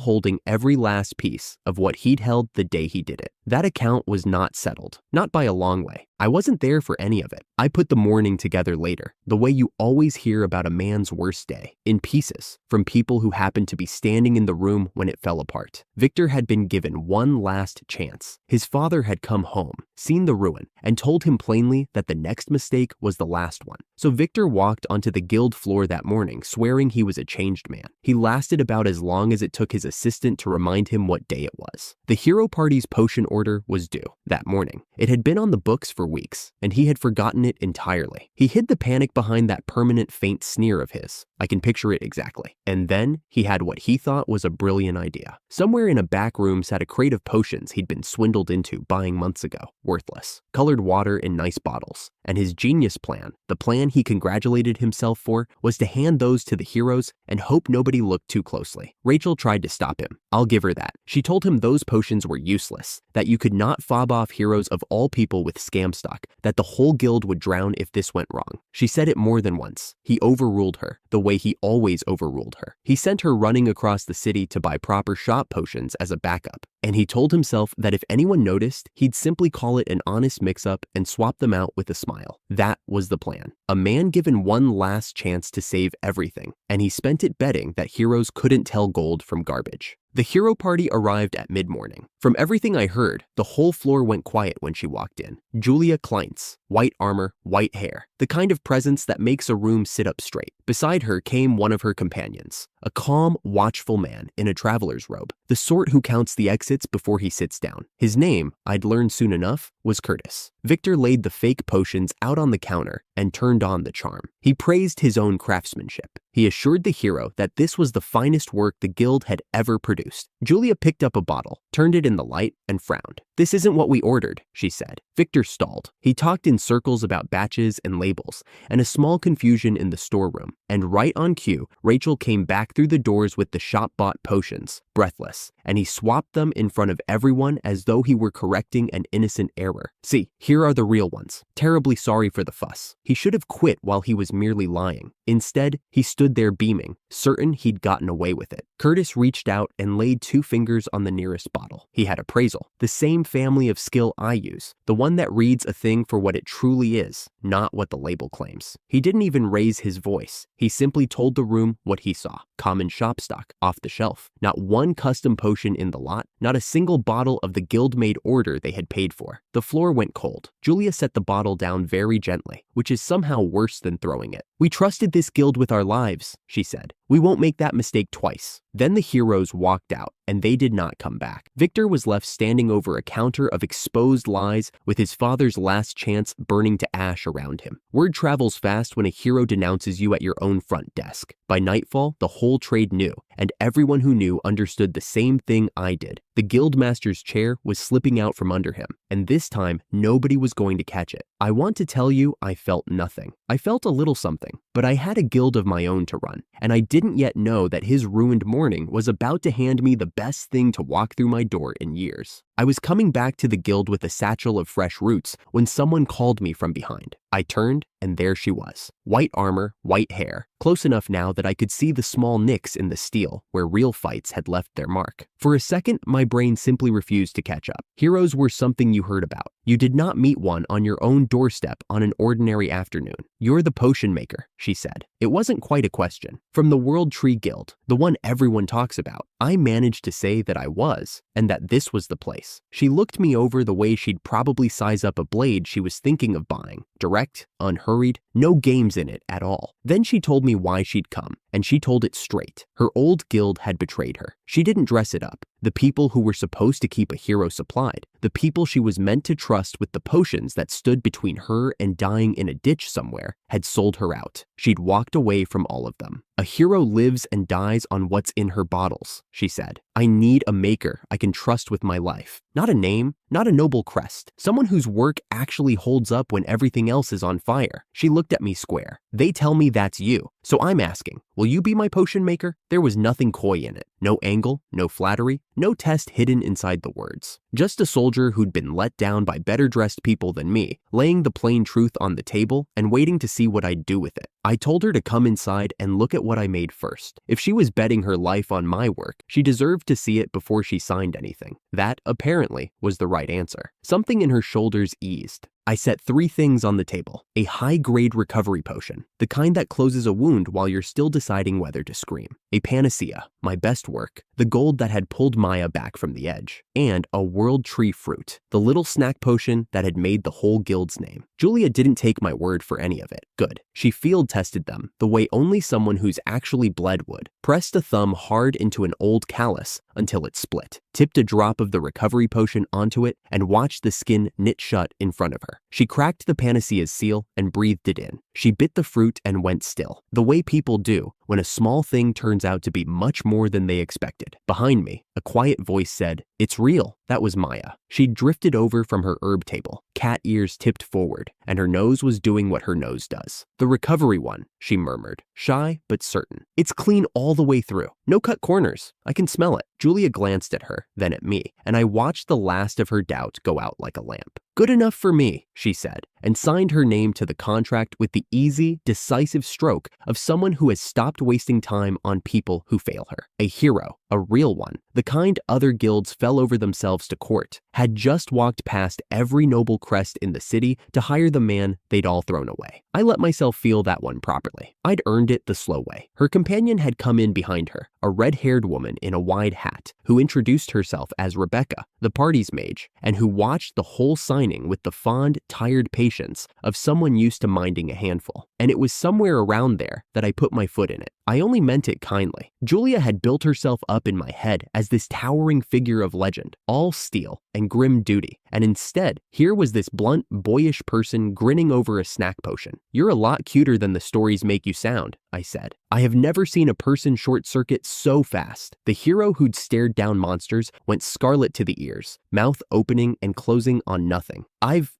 holding every last piece of what he'd held the day he did it. That account was not settled, not by a long way. I wasn't there for any of it. I put the morning together later, the way you always hear about a man's worst day, in pieces, from people who happened to be standing in the room when it fell apart. Victor had been given one last chance. His father had come home, seen the ruin, and told him plainly that the next mistake was the last one. So Victor walked onto the guild floor that morning, swearing he was a changed man. He lasted about as long as it took his assistant to remind him what day it was. The hero party's potion order was due that morning. It had been on the books for weeks, and he had forgotten it entirely. He hid the panic behind that permanent faint sneer of his. I can picture it exactly. And then he had what he thought was a brilliant idea. Somewhere in a back room sat a crate of potions he'd been swindled into buying months ago, worthless, colored water in nice bottles. And his genius plan, the plan he congratulated himself for, was to hand those to the heroes and hope nobody looked too closely. Rachel tried to stop him. I'll give her that. She told him those potions were useless, that you could not fob off heroes of all people with scam stock, that the whole guild would drown if this went wrong. She said it more than once. He overruled her, the way he always overruled her. He sent her running across the city to buy proper shop potions as a backup. And he told himself that if anyone noticed, he'd simply call it an honest mix-up and swap them out with a smile. That was the plan. A man given one last chance to save everything, and he spent it betting that heroes couldn't tell gold from garbage. The hero party arrived at mid-morning. From everything I heard, the whole floor went quiet when she walked in. Julia Kleintz, white armor, white hair, the kind of presence that makes a room sit up straight. Beside her came one of her companions, a calm, watchful man in a traveler's robe, the sort who counts the exits before he sits down. His name, I'd learned soon enough, was Curtis. Victor laid the fake potions out on the counter and turned on the charm. He praised his own craftsmanship. He assured the hero that this was the finest work the guild had ever produced. Julia picked up a bottle, turned it in the light, and frowned. "This isn't what we ordered," she said. Victor stalled. He talked in circles about batches and labels, and a small confusion in the storeroom. And right on cue, Rachel came back through the doors with the shop-bought potions, breathless, and he swapped them in front of everyone as though he were correcting an innocent error. "See, here are the real ones. Terribly sorry for the fuss." He should have quit while he was merely lying. Instead, he stood there beaming, certain he'd gotten away with it. Curtis reached out and laid 2 fingers on the nearest bottle. He had appraisal, the same family of skill I use, the one that reads a thing for what it truly is, not what the label claims. He didn't even raise his voice. He simply told the room what he saw. Common shop stock, off the shelf. Not one custom potion in the lot, not a single bottle of the guild-made order they had paid for. The floor went cold. Julia set the bottle down very gently, which is somehow worse than throwing it. "We trusted this guild with our lives," she said. "We won't make that mistake twice." Then the heroes walked out, and they did not come back. Victor was left standing over a counter of exposed lies with his father's last chance burning to ash around him. Word travels fast when a hero denounces you at your own front desk. By nightfall, the whole trade knew, and everyone who knew understood the same thing I did. The guildmaster's chair was slipping out from under him, and this time, nobody was going to catch it. I want to tell you, I felt nothing. I felt a little something, but I had a guild of my own to run, and I didn't yet know that his ruined morning was about to hand me the best thing to walk through my door in years. I was coming back to the guild with a satchel of fresh roots when someone called me from behind. I turned, and there she was. White armor, white hair, close enough now that I could see the small nicks in the steel where real fights had left their mark. For a second, my brain simply refused to catch up. Heroes were something you heard about. You did not meet one on your own doorstep on an ordinary afternoon. "You're the potion maker," she said. It wasn't quite a question. From the World Tree Guild, the one everyone talks about, I managed to say that I was, and that this was the place. She looked me over the way she'd probably size up a blade she was thinking of buying. Direct, unhurried, no games in it at all. Then she told me why she'd come, and she told it straight. Her old guild had betrayed her. She didn't dress it up. The people who were supposed to keep a hero supplied, the people she was meant to trust with the potions that stood between her and dying in a ditch somewhere, had sold her out. She'd walked away from all of them. "A hero lives and dies on what's in her bottles," she said. "I need a maker I can trust with my life." Not a name, not a noble crest. Someone whose work actually holds up when everything else is on fire. She looked at me square. They tell me that's you. So I'm asking, will you be my potion maker? There was nothing coy in it. No angle, no flattery, no test hidden inside the words. Just a soldier who'd been let down by better dressed people than me, laying the plain truth on the table and waiting to see what I'd do with it. I told her to come inside and look at what I made first. If she was betting her life on my work, she deserved to see it before she signed anything. That, apparently, was the right answer. Something in her shoulders eased. I set 3 things on the table. A high-grade recovery potion, the kind that closes a wound while you're still deciding whether to scream. A panacea, my best work, the gold that had pulled Maya back from the edge. And a world tree fruit, the little snack potion that had made the whole guild's name. Julia didn't take my word for any of it. Good. She field tested them the way only someone who's actually bled would. Pressed a thumb hard into an old callus until it split. Tipped a drop of the recovery potion onto it and watched the skin knit shut in front of her. She cracked the panacea's seal and breathed it in. She bit the fruit and went still, the way people do when a small thing turns out to be much more than they expected. Behind me, a quiet voice said, "It's real." That was Maya. She'd drifted over from her herb table, cat ears tipped forward, and her nose was doing what her nose does. "The recovery one," she murmured, shy but certain. "It's clean all the way through. No cut corners. I can smell it." Julia glanced at her, then at me, and I watched the last of her doubt go out like a lamp. "Good enough for me," she said, and signed her name to the contract with the easy, decisive stroke of someone who has stopped wasting time on people who fail her. A hero, a real one, the kind other guilds fell over themselves to court, had just walked past every noble crest in the city to hire the man they'd all thrown away. I let myself feel that one properly. I'd earned it the slow way. Her companion had come in behind her, a red-haired woman in a wide hat, who introduced herself as Rebecca, the party's mage, and who watched the whole signing with the fond, tired patience of someone used to minding a handful. And it was somewhere around there that I put my foot in it. I only meant it kindly. Julia had built herself up in my head as this towering figure of legend, all steel and grim duty, and instead, here was this blunt, boyish person grinning over a snack potion. "You're a lot cuter than the stories make you sound," I said. I have never seen a person short-circuit so fast. The hero who'd stared down monsters went scarlet to the ears, mouth opening and closing on nothing.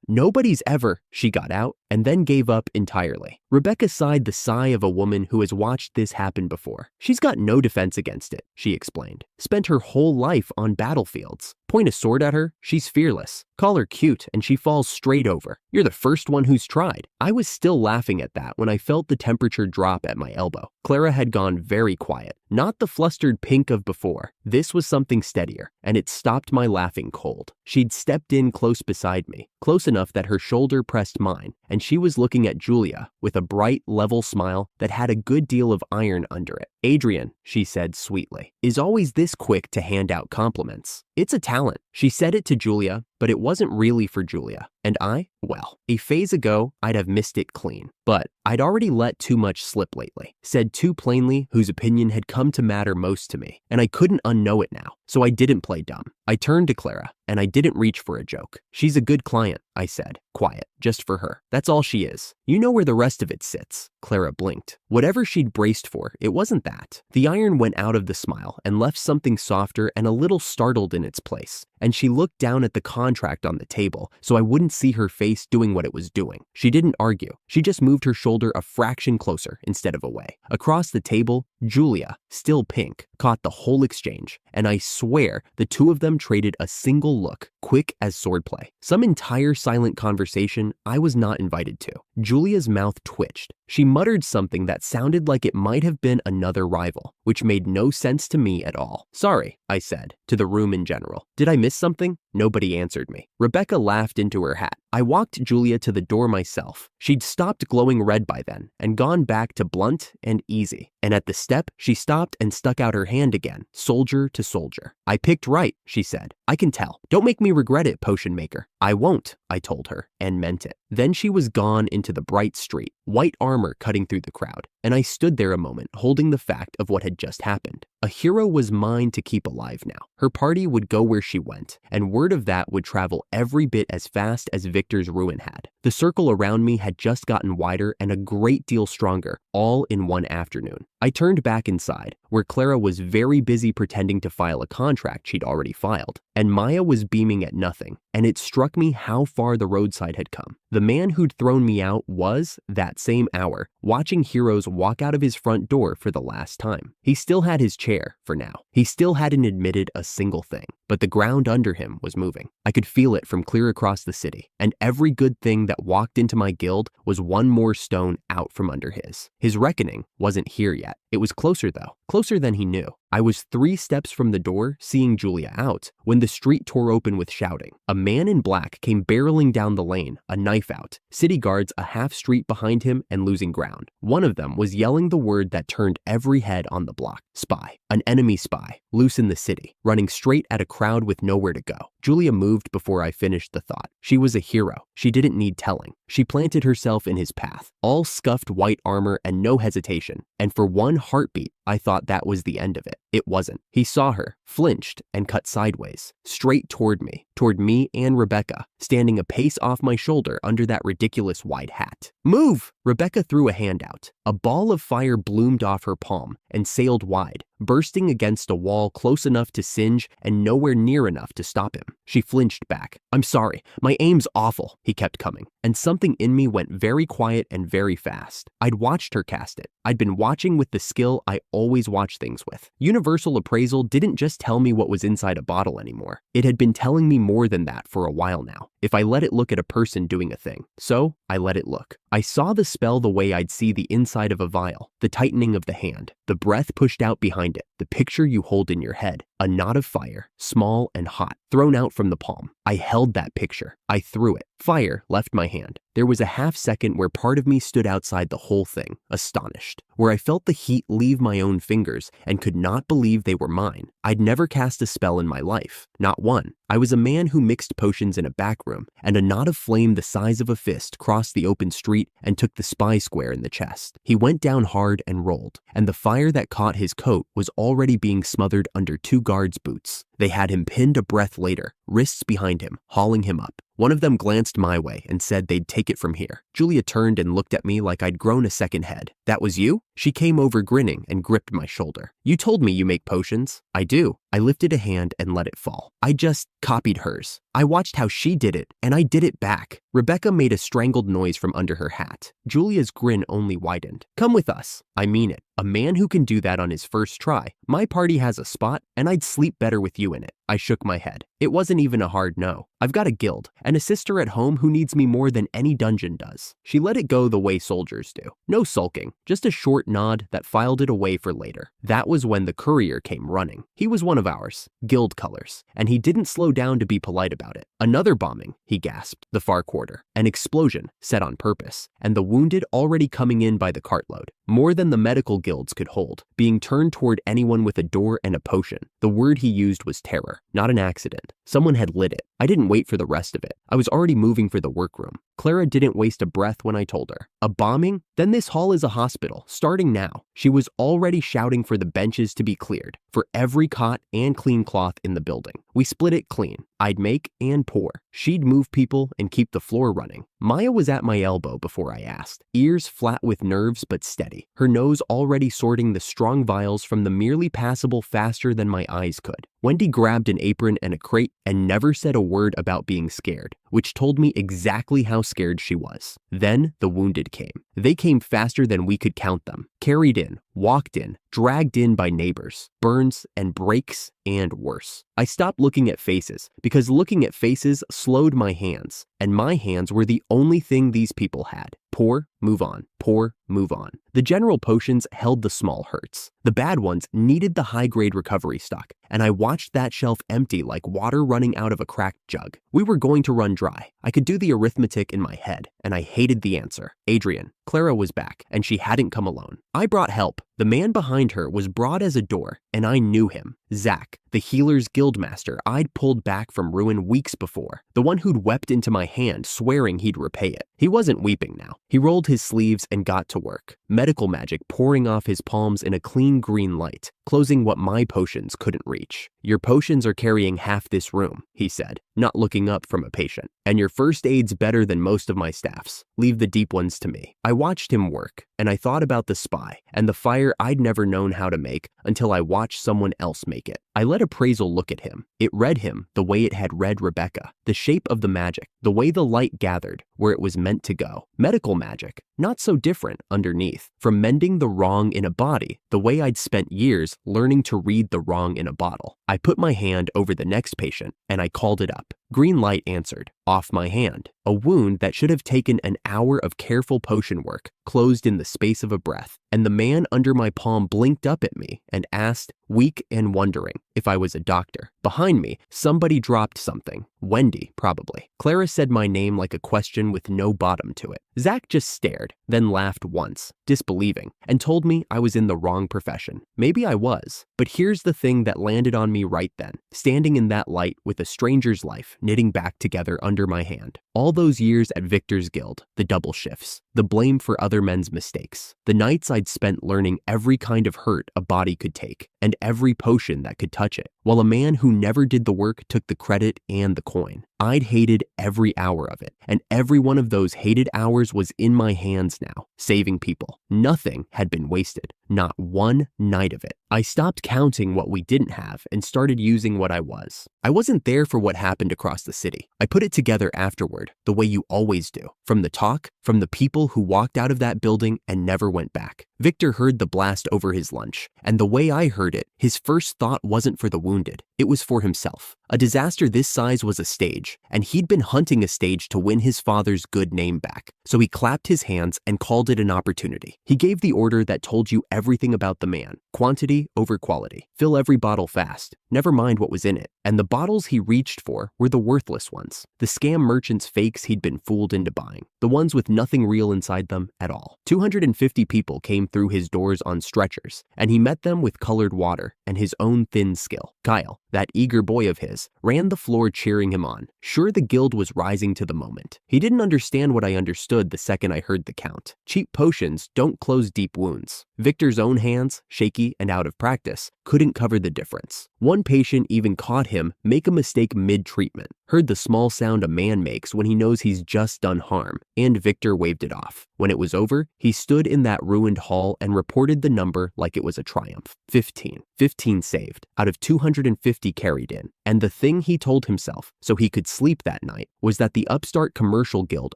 Nobody's ever," she got out, and then gave up entirely. Rebecca sighed the sigh of a woman who has watched this happen before. "She's got no defense against it," she explained. "Spent her whole life on battlefields. Point a sword at her, she's fearless. Call her cute, and she falls straight over. You're the first one who's tried." I was still laughing at that when I felt the temperature drop at my elbow. Clara had gone very quiet. Not the flustered pink of before. This was something steadier, and it stopped my laughing cold. She'd stepped in close beside me, close enough that her shoulder pressed mine, and she was looking at Julia with a bright, level smile that had a good deal of iron under it. "Adrian," she said sweetly, "is always this quick to hand out compliments. It's a talent." She said it to Julia, but it wasn't really for Julia. And well, a phase ago, I'd have missed it clean. But I'd already let too much slip lately, said too plainly whose opinion had come to matter most to me, and I couldn't unknow it now, so I didn't play dumb. I turned to Clara, and I didn't reach for a joke. "She's a good client," I said, quiet, just for her. "That's all she is. You know where the rest of it sits." Clara blinked. Whatever she'd braced for, it wasn't that. The iron went out of the smile and left something softer and a little startled in its place, and she looked down at the contract on the table so I wouldn't see her face doing what it was doing. She didn't argue. She just moved her shoulder a fraction closer instead of away. Across the table, Julia, still pink, caught the whole exchange, and I swear the two of them traded a single look, quick as swordplay. Some entire silent conversation I was not invited to. Julia's mouth twitched. She muttered something that sounded like it might have been another rival, which made no sense to me at all. "Sorry," I said, to the room in general. "Did I miss something?" Nobody answered me. Rebecca laughed into her hat. I walked Julia to the door myself. She'd stopped glowing red by then and gone back to blunt and easy. And at the step, she stopped and stuck out her hand again, soldier to soldier. "I picked right," she said. "I can tell. Don't make me regret it, potion maker." "I won't," I told her, and meant it. Then she was gone into the bright street, white armor cutting through the crowd, and I stood there a moment holding the fact of what had just happened. A hero was mine to keep alive now. Her party would go where she went, and word of that would travel every bit as fast as Victor's ruin had. The circle around me had just gotten wider and a great deal stronger, all in one afternoon. I turned back inside, where Clara was very busy pretending to file a contract she'd already filed, and Maya was beaming at nothing, and it struck me how far the roadside had come. The man who'd thrown me out was, that same hour, watching Heroes walk out of his front door for the last time. He still had his chair, for now. He still hadn't admitted a single thing, but the ground under him was moving. I could feel it from clear across the city, and every good thing that walked into my guild was one more stone out from under his. His reckoning wasn't here yet. It was closer though, closer than he knew. I was 3 steps from the door, seeing Julia out, when the street tore open with shouting. A man in black came barreling down the lane, a knife out, city guards a half street behind him and losing ground. One of them was yelling the word that turned every head on the block. Spy. An enemy spy, loose in the city, running straight at a crowd with nowhere to go. Julia moved before I finished the thought. She was a hero. She didn't need telling. She planted herself in his path, all scuffed white armor and no hesitation, and for one heartbeat, I thought that was the end of it. It wasn't. He saw her, flinched, and cut sideways, straight toward me and Rebecca, standing a pace off my shoulder under that ridiculous wide hat. Move! Rebecca threw a hand out. A ball of fire bloomed off her palm and sailed wide, bursting against a wall close enough to singe and nowhere near enough to stop him. She flinched back. I'm sorry, my aim's awful, he kept coming, and something in me went very quiet and very fast. I'd watched her cast it. I'd been watching with the skill I always watch things with. Universal appraisal didn't just tell me what was inside a bottle anymore. It had been telling me more than that for a while now, if I let it look at a person doing a thing. So I let it look. I saw the spell the way I'd see the inside of a vial, the tightening of the hand, the breath pushed out behind it, the picture you hold in your head, a knot of fire, small and hot, thrown out from the palm. I held that picture. I threw it. Fire left my hand. There was a half second where part of me stood outside the whole thing, astonished, where I felt the heat leave my own fingers and could not believe they were mine. I'd never cast a spell in my life, not one. I was a man who mixed potions in a back room, and a knot of flame the size of a fist crossed the open street and took the spy square in the chest. He went down hard and rolled, and the fire that caught his coat was already being smothered under 2 guards' boots. They had him pinned a breath later, wrists behind him, hauling him up. One of them glanced my way and said they'd take it from here. Julia turned and looked at me like I'd grown a second head. That was you? She came over grinning and gripped my shoulder. You told me you make potions. I do. I lifted a hand and let it fall. I just copied hers. I watched how she did it, and I did it back. Rebecca made a strangled noise from under her hat. Julia's grin only widened. Come with us. I mean it. A man who can do that on his first try. My party has a spot, and I'd sleep better with you in it. I shook my head. It wasn't even a hard no. I've got a guild, and a sister at home who needs me more than any dungeon does. She let it go the way soldiers do. No sulking, just a short nod that filed it away for later. That was when the courier came running. He was one of ours, guild colors, and he didn't slow down to be polite about it. Another bombing, he gasped, the far quarter. An explosion, set on purpose, and the wounded already coming in by the cartload. More than the medical guilds could hold, being turned toward anyone with a door and a potion. The word he used was terror, not an accident. Someone had lit it. I didn't wait for the rest of it. I was already moving for the workroom. Clara didn't waste a breath when I told her. A bombing? Then this hall is a hospital, starting now. She was already shouting for the benches to be cleared, for every cot and clean cloth in the building. We split it clean. I'd make and pour. She'd move people and keep the floor running. Maya was at my elbow before I asked, ears flat with nerves but steady, her nose already sorting the strong vials from the merely passable faster than my eyes could. Wendy grabbed an apron and a crate and never said a word about being scared, which told me exactly how scared she was. Then the wounded came. They came faster than we could count them, carried in, walked in, dragged in by neighbors, burns and breaks and worse. I stopped looking at faces because looking at faces slowed my hands, and my hands were the only thing these people had. Pour, move on, pour, move on. The general potions held the small hurts. The bad ones needed the high-grade recovery stock, and I watched that shelf empty like water running out of a cracked jug. We were going to run dry. I could do the arithmetic in my head, and I hated the answer. Adrian. Clara was back, and she hadn't come alone. I brought help. The man behind her was broad as a door, and I knew him. Zach, the healer's guildmaster I'd pulled back from ruin weeks before. The one who'd wept into my hand, swearing he'd repay it. He wasn't weeping now. He rolled his sleeves and got to work. Medical magic pouring off his palms in a clean green light. closing what my potions couldn't reach. "Your potions are carrying half this room," he said, not looking up from a patient. "And your first aid's better than most of my staff's. Leave the deep ones to me." I watched him work, and I thought about the spy and the fire I'd never known how to make until I watched someone else make it. I let appraisal look at him. It read him the way it had read Rebecca, the shape of the magic, the way the light gathered where it was meant to go. Medical magic, not so different underneath, from mending the wrong in a body, the way I'd spent years learning to read the wrong in a bottle. I put my hand over the next patient and I called it up. Green light answered, off my hand. A wound that should have taken an hour of careful potion work closed in the space of a breath, and the man under my palm blinked up at me and asked, weak and wondering, if I was a doctor. Behind me, somebody dropped something. Wendy, probably. Clara said my name like a question with no bottom to it. Zach just stared, then laughed once, disbelieving, and told me I was in the wrong profession. Maybe I was, but here's the thing that landed on me right then, standing in that light with a stranger's life knitting back together under my hand. All those years at Victor's Guild, the double shifts, the blame for other men's mistakes, the nights I'd spent learning every kind of hurt a body could take, and every potion that could touch it, while a man who never did the work took the credit and the coin. I'd hated every hour of it, and every one of those hated hours was in my hands now, saving people. Nothing had been wasted, not one night of it. I stopped counting what we didn't have and started using what I was. I wasn't there for what happened across the city. I put it together afterward, the way you always do. From the talk, from the people who walked out of that building and never went back. Victor heard the blast over his lunch, and the way I heard it, his first thought wasn't for the wounded. It was for himself. A disaster this size was a stage, and he'd been hunting a stage to win his father's good name back. So he clapped his hands and called it an opportunity. He gave the order that told you everything about the man. Quantity over quality. Fill every bottle fast. Never mind what was in it. And the bottles he reached for were the worthless ones. The scam merchants' fakes he'd been fooled into buying. The ones with nothing real inside them at all. 250 people came through his doors on stretchers, and he met them with colored water and his own thin skill. Kyle, that eager boy of his, ran the floor cheering him on, sure the guild was rising to the moment. He didn't understand what I understood the second I heard the count. Cheap potions don't close deep wounds. Victor's own hands, shaky and out of practice, couldn't cover the difference. One patient even caught him make a mistake mid-treatment, heard the small sound a man makes when he knows he's just done harm, and Victor waved it off. When it was over, he stood in that ruined hall and reported the number like it was a triumph. 15. 15 saved, out of 250 carried in. And the thing he told himself, so he could sleep that night, was that the upstart commercial guild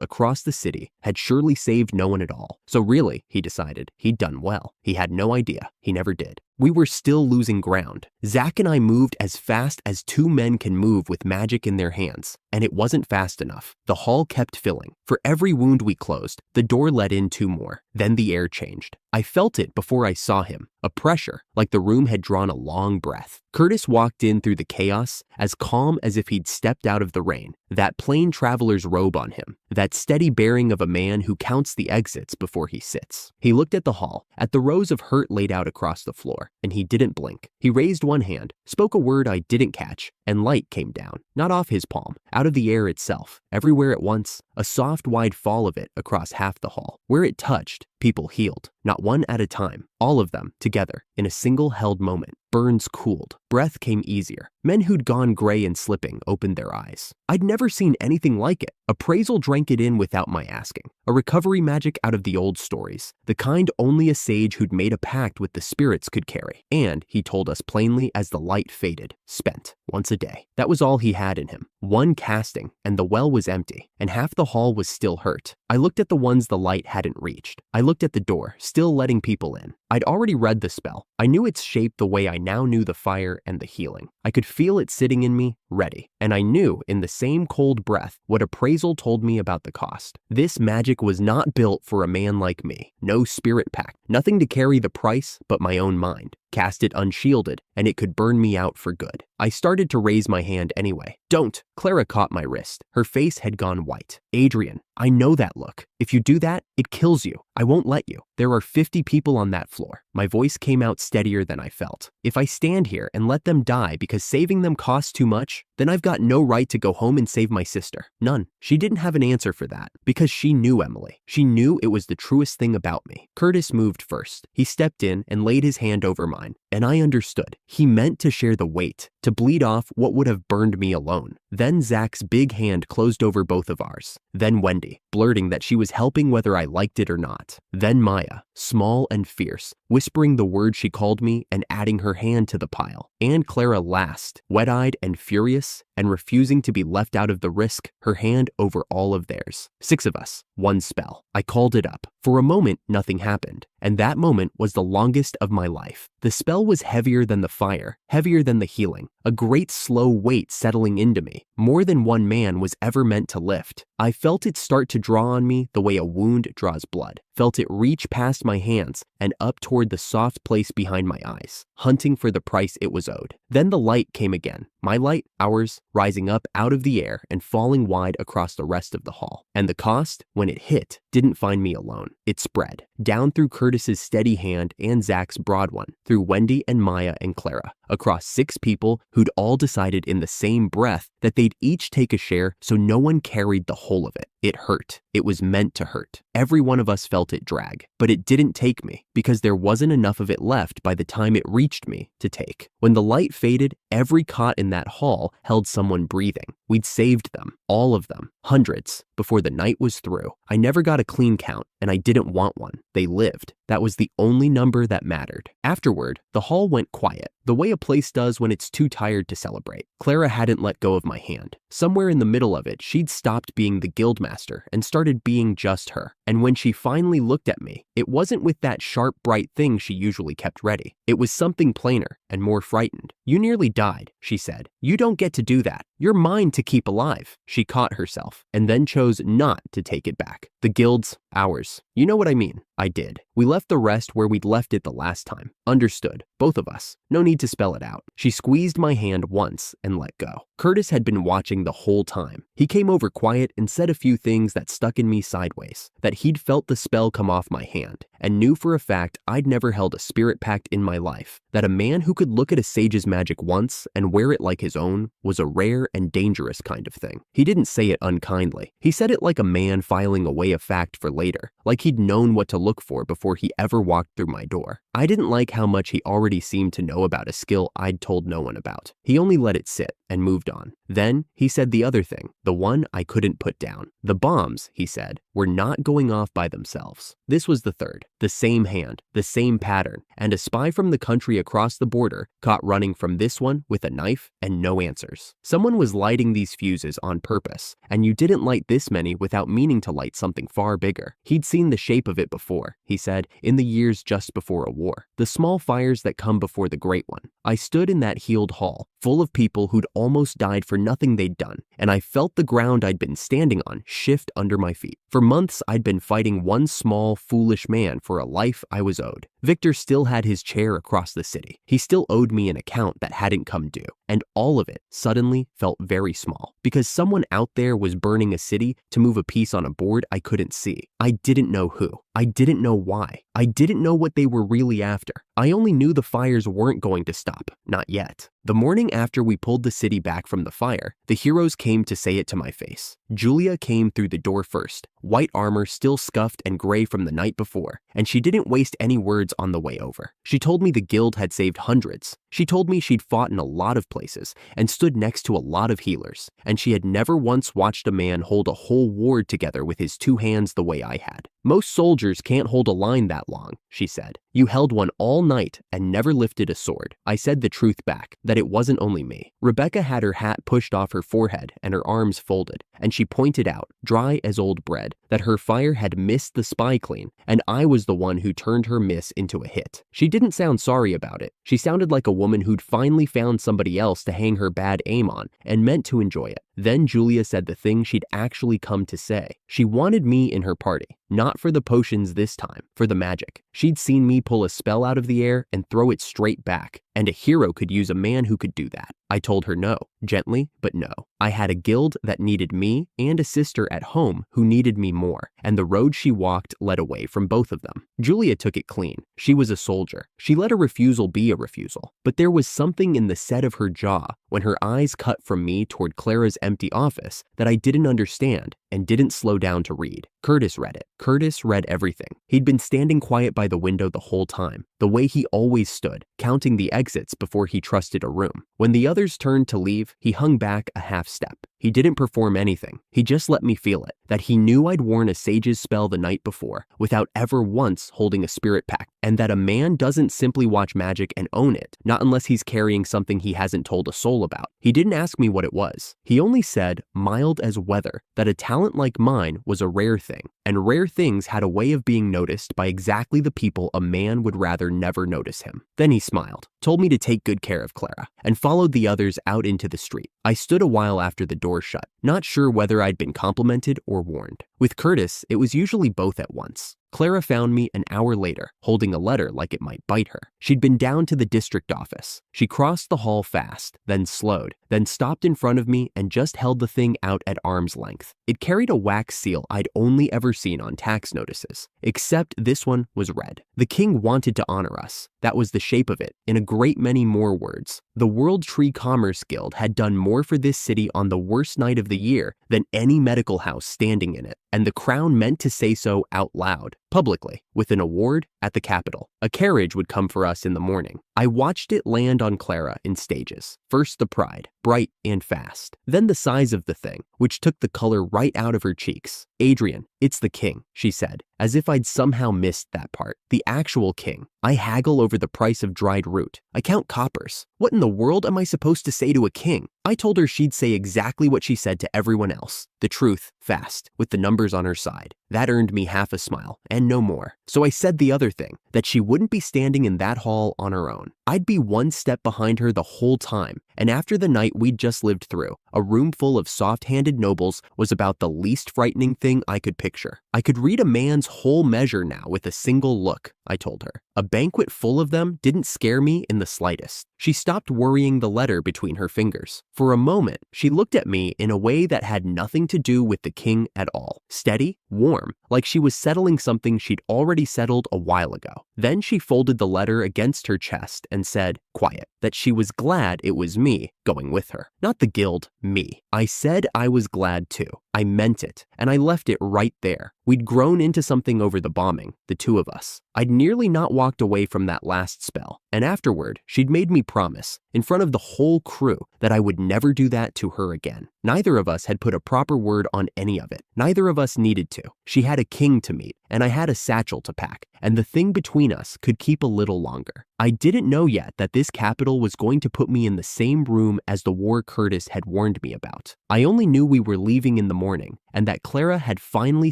across the city had surely saved no one at all. So really, he decided, he'd done well. He had no idea. He never did. We were still losing ground. Zach and I moved as fast as two men can move with magic in their hands, and it wasn't fast enough. The hall kept filling. For every wound we closed, the door let in two more. Then the air changed. I felt it before I saw him, a pressure, like the room had drawn a long breath. Curtis walked in through the chaos, as calm as if he'd stepped out of the rain, that plain traveler's robe on him, that steady bearing of a man who counts the exits before he sits. He looked at the hall, at the rows of hurt laid out across the floor, and he didn't blink. He raised one hand, spoke a word I didn't catch, and light came down, not off his palm, out of the air itself, everywhere at once, a soft, wide fall of it across half the hall. Where it touched, people healed, not one at a time, all of them together in a single held moment. Burns cooled. Breath came easier. Men who'd gone gray and slipping opened their eyes. I'd never seen anything like it. Appraisal drank it in without my asking. A recovery magic out of the old stories, the kind only a sage who'd made a pact with the spirits could carry. And, he told us plainly as the light faded, spent once a day. That was all he had in him. One casting, and the well was empty, and half the hall was still hurt. I looked at the ones the light hadn't reached. I looked at the door, still letting people in. I'd already read the spell. I knew its shape the way I now knew the fire and the healing. I could feel it sitting in me, ready. And I knew in the same cold breath what appraisal told me about the cost. This magic was not built for a man like me. No spirit pact. Nothing to carry the price but my own mind. Cast it unshielded, and it could burn me out for good. I started to raise my hand anyway. Don't! Clara caught my wrist. Her face had gone white. Adrian, I know that look. If you do that, it kills you. I won't let you. There are 50 people on that floor. My voice came out steadier than I felt. If I stand here and let them die because saving them costs too much, then I've got no right to go home and save my sister. None. She didn't have an answer for that, because she knew Emily. She knew it was the truest thing about me. Curtis moved first. He stepped in and laid his hand over mine. mine, and I understood. He meant to share the weight, to bleed off what would have burned me alone. Then Zach's big hand closed over both of ours. Then Wendy, blurting that she was helping whether I liked it or not. Then Maya, small and fierce, whispering the word she called me and adding her hand to the pile. And Clara last, wet-eyed and furious, and refusing to be left out of the risk, her hand over all of theirs. 6 of us, 1 spell. I called it up. For a moment, nothing happened, and that moment was the longest of my life. The spell was heavier than the fire, heavier than the healing, a great slow weight settling into me, more than one man was ever meant to lift. I felt it start to draw on me the way a wound draws blood, felt it reach past my hands and up toward the soft place behind my eyes, hunting for the price it was owed. Then the light came again, my light, ours, rising up out of the air and falling wide across the rest of the hall. And the cost, when it hit, didn't find me alone. It spread, down through Curtis's steady hand and Zach's broad one, through Wendy and Maya and Clara, across 6 people who'd all decided in the same breath that they'd each take a share so no one carried the whole of it. It hurt. It was meant to hurt. Every one of us felt it drag, but it didn't take me because there wasn't enough of it left by the time it reached me to take. When the light faded, every cot in that hall held someone breathing. We'd saved them, all of them, hundreds, before the night was through. I never got a clean count, and I didn't want one. They lived. That was the only number that mattered. Afterward, the hall went quiet, the way a place does when it's too tired to celebrate. Clara hadn't let go of my hand. Somewhere in the middle of it, she'd stopped being the guildmaster and started being just her. And when she finally looked at me, it wasn't with that sharp, bright thing she usually kept ready. It was something plainer and more frightened. "You nearly died," she said. "You don't get to do that. You're mine to keep alive." She caught herself and then chose not to take it back. "The guild's ours. You know what I mean." I did. We left the rest where we'd left it the last time. Understood. Both of us. No need to spell it out. She squeezed my hand once and let go. Curtis had been watching the whole time. He came over quiet and said a few things that stuck in me sideways, that he'd felt the spell come off my hand, and knew for a fact I'd never held a spirit pact in my life, that a man who could look at a sage's magic once and wear it like his own was a rare and dangerous kind of thing. He didn't say it unkindly. He said it like a man filing away a fact for later, like he'd known what to look for before he ever walked through my door. I didn't like how much he already seemed to know about a skill I'd told no one about. He only let it sit and moved on. Then he said the other thing, the one I couldn't put down. The bombs, he said, were not going off by themselves. This was the third. The same hand, the same pattern, and a spy from the country across the border caught running from this one with a knife and no answers. Someone was lighting these fuses on purpose, and you didn't light this many without meaning to light something far bigger. He'd seen the shape of it before, he said, in the years just before a war. The small fires that come before the great one. I stood in that healed hall, full of people who'd almost died for nothing they'd done, and I felt the ground I'd been standing on shift under my feet. For months, I'd been fighting one small, foolish man for a life I was owed. Victor still had his chair across the city. He still owed me an account that hadn't come due, and all of it suddenly felt very small, because someone out there was burning a city to move a piece on a board I couldn't see. I didn't know who. I didn't know why. I didn't know what they were really after. I only knew the fires weren't going to stop. Not yet. The morning after we pulled the city back from the fire, the heroes came to say it to my face. Julia came through the door first, white armor still scuffed and gray from the night before, and she didn't waste any words on the way over. She told me the guild had saved hundreds. She told me she'd fought in a lot of places and stood next to a lot of healers, and she had never once watched a man hold a whole ward together with his 2 hands the way I had. "Most soldiers can't hold a line that long," she said. "You held one all night and never lifted a sword." I said the truth back, that it wasn't only me. Rebecca had her hat pushed off her forehead and her arms folded, and she pointed out, dry as old bread, that her fire had missed the spy clean, and I was the one who turned her miss into a hit. She didn't sound sorry about it. She sounded like a woman who'd finally found somebody else to hang her bad aim on and meant to enjoy it. Then Julia said the thing she'd actually come to say. She wanted me in her party, not for the potions this time, for the magic. She'd seen me pull a spell out of the air and throw it straight back, and a hero could use a man who could do that. I told her no, gently, but no. I had a guild that needed me and a sister at home who needed me more, and the road she walked led away from both of them. Julia took it clean. She was a soldier. She let a refusal be a refusal. But there was something in the set of her jaw when her eyes cut from me toward Clara's empty office that I didn't understand and didn't slow down to read. Curtis read it. Curtis read everything. He'd been standing quiet by the window the whole time, the way he always stood, counting the exits before he trusted a room. When the others turned to leave, he hung back a half step. He didn't perform anything. He just let me feel it, that he knew I'd worn a sage's spell the night before without ever once holding a spirit pact, and that a man doesn't simply watch magic and own it, not unless he's carrying something he hasn't told a soul about. He didn't ask me what it was. He only said, mild as weather, that a talent like mine was a rare thing, and rare things had a way of being noticed by exactly the people a man would rather never notice him. Then he smiled, told me to take good care of Clara, and followed the others out into the street. I stood a while after the door shut, not sure whether I'd been complimented or warned. With Curtis, it was usually both at once. Clara found me an hour later, holding a letter like it might bite her. She'd been down to the district office. She crossed the hall fast, then slowed, then stopped in front of me and just held the thing out at arm's length. It carried a wax seal I'd only ever seen on tax notices, except this one was red. The king wanted to honor us. That was the shape of it, in a great many more words. The World Tree Commerce Guild had done more for this city on the worst night of the year than any medical house standing in it, and the crown meant to say so out loud, publicly, with an award at the Capitol. A carriage would come for us in the morning. I watched it land on Clara in stages. First the pride, bright and fast. Then the size of the thing, which took the color right out of her cheeks. Adrian, it's the king, she said, as if I'd somehow missed that part. The actual king. I haggle over the price of dried root. I count coppers. What in the world am I supposed to say to a king? I told her she'd say exactly what she said to everyone else. The truth, fast, with the numbers on her side. That earned me half a smile, and no more. So I said the other thing, that she wouldn't be standing in that hall on her own. I'd be one step behind her the whole time, and after the night we'd just lived through, a room full of soft-handed nobles was about the least frightening thing I could picture. I could read a man's whole measure now with a single look, I told her. A banquet full of them didn't scare me in the slightest. She stopped worrying the letter between her fingers. For a moment, she looked at me in a way that had nothing to do with the king at all. Steady, warm, like she was settling something she'd already settled a while ago. Then she folded the letter against her chest and said, quiet, that she was glad it was me going with her. Not the guild, me. I said I was glad too. I meant it, and I left it right there. We'd grown into something over the bombing, the two of us. I'd nearly not walked away from that last spell, and afterward, she'd made me promise, in front of the whole crew, that I would never do that to her again. Neither of us had put a proper word on any of it. Neither of us needed to. She had a king to meet, and I had a satchel to pack, and the thing between us could keep a little longer. I didn't know yet that this capital was going to put me in the same room as the war Curtis had warned me about. I only knew we were leaving in the morning, and that Clara had finally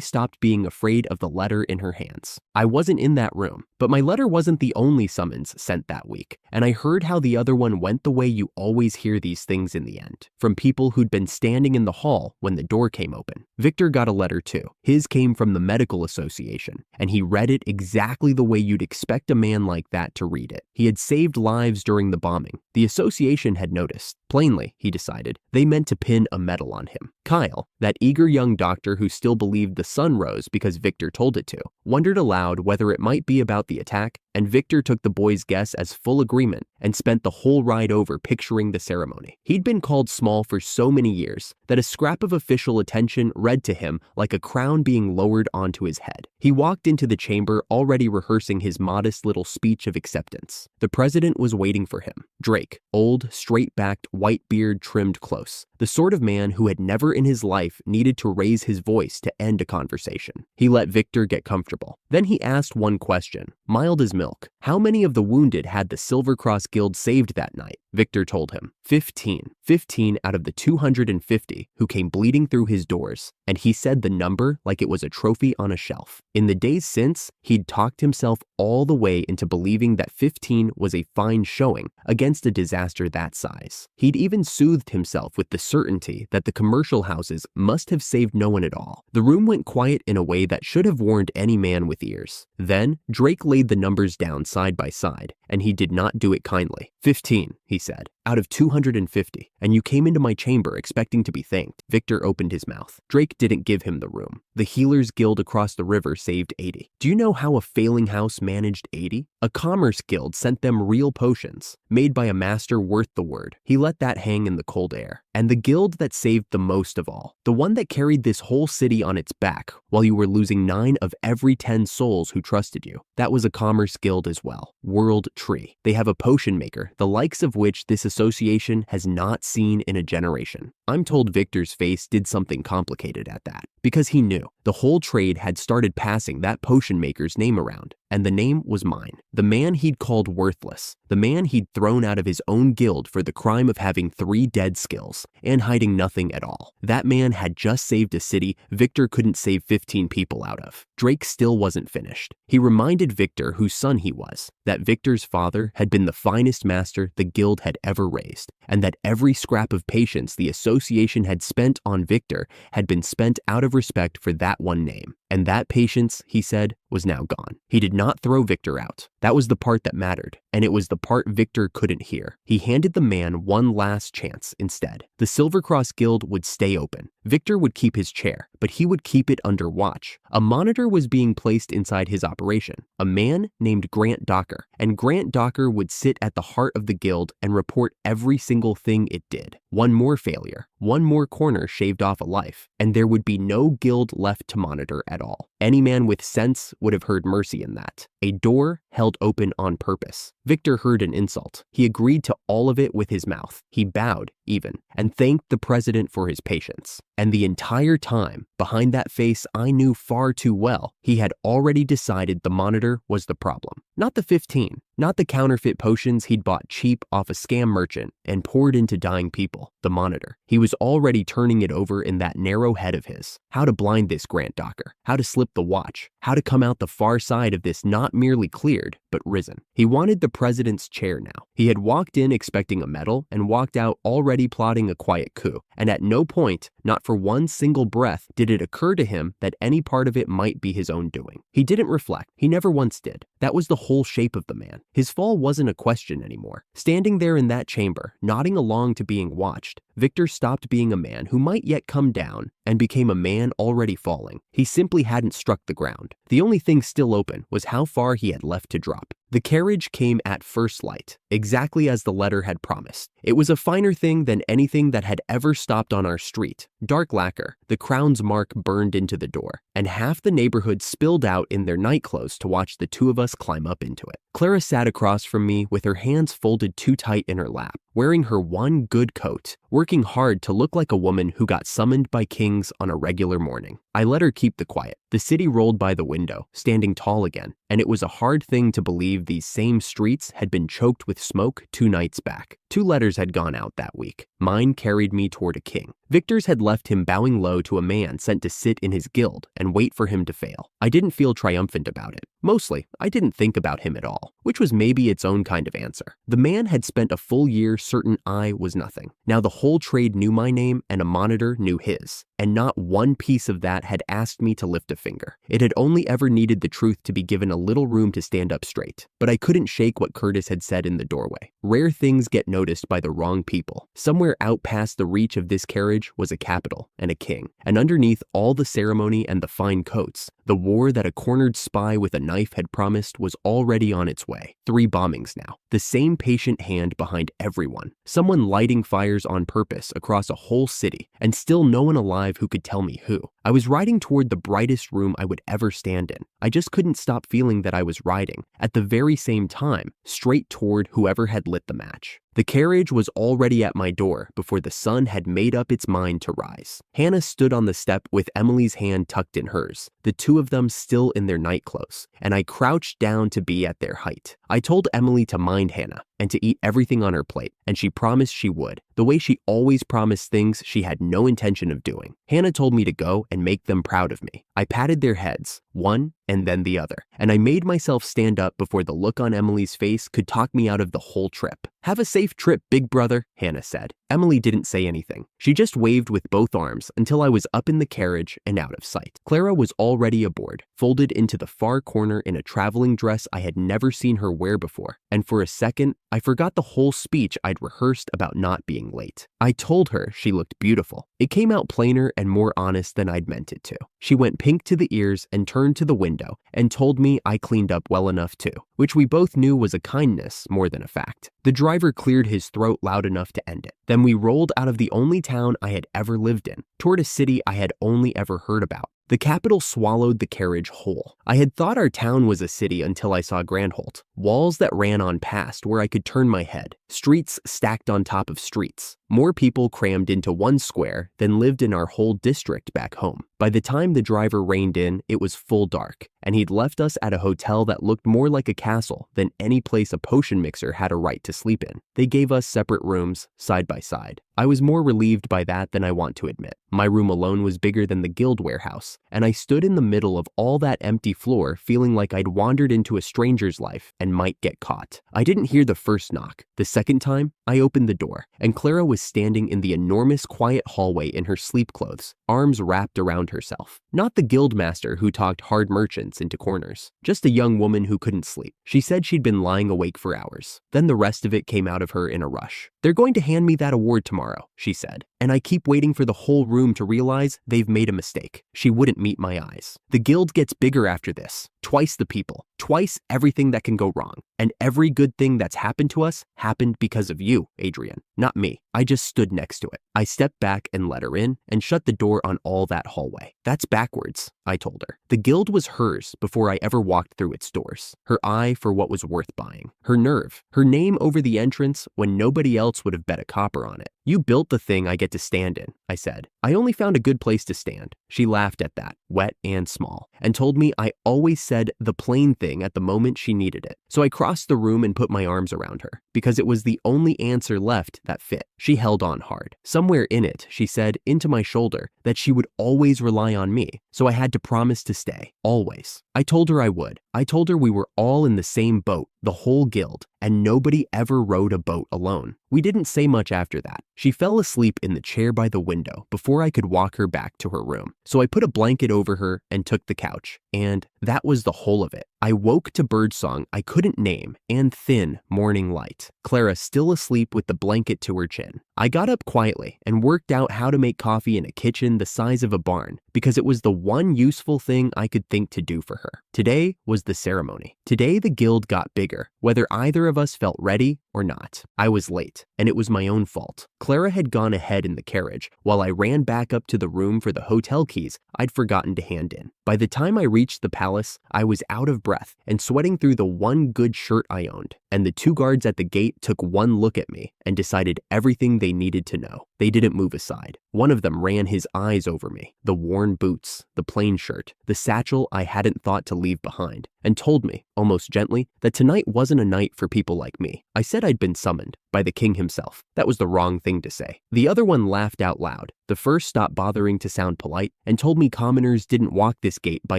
stopped being afraid of the letter in her hands. I wasn't in that room, but my letter wasn't the only summons sent that week, and I heard how the other one went the way you always hear these things in the end, from people who'd been standing in the hall when the door came open. Victor got a letter too. His came from the medical association, and he read it exactly the way you'd expect a man like that to read it. He had saved lives during the bombing. The association had noticed. Plainly, he decided, they meant to pin a medal on him. Kyle, that eager young doctor who still believed the sun rose because Victor told it to, wondered aloud whether it might be about the attack, and Victor took the boy's guess as full agreement and spent the whole ride over picturing the ceremony. He'd been called small for so many years that a scrap of official attention read to him like a crown being lowered onto his head. He walked into the chamber already rehearsing his modest little speech of acceptance. The president was waiting for him. Drake, old, straight-backed, white beard trimmed close, the sort of man who had never in his life needed to raise his voice to end a conversation. He let Victor get comfortable. Then he asked one question, mild as milk. How many of the wounded had the Silver Cross Guild saved that night? Victor told him, 15. 15 out of the 250 who came bleeding through his doors, and he said the number like it was a trophy on a shelf. In the days since, he'd talked himself all the way into believing that 15 was a fine showing against a disaster that size. He'd even soothed himself with the certainty that the commercial houses must have saved no one at all. The room went quiet in a way that should have warned any man with ears. Then, Drake laid the numbers down side by side, and he did not do it kindly. 15, he said, out of 250, and you came into my chamber expecting to be thanked. Victor opened his mouth. Drake didn't give him the room. The Healers Guild across the river saved 80. Do you know how a failing house managed 80? A commerce guild sent them real potions, made by a master worth the word. He let that hang in the cold air. And the guild that saved the most of all, the one that carried this whole city on its back while you were losing 9 of every 10 souls who trusted you, that was a commerce guild as well. World Tree. They have a potion maker, the likes of which this association has not seen in a generation. I'm told Victor's face did something complicated at that, because he knew the whole trade had started passing that potion maker's name around, and the name was mine. The man he'd called worthless, the man he'd thrown out of his own guild for the crime of having 3 dead skills and hiding nothing at all. That man had just saved a city Victor couldn't save 15 people out of. Drake still wasn't finished. He reminded Victor whose son he was, that Victor's father had been the finest master the guild had ever raised, and that every scrap of patience the association had spent on Victor had been spent out of respect for that one name. And that patience, he said, was now gone. He did not throw Victor out. That was the part that mattered, and it was the part Victor couldn't hear. He handed the man one last chance instead. The Silver Cross Guild would stay open. Victor would keep his chair, but he would keep it under watch. A monitor was being placed inside his operation, a man named Grant Docker, and Grant Docker would sit at the heart of the guild and report every single thing it did. One more failure, one more corner shaved off a life, and there would be no guild left to monitor at all. Any man with sense would have heard mercy in that. A door held open on purpose. Victor heard an insult. He agreed to all of it with his mouth. He bowed, even, and thanked the president for his patience. And the entire time, behind that face I knew far too well, he had already decided the monitor was the problem. Not the 15, not the counterfeit potions he'd bought cheap off a scam merchant and poured into dying people. The monitor. He was already turning it over in that narrow head of his. How to blind this Grant Docker. How to slip the watch. How to come out the far side of this not merely cleared, but risen. He wanted the president's chair now. He had walked in expecting a medal and walked out already plotting a quiet coup. And at no point, not for one single breath, did it occur to him that any part of it might be his own doing. He didn't reflect. He never once did. That was the whole shape of the man. His fall wasn't a question anymore. Standing there in that chamber, nodding along to being watched, Victor stopped being a man who might yet come down and became a man already falling. He simply hadn't struck the ground. The only thing still open was how far he had left to drop. The carriage came at first light, exactly as the letter had promised. It was a finer thing than anything that had ever stopped on our street. Dark lacquer, the crown's mark burned into the door, and half the neighborhood spilled out in their nightclothes to watch the two of us climb up into it. Clara sat across from me with her hands folded too tight in her lap, wearing her one good coat, working hard to look like a woman who got summoned by kings on a regular morning. I let her keep the quiet. The city rolled by the window, standing tall again, and it was a hard thing to believe these same streets had been choked with smoke 2 nights back. 2 letters had gone out that week. Mine carried me toward a king. Victor's had left him bowing low to a man sent to sit in his guild and wait for him to fail. I didn't feel triumphant about it. Mostly, I didn't think about him at all, which was maybe its own kind of answer. The man had spent a full year certain I was nothing. Now the whole trade knew my name and a monitor knew his, and not one piece of that had asked me to lift a finger. It had only ever needed the truth to be given a little room to stand up straight. But I couldn't shake what Curtis had said in the doorway. Rare things get noticed by the wrong people. Somewhere out past the reach of this carriage was a capital and a king, and underneath all the ceremony and the fine coats, the war that a cornered spy with a knife had promised was already on its way. 3 bombings now. The same patient hand behind everyone. Someone lighting fires on purpose across a whole city, and still no one alive who could tell me who. I was riding toward the brightest room I would ever stand in. I just couldn't stop feeling that I was riding, at the very same time, straight toward whoever had lit the match. The carriage was already at my door before the sun had made up its mind to rise. Hannah stood on the step with Emily's hand tucked in hers, the two of them still in their nightclothes, and I crouched down to be at their height. I told Emily to mind Hannah and to eat everything on her plate, and she promised she would, the way she always promised things she had no intention of doing. Hannah told me to go and make them proud of me. I patted their heads, 1, and then the other, and I made myself stand up before the look on Emily's face could talk me out of the whole trip. "Have a safe trip, big brother," Hannah said. Emily didn't say anything. She just waved with both arms until I was up in the carriage and out of sight. Clara was already aboard, folded into the far corner in a traveling dress I had never seen her wear before, and for a second, I forgot the whole speech I'd rehearsed about not being late. I told her she looked beautiful. It came out plainer and more honest than I'd meant it to. She went pink to the ears and turned to the window and told me I cleaned up well enough too, which we both knew was a kindness more than a fact. The driver cleared his throat loud enough to end it. Then we rolled out of the only town I had ever lived in, toward a city I had only ever heard about. The capital swallowed the carriage whole. I had thought our town was a city until I saw Grandholt. Walls that ran on past where I could turn my head. Streets stacked on top of streets. More people crammed into one square than lived in our whole district back home. By the time the driver reined in, it was full dark, and he'd left us at a hotel that looked more like a castle than any place a potion mixer had a right to sleep in. They gave us separate rooms, side by side. I was more relieved by that than I want to admit. My room alone was bigger than the guild warehouse, and I stood in the middle of all that empty floor feeling like I'd wandered into a stranger's life and might get caught. I didn't hear the first knock. The second time, I opened the door, and Clara was standing in the enormous quiet hallway in her sleep clothes, arms wrapped around herself. Not the guild master who talked hard merchants into corners, just a young woman who couldn't sleep. She said she'd been lying awake for hours. Then the rest of it came out of her in a rush. "They're going to hand me that award tomorrow," she said, "and I keep waiting for the whole room to realize they've made a mistake." She wouldn't meet my eyes. "The guild gets bigger after this. Twice the people, twice everything that can go wrong. And every good thing that's happened to us happened because of you, Adrian, not me." I just stood next to it. I stepped back and let her in and shut the door on all that hallway. "That's backwards," I told her. "The guild was hers before I ever walked through its doors. Her eye for what was worth buying. Her nerve. Her name over the entrance when nobody else would have bet a copper on it. You built the thing I get to stand in," I said. "I only found a good place to stand." She laughed at that, wet and small, and told me I always said the plain thing at the moment she needed it. So I crossed the room and put my arms around her, because it was the only answer left that fit. She held on hard. Somewhere in it, she said into my shoulder that she would always rely on me, so I had to promise to stay, always. I told her I would. I told her we were all in the same boat, the whole guild, and nobody ever rowed a boat alone. We didn't say much after that. She fell asleep in the chair by the window before I could walk her back to her room. So I put a blanket over her and took the couch, and that was the whole of it. I woke to birdsong I couldn't name and thin morning light. Clara still asleep with the blanket to her chin. I got up quietly and worked out how to make coffee in a kitchen the size of a barn because it was the one useful thing I could think to do for her. Today was the ceremony. Today the guild got bigger, whether either of us felt ready or not. I was late, and it was my own fault. Clara had gone ahead in the carriage while I ran back up to the room for the hotel keys I'd forgotten to hand in. By the time I reached the palace, I was out of breath and sweating through the one good shirt I owned, and the two guards at the gate took one look at me and decided everything they needed to know. They didn't move aside. One of them ran his eyes over me, the worn boots, the plain shirt, the satchel I hadn't thought to leave behind, and told me, almost gently, that tonight wasn't a night for people like me. I said I'd been summoned by the king himself. That was the wrong thing to say. The other one laughed out loud. The first stopped bothering to sound polite and told me commoners didn't walk this gate by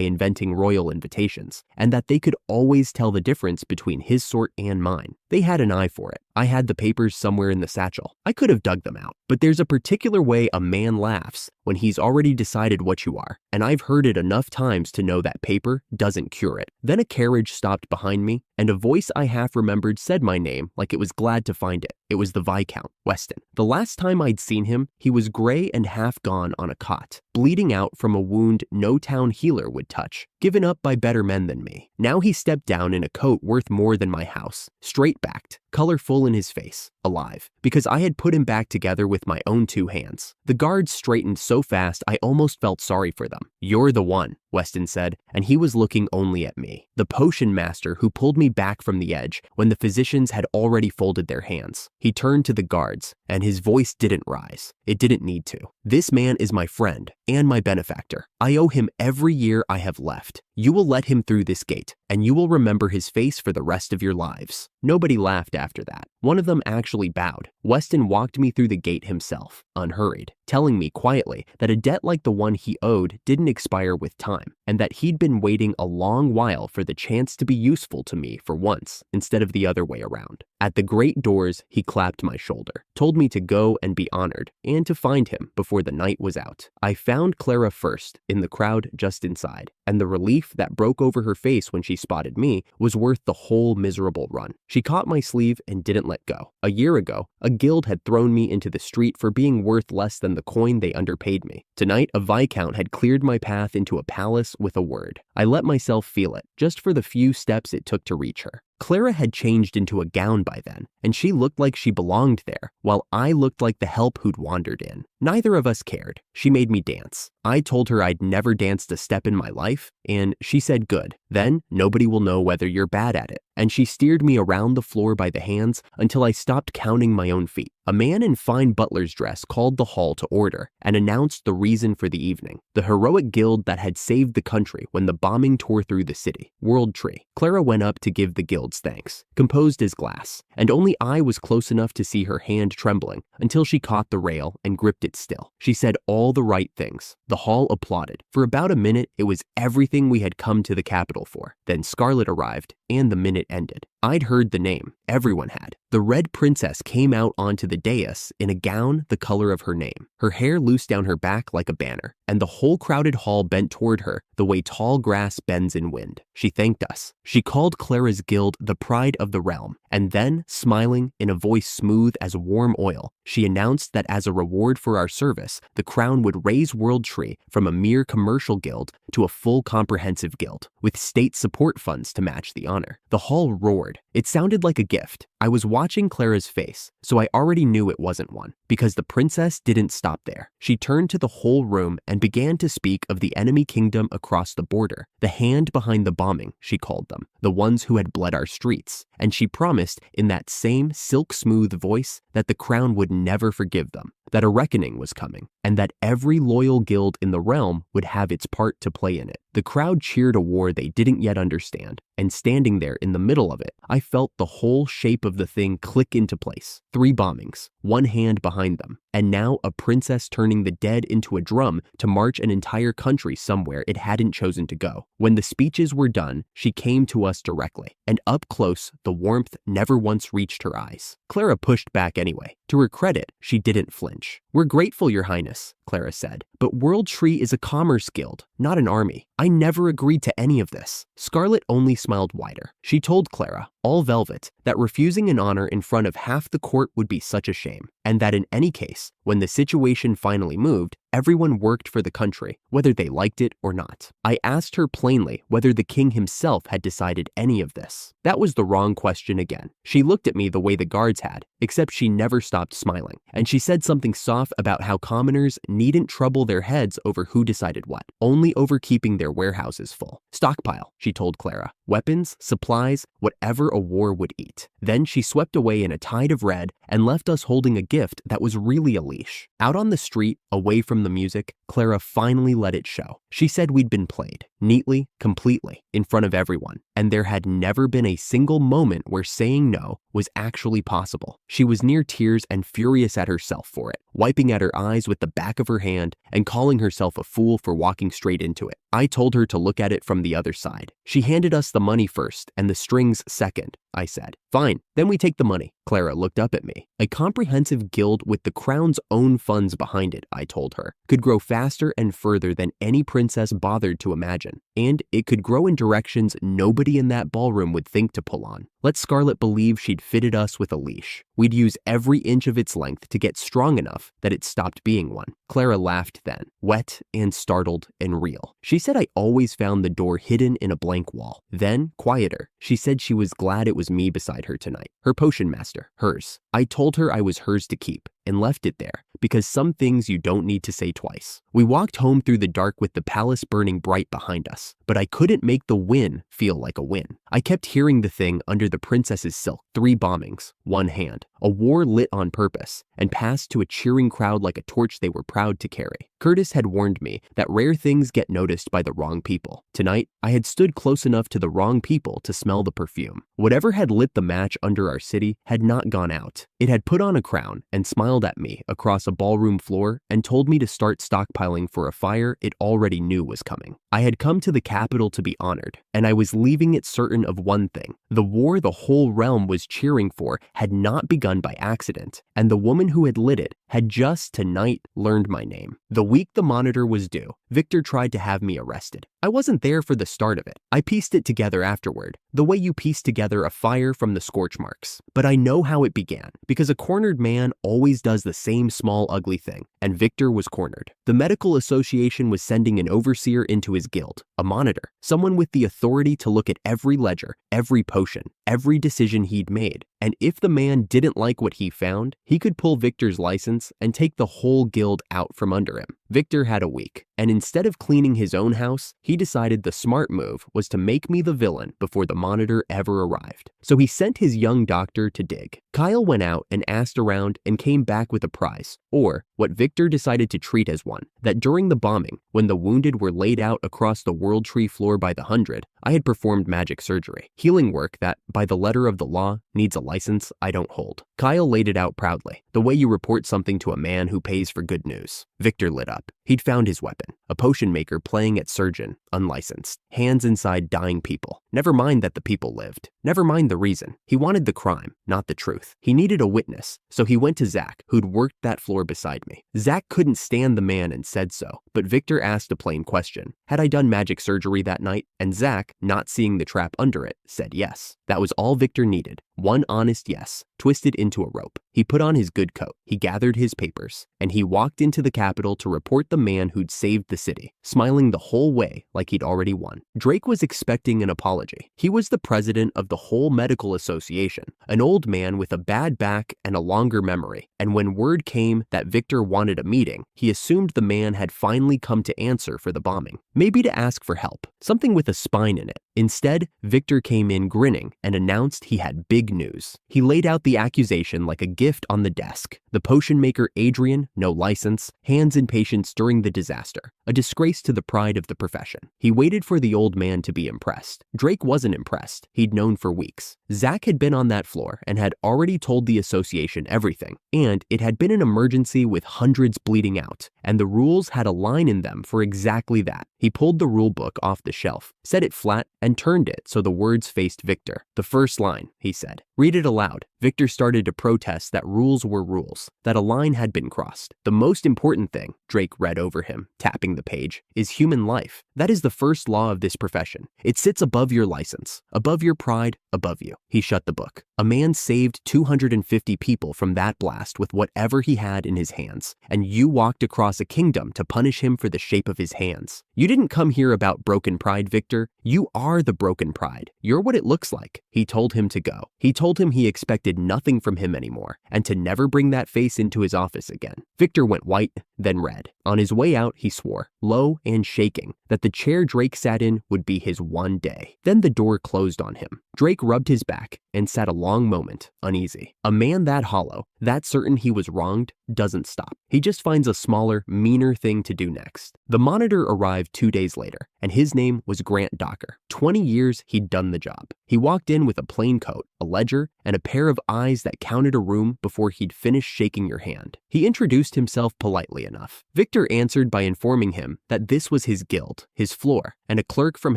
inventing royal invitations, and that they could always tell the difference between his sort and mine. They had an eye for it. I had the papers somewhere in the satchel. I could have dug them out. But there's a particular way a man laughs when he's already decided what you are, and I've heard it enough times to know that paper doesn't cure it. Then a carriage stopped behind me, and a voice I half remembered said my name like it was glad to find it. It was the Viscount, Weston. The last time I'd seen him, he was gray and half gone on a cot, bleeding out from a wound no town healer would touch, given up by better men than me. Now he stepped down in a coat worth more than my house, straight-backed, color full in his face, alive, because I had put him back together with my own two hands. The guards straightened so fast I almost felt sorry for them. "You're the one," Weston said, and he was looking only at me, the potion master who pulled me back from the edge when the physicians had already folded their hands. He turned to the guards, and his voice didn't rise. It didn't need to. This man is my friend and my benefactor. I owe him every year I have left. You will let him through this gate, and you will remember his face for the rest of your lives. Nobody laughed after that. One of them actually bowed. Weston walked me through the gate himself, unhurried, telling me quietly that a debt like the one he owed didn't expire with time, and that he'd been waiting a long while for the chance to be useful to me for once, instead of the other way around. At the great doors, he clapped my shoulder, told me to go and be honored, and to find him before the night was out. I found Clara first, in the crowd just inside, and the relief that broke over her face when she spotted me was worth the whole miserable run. She caught my sleeve and didn't let go. A year ago, a guild had thrown me into the street for being worth less than the coin they underpaid me. Tonight, a viscount had cleared my path into a palace with a word. I let myself feel it, just for the few steps it took to reach her. Clara had changed into a gown by then, and she looked like she belonged there, while I looked like the help who'd wandered in. Neither of us cared. She made me dance. I told her I'd never danced a step in my life, and she said good. Then, nobody will know whether you're bad at it. And she steered me around the floor by the hands until I stopped counting my own feet. A man in fine butler's dress called the hall to order and announced the reason for the evening. The heroic guild that had saved the country when the bombing tore through the city. World Tree. Clara went up to give the guild's thanks, composed as glass, and only I was close enough to see her hand trembling until she caught the rail and gripped it still. She said all the right things. The hall applauded. For about a minute, it was everything we had come to the capital for. Then Scarlet arrived, and the minute ended. I'd heard the name. Everyone had. The Red Princess came out onto the dais in a gown the color of her name, her hair loose down her back like a banner, and the whole crowded hall bent toward her the way tall grass bends in wind. She thanked us. She called Clara's guild the pride of the realm, and then, smiling in a voice smooth as warm oil, she announced that as a reward for our service, the crown would raise World Tree from a mere commercial guild to a full comprehensive guild, with state support funds to match the honor. The hall roared. It sounded like a gift. I was watching Clara's face, so I already knew it wasn't one, because the princess didn't stop there. She turned to the whole room and began to speak of the enemy kingdom across the border, the hand behind the bombing, she called them, the ones who had bled our streets, and she promised in that same silk-smooth voice that the crown would never forgive them, that a reckoning was coming, and that every loyal guild in the realm would have its part to play in it. The crowd cheered a war they didn't yet understand, and standing there in the middle of it, I felt the whole shape of the thing click into place. 3 bombings, one hand behind them, and now a princess turning the dead into a drum to march an entire country somewhere it hadn't chosen to go. When the speeches were done, she came to us directly, and up close, the warmth never once reached her eyes. Clara pushed back anyway. To her credit, she didn't flinch. "We're grateful, Your Highness," Clara said, "but World Tree is a commerce guild, not an army. I never agreed to any of this." Scarlet only smiled wider. She told Clara, all velvet, that refusing an honor in front of half the court would be such a shame, and that in any case, when the situation finally moved, everyone worked for the country, whether they liked it or not. I asked her plainly whether the king himself had decided any of this. That was the wrong question again. She looked at me the way the guards had, except she never stopped smiling, and she said something soft about how commoners needn't trouble their heads over who decided what, only over keeping their warehouses full. Stockpile, she told Clara. Weapons, supplies, whatever a war would eat. Then she swept away in a tide of red and left us holding a gift that was really a leash. Out on the street, away from the music, Clara finally let it show. She said we'd been played, neatly, completely, in front of everyone, and there had never been a single moment where saying no was actually possible. She was near tears and furious at herself for it, wiping at her eyes with the back of her hand and calling herself a fool for walking straight into it. I told her to look at it from the other side. She handed us the money first and the strings second, I said. Fine, then we take the money. Clara looked up at me. A comprehensive guild with the crown's own funds behind it, I told her, could grow faster and further than any princess bothered to imagine. And it could grow in directions nobody in that ballroom would think to pull on. Let Scarlet believe she'd fitted us with a leash. We'd use every inch of its length to get strong enough that it stopped being one. Clara laughed then, wet and startled and real. She said I always found the door hidden in a blank wall. Then, quieter, she said she was glad it was me beside her tonight. Her potion master, hers. I told her I was hers to keep, and left it there, because some things you don't need to say twice. We walked home through the dark with the palace burning bright behind us, but I couldn't make the win feel like a win. I kept hearing the thing under the princess's silk. 3 bombings, 1 hand, a war lit on purpose, and passed to a cheering crowd like a torch they were proud to carry. Curtis had warned me that rare things get noticed by the wrong people. Tonight, I had stood close enough to the wrong people to smell the perfume. Whatever had lit the match under our city had not gone out. It had put on a crown and smiled at me across a ballroom floor and told me to start stockpiling for a fire it already knew was coming. I had come to the capital to be honored, and I was leaving it certain of one thing. The war the whole realm was cheering for had not begun by accident, and the woman who had lit it had just tonight learned my name. The week the monitor was due, Victor tried to have me arrested. I wasn't there for the start of it. I pieced it together afterward, the way you piece together a fire from the scorch marks. But I know how it began, because a cornered man always does the same small ugly thing, and Victor was cornered. The medical association was sending an overseer into his guild, a monitor, someone with the authority to look at every ledger, every potion, every decision he'd made. And if the man didn't like what he found, he could pull Victor's license and take the whole guild out from under him. Victor had a week, and instead of cleaning his own house, he decided the smart move was to make me the villain before the monitor ever arrived. So he sent his young doctor to dig. Kyle went out and asked around and came back with a prize, or what Victor decided to treat as one, that during the bombing, when the wounded were laid out across the World Tree floor by the 100, I had performed magic surgery, healing work that, by the letter of the law, needs a license I don't hold. Kyle laid it out proudly, the way you report something to a man who pays for good news. Victor lit up. He'd found his weapon, a potion maker playing at surgeon, unlicensed, hands inside dying people. Never mind that the people lived. Never mind the reason. He wanted the crime, not the truth. He needed a witness, so he went to Zach, who'd worked that floor beside me. Zach couldn't stand the man and said so, but Victor asked a plain question. Had I done magic surgery that night? And Zach, not seeing the trap under it, said yes. That was all Victor needed. One honest yes, twisted into a rope. He put on his good coat, he gathered his papers, and he walked into the Capitol to report the man who'd saved the city, smiling the whole way like he'd already won. Drake was expecting an apology. He was the president of the whole medical association, an old man with a bad back and a longer memory, and when word came that Victor wanted a meeting, he assumed the man had finally come to answer for the bombing, maybe to ask for help, something with a spine in it. Instead, Victor came in grinning and announced he had big news. He laid out the accusation like a gift on the desk. The potion maker Adrian, no license, hands in patients during the disaster, a disgrace to the pride of the profession. He waited for the old man to be impressed. Drake wasn't impressed. He'd known for weeks. Zach had been on that floor and had already told the association everything, and it had been an emergency with hundreds bleeding out, and the rules had a line in them for exactly that. He pulled the rule book off the shelf, set it flat, and turned it so the words faced Victor. The first line, he said. Read it aloud. Victor started to protest that rules were rules, that a line had been crossed. The most important thing, Drake read over him, tapping the page, is human life. That is the first law of this profession. It sits above your license, above your pride, above you. He shut the book. A man saved 250 people from that blast with whatever he had in his hands, and you walked across a kingdom to punish him for the shape of his hands. You didn't come here about broken pride, Victor. You are the broken pride. You're what it looks like. He told him to go. He told him he expected nothing from him anymore, and to never bring that face into his office again. Victor went white, then red. On his way out, he swore, low and shaking, that the chair Drake sat in would be his one day. Then the door closed on him. Drake rubbed his back and sat a long moment, uneasy. A man that hollow, that certain he was wronged, doesn't stop. He just finds a smaller, meaner thing to do next. The monitor arrived 2 days later, and his name was Grant Docker. 20 years he'd done the job. He walked in with a plain coat, a ledger, and a pair of eyes that counted a room before he'd finished shaking your hand. He introduced himself politely enough. Victor answered by informing him that this was his guild, his floor, and a clerk from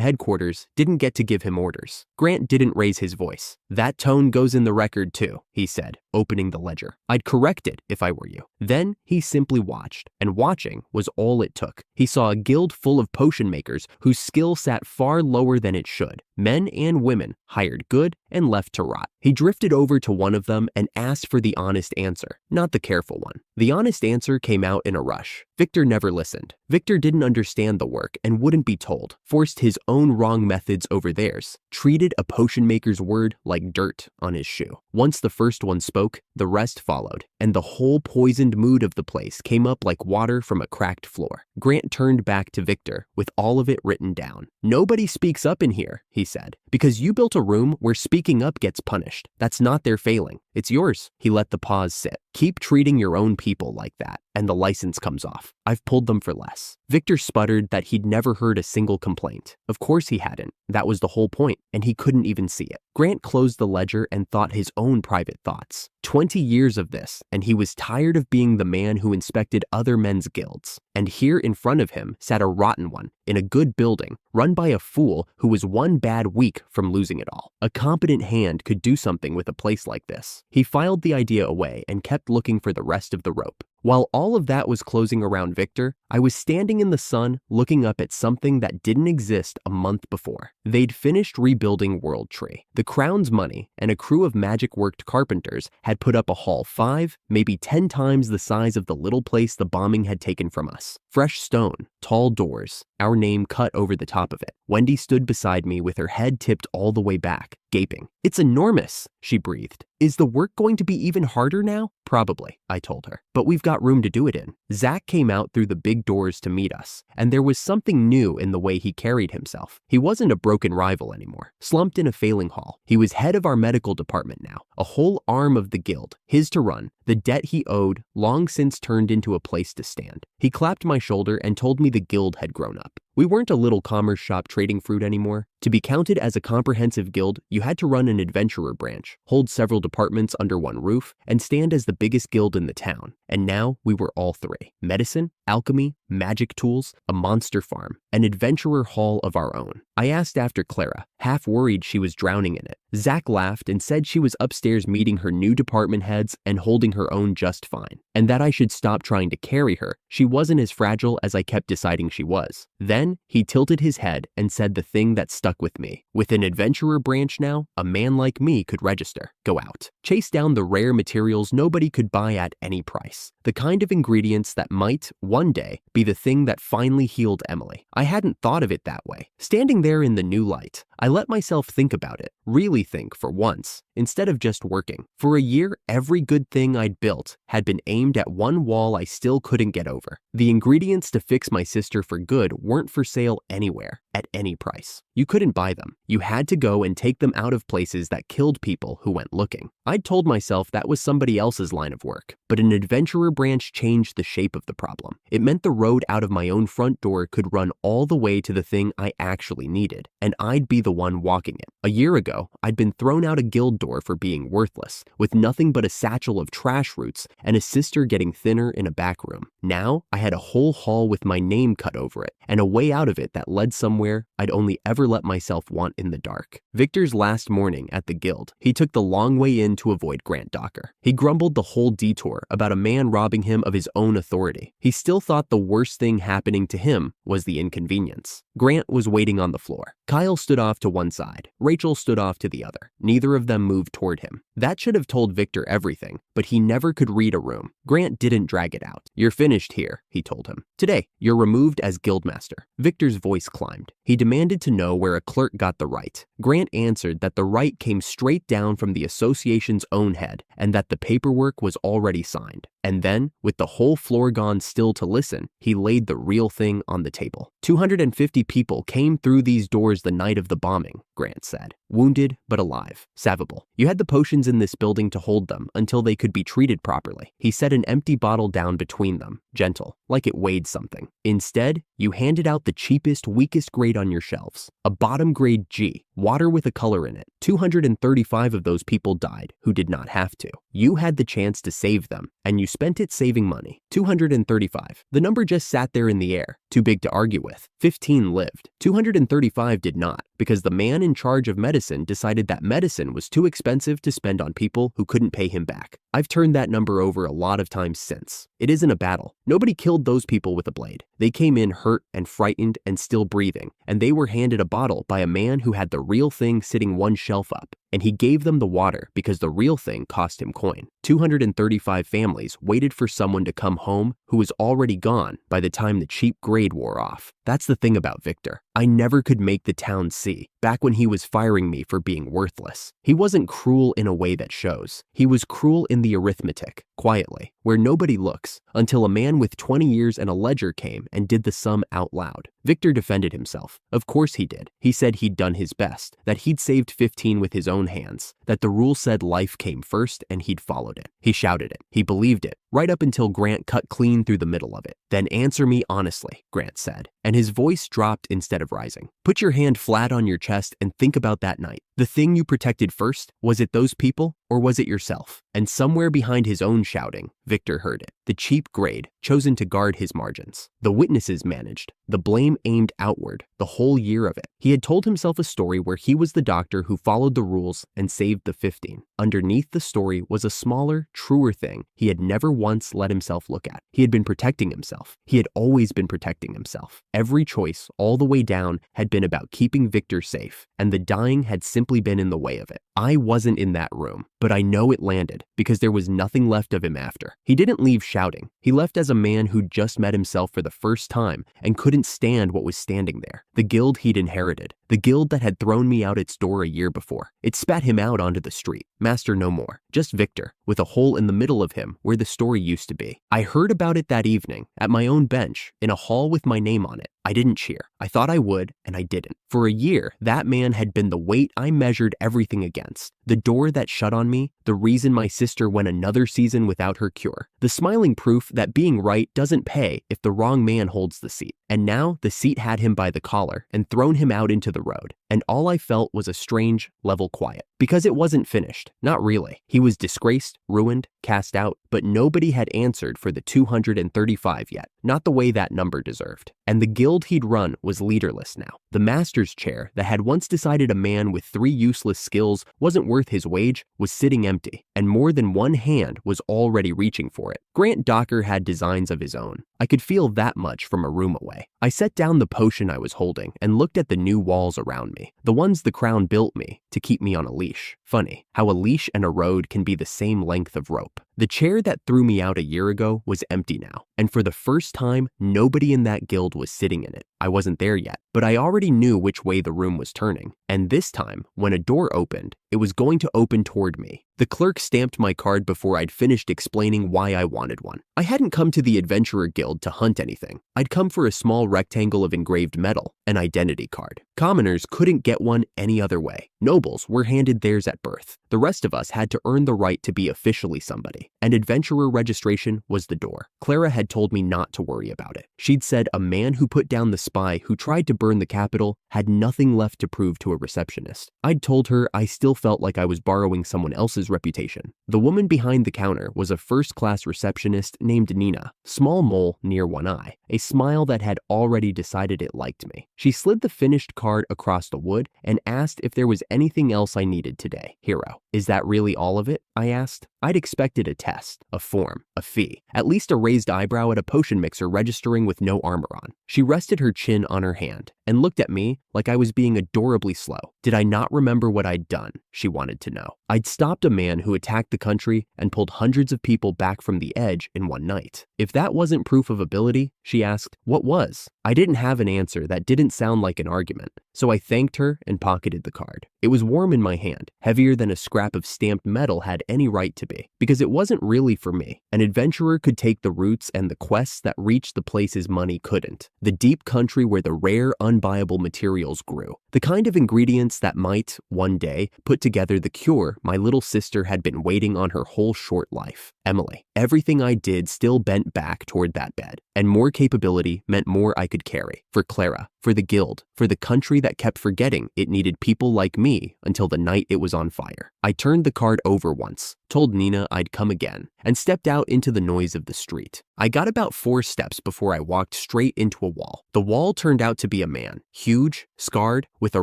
headquarters didn't get to give him orders. Grant didn't raise his voice. That tone goes in the record too, he said, opening the ledger. I'd correct it if I were you. Then he simply watched, and watching was all it took. He saw a guild full of potion makers whose skill sat far lower than it should. Men and women, hired good and left to rot. He drifted over to one of them and asked for the honest answer, not the careful one. The honest answer came out in a rush. Victor never listened. Victor didn't understand the work and wouldn't be told, forced his own wrong methods over theirs, treated a potion maker's word like dirt on his shoe. Once the first first one spoke, the rest followed, and the whole poisoned mood of the place came up like water from a cracked floor. Grant turned back to Victor with all of it written down. "Nobody speaks up in here," he said, "because you built a room where speaking up gets punished. That's not their failing. It's yours." He let the pause sit. "Keep treating your own people like that, and the license comes off. I've pulled them for less." Victor sputtered that he'd never heard a single complaint. Of course he hadn't. That was the whole point, and he couldn't even see it. Grant closed the ledger and thought his own private thoughts. 20 years of this, and he was tired of being the man who inspected other men's guilds. And here in front of him sat a rotten one, in a good building, run by a fool who was one bad week from losing it all. A competent hand could do something with a place like this. He filed the idea away and kept looking for the rest of the rope. While all of that was closing around Victor, I was standing in the sun looking up at something that didn't exist a month before. They'd finished rebuilding World Tree. The Crown's money and a crew of magic-worked carpenters had put up a hall 5, maybe 10 times the size of the little place the bombing had taken from us. Fresh stone, tall doors, our name cut over the top of it. Wendy stood beside me with her head tipped all the way back, gaping. "It's enormous," she breathed. "Is the work going to be even harder now?" "Probably," I told her, "but we've got room to do it in." Zach came out through the big doors to meet us, and there was something new in the way he carried himself. He wasn't a broken rival anymore, slumped in a failing hall. He was head of our medical department now, a whole arm of the guild, his to run. The debt he owed long since turned into a place to stand. He clapped my shoulder and told me the guild had grown up. We weren't a little commerce shop trading fruit anymore. To be counted as a comprehensive guild, you had to run an adventurer branch, hold several departments under one roof, and stand as the biggest guild in the town. And now we were all three: medicine, alchemy, magic tools, a monster farm, an adventurer hall of our own. I asked after Clara, half worried she was drowning in it. Zach laughed and said she was upstairs meeting her new department heads and holding her own just fine, and that I should stop trying to carry her. She wasn't as fragile as I kept deciding she was. Then he tilted his head and said the thing that stuck with me. With an adventurer branch now, a man like me could register, go out, chase down the rare materials nobody could buy at any price. The kind of ingredients that might, one day, be the thing that finally healed Emily. I hadn't thought of it that way. Standing there in the new light, I let myself think about it, really think for once, instead of just working. For a year, every good thing I'd built had been aimed at one wall I still couldn't get over. The ingredients to fix my sister for good weren't for sale anywhere, at any price. You couldn't buy them. You had to go and take them out of places that killed people who went looking. I'd told myself that was somebody else's line of work, but an adventurer branch changed the shape of the problem. It meant the road out of my own front door could run all the way to the thing I actually needed, and I'd be the one walking it. A year ago, I'd been thrown out a guild door for being worthless, with nothing but a satchel of trash roots and a sister getting thinner in a back room. Now, I had a whole hall with my name cut over it, and a way out of it that led somewhere I'd only ever let myself want in the dark. Victor's last morning at the guild, he took the long way in to avoid Grant Docker. He grumbled the whole detour about a man robbing him of his own authority. He still thought the worst thing happening to him was the inconvenience. Grant was waiting on the floor. Kyle stood off to one side. Rachel stood off to the other. Neither of them moved toward him. That should have told Victor everything, but he never could read a room. Grant didn't drag it out. "You're finished here," he told him. "Today, you're removed as guildmaster." Victor's voice climbed. He demanded to know where a clerk got the right. Grant answered that the right came straight down from the association's own head, and that the paperwork was already signed. And then, with the whole floor gone still to listen, he laid the real thing on the table. 250 people came through these doors the night of the bombing, Grant said. Wounded, but alive. Savable. You had the potions in this building to hold them until they could be treated properly. He set an empty bottle down between them, gentle, like it weighed something. Instead, you handed out the cheapest, weakest grade on your shelves. A bottom grade G, water with a color in it. 235 of those people died who did not have to. You had the chance to save them, and you spent it saving money. 235. The number just sat there in the air, too big to argue with. 15 lived. 235 did not, because the man in charge of medicine decided that medicine was too expensive to spend on people who couldn't pay him back. I've turned that number over a lot of times since. It isn't a battle. Nobody killed those people with a blade. They came in hurt and frightened and still breathing, and they were handed a bottle by a man who had the real thing sitting one shelf up. and he gave them the water because the real thing cost him coin. 235 families waited for someone to come home who was already gone by the time the cheap grade wore off. That's the thing about Victor. I never could make the town see, back when he was firing me for being worthless. He wasn't cruel in a way that shows. He was cruel in the arithmetic, quietly, where nobody looks, until a man with 20 years and a ledger came and did the sum out loud. Victor defended himself. Of course he did. He said he'd done his best, that he'd saved 15 with his own hands, that the rule said life came first and he'd followed it. He shouted it. He believed it, right up until Grant cut clean through the middle of it. Then answer me honestly, Grant said, and his voice dropped instead of rising. Put your hand flat on your chest and think about that night. The thing you protected first, was it those people or was it yourself? And somewhere behind his own shouting, Victor heard it. The cheap grade, chosen to guard his margins. The witnesses managed. The blame aimed outward, the whole year of it. He had told himself a story where he was the doctor who followed the rules and saved the 15. Underneath the story was a smaller, truer thing he had never once let himself look at. He had been protecting himself. He had always been protecting himself. Every choice, all the way down, had been about keeping Victor safe, and the dying had simply been in the way of it. I wasn't in that room, but I know it landed because there was nothing left of him after. He didn't leave shouting. He left as a man who'd just met himself for the first time and couldn't stand what was standing there. The guild he'd inherited. The guild that had thrown me out its door a year before. It spat him out onto the street. Master no more. Just Victor, with a hole in the middle of him where the story used to be. I heard about it that evening, at my own bench, in a hall with my name on it. I didn't cheer. I thought I would, and I didn't. For a year, that man had been the weight I measured everything against. The door that shut on me, the reason my sister went another season without her cure. The smiling proof that being right doesn't pay if the wrong man holds the seat. And now the seat had him by the collar and thrown him out into the road. And all I felt was a strange, level quiet. Because it wasn't finished. Not really. He was disgraced, ruined, cast out, but nobody had answered for the 235 yet. Not the way that number deserved. And the guild he'd run was leaderless now. The master's chair that had once decided a man with 3 useless skills wasn't worth his wage was sitting empty, and more than one hand was already reaching for it. Grant Docker had designs of his own. I could feel that much from a room away. I set down the potion I was holding and looked at the new walls around me, the ones the crown built me to keep me on a leash. Funny, how a leash and a road can be the same length of rope. The chair that threw me out a year ago was empty now, and for the first time, nobody in that guild was sitting in it. I wasn't there yet, but I already knew which way the room was turning. And this time, when a door opened, it was going to open toward me. The clerk stamped my card before I'd finished explaining why I wanted one. I hadn't come to the Adventurer Guild to hunt anything. I'd come for a small rectangle of engraved metal, an identity card. Commoners couldn't get one any other way. Nobles were handed theirs at birth. The rest of us had to earn the right to be officially somebody. And adventurer registration was the door. Clara had told me not to worry about it. She'd said a man who put down the spy who tried to burn the capital had nothing left to prove to a receptionist. I'd told her I still felt like I was borrowing someone else's reputation. The woman behind the counter was a first-class receptionist named Nina, small mole near one eye, a smile that had already decided it liked me. She slid the finished card across the wood and asked if there was anything else I needed today. Hero. Is that really all of it? I asked. I'd expected a test, a form, a fee, at least a raised eyebrow at a potion mixer registering with no armor on. She rested her chin on her hand and looked at me like I was being adorably slow. Did I not remember what I'd done? She wanted to know. I'd stopped a man who attacked the country and pulled hundreds of people back from the edge in one night. If that wasn't proof of ability, she asked, what was? I didn't have an answer that didn't sound like an argument, so I thanked her and pocketed the card. It was warm in my hand, heavier than a scrap of stamped metal had any right to be, because it wasn't really for me. An adventurer could take the routes and the quests that reached the places money couldn't. The deep country where the rare, unbuyable materials grew. The kind of ingredients that might, one day, put together the cure my little sister had been waiting on her whole short life. Emily. Everything I did still bent back toward that bed, and more capability meant more I could carry. For Clara, for the guild, for the country that kept forgetting it needed people like me until the night it was on fire. I turned the card over once, told Nina I'd come again, and stepped out into the noise of the street. I got about 4 steps before I walked straight into a wall. The wall turned out to be a man, huge, scarred, with a